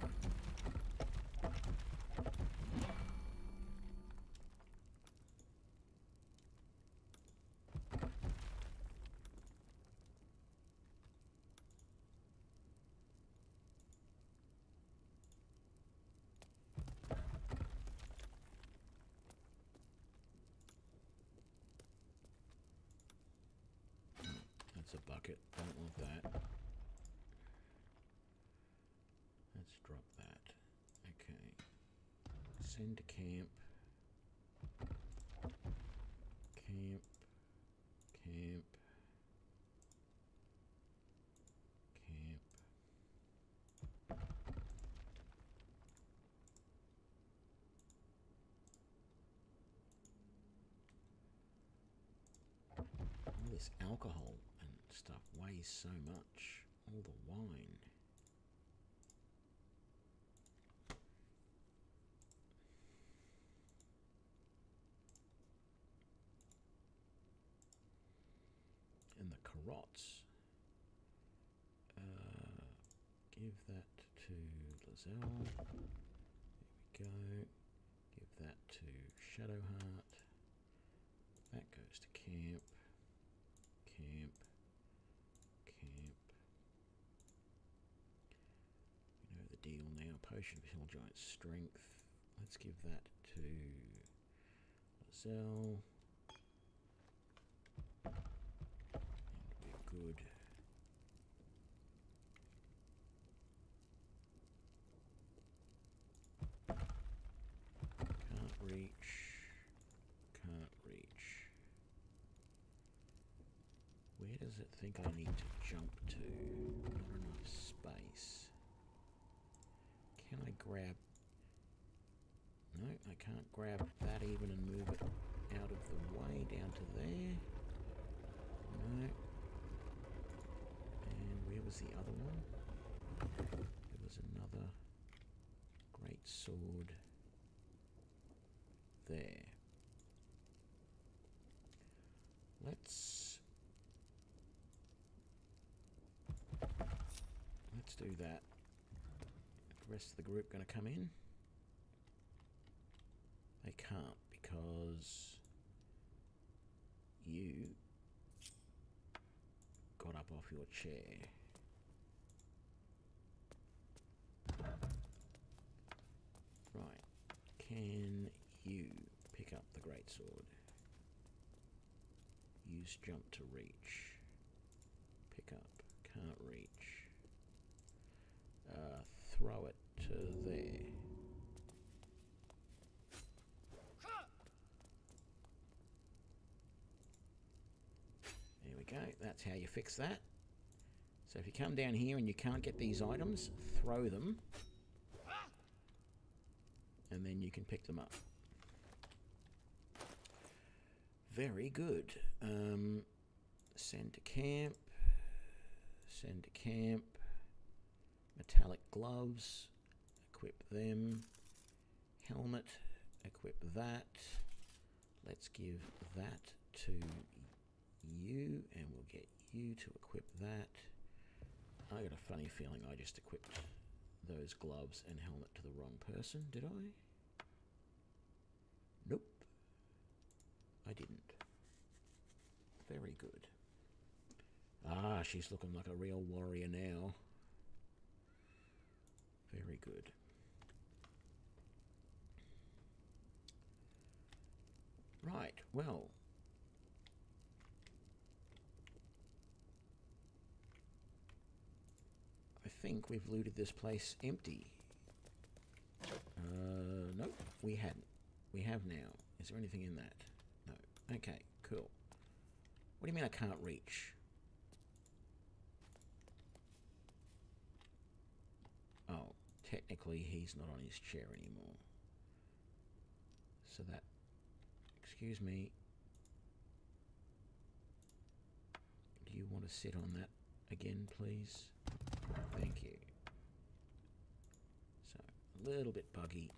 That's a bucket. Don't want that. Let's drop that. Okay. Send to camp. Camp. Camp. Camp. All this alcohol and stuff weighs so much. All the wine. And the carrots. Give that to Lizelle. There we go. Give that to Shadowheart. That goes to camp. Camp. Camp. You know the deal now. Potion of Hill Giant Strength. Let's give that to Lizelle. And we're good. Can't reach. Can't reach. Where does it think I need to jump to? Not enough space. Can I grab... No, I can't grab that even and move it out of the way down to there. No. And where was the other one? There was another great sword there. Let's do that. The rest of the group going to come in? They can't because you got up off your chair. Right. Can you pick up the greatsword? Use jump to reach. Pick up. Can't reach. Throw it to there. There we go. That's how you fix that. So if you come down here and you can't get these items, throw them. And then you can pick them up. Very good. Send to camp. Send to camp. Metallic gloves, equip them. Helmet, equip that. Let's give that to you, and we'll get you to equip that. I got a funny feeling I just equipped those gloves and helmet to the wrong person, did I? Nope. I didn't. Very good. Ah, she's looking like a real warrior now. Very good. Right, well. I think we've looted this place empty. Nope, we hadn't. We have now. Is there anything in that? No. Okay, cool. What do you mean I can't reach? Oh, technically he's not on his chair anymore. So that... Excuse me. Do you want to sit on that again, please? Thank you. So, a little bit buggy.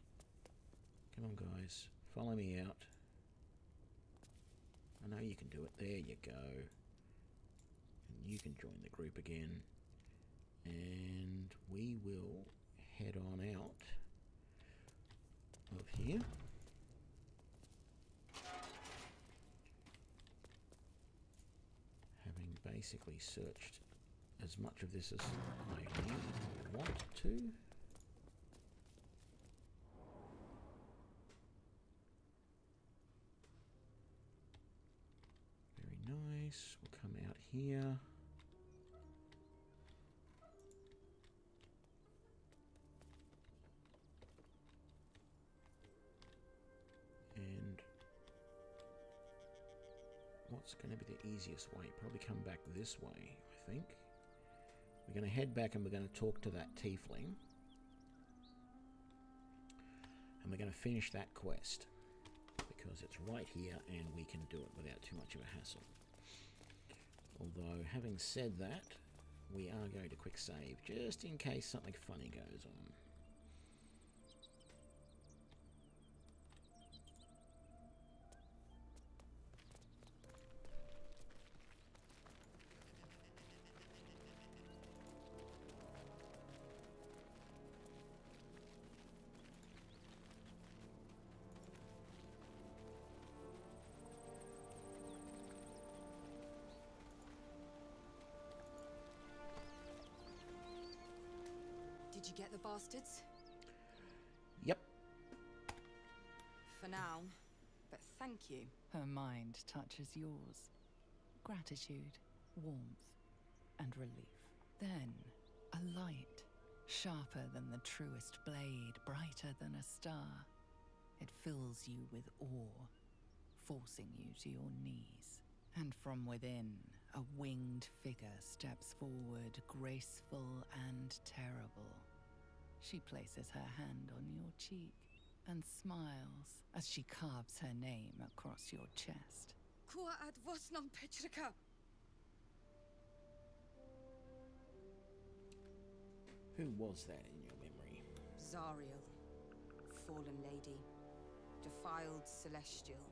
Come on, guys. Follow me out. I know you can do it. There you go. And you can join the group again. And we will head on out of here. Having basically searched as much of this as I want to. Very nice. We'll come out here. And what's going to be the easiest way? Probably come back this way, I think. We're going to head back and we're going to talk to that tiefling. And we're going to finish that quest. Because it's right here and we can do it without too much of a hassle. Although, having said that, we are going to quick save just in case something funny goes on.
Did you get the bastards?
Yep.
For now, but thank you.
Her mind touches yours. Gratitude, warmth, and relief. Then, a light, sharper than the truest blade, brighter than a star. It fills you with awe, forcing you to your knees. And from within, a winged figure steps forward, graceful and terrible. She places her hand on your cheek and smiles as she carves her name across your chest.
Kua ad vosnam petrika.
Who was that in your memory?
Zariel, fallen lady, defiled celestial,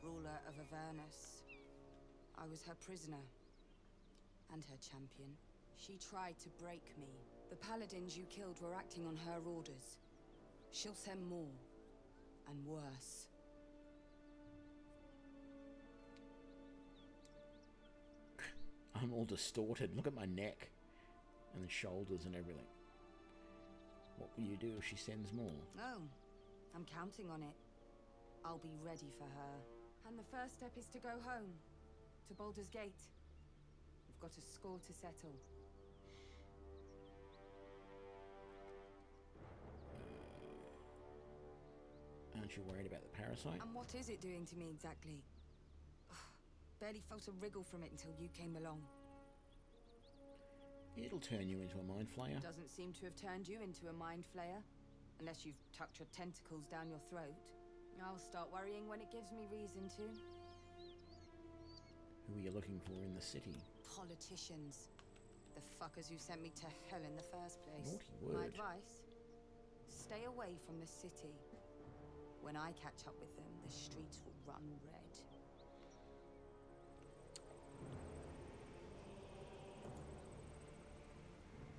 ruler of Avernus. I was her prisoner, and her champion. She tried to break me. The paladins you killed were acting on her orders. She'll send more, and worse.
I'm all distorted. Look at my neck, and the shoulders and everything. What will you do if she sends more?
Oh, I'm counting on it. I'll be ready for her. And the first step is to go home. To Baldur's Gate. We've got a score to settle.
Aren't you worried about the parasite?
And what is it doing to me exactly? Barely felt a wriggle from it until you came along.
It'll turn you into a mind flayer.
Doesn't seem to have turned you into a mind flayer. Unless you've tucked your tentacles down your throat. I'll start worrying when it gives me reason to.
Who are you looking for in the city?
Politicians. The fuckers who sent me to hell in the first place.
Naughty word.
My advice? Stay away from the city. When I catch up with them, the streets will run red.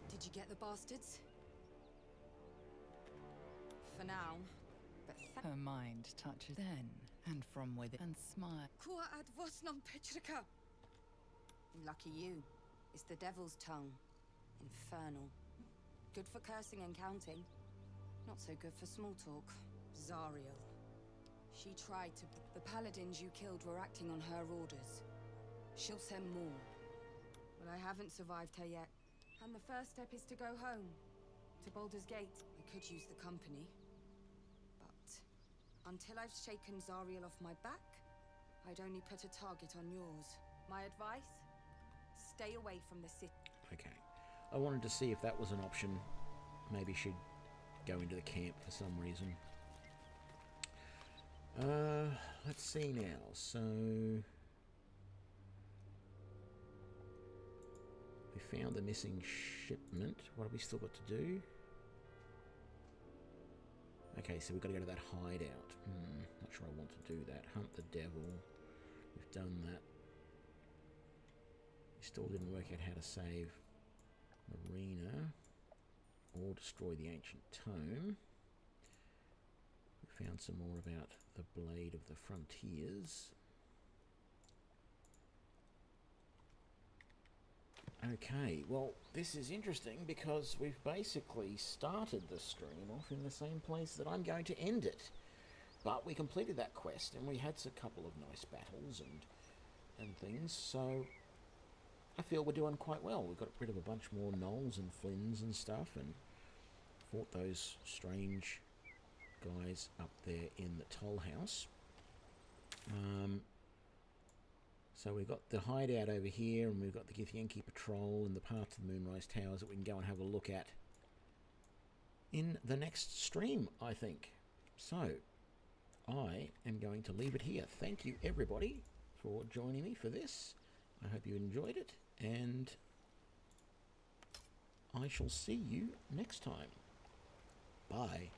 Did you get the bastards? For now, but
Her mind touches then, and from within, and smile.
Kua ad vosnam petrika. Lucky you. It's the devil's tongue. Infernal. Good for cursing and counting. Not so good for small talk. Zariel. She tried to... The paladins you killed were acting on her orders. She'll send more. But I haven't survived her yet. And the first step is to go home. To Baldur's Gate. I could use the company. But... until I've shaken Zariel off my back, I'd only put a target on yours. My advice? Stay away from the city.
Okay. I wanted to see if that was an option. Maybe she'd go into the camp for some reason. Let's see now. So... we found the missing shipment. What have we still got to do? Okay, so we've got to go to that hideout. Not sure I want to do that. Hunt the devil. We've done that. We still didn't work out how to save Marina or destroy the ancient tome. We found some more about the Blade of the Frontiers. Okay, well, this is interesting because we've basically started the stream off in the same place that I'm going to end it. But we completed that quest and we had a couple of nice battles and things, so I feel we're doing quite well. We've got rid of a bunch more gnolls and flins and stuff and fought those strange guys up there in the toll house. So we've got the hideout over here, and we've got the Githyanki Patrol and the parts of the Moonrise Towers that we can go and have a look at in the next stream, I think. So, I am going to leave it here. Thank you, everybody, for joining me for this. I hope you enjoyed it, and I shall see you next time. Bye.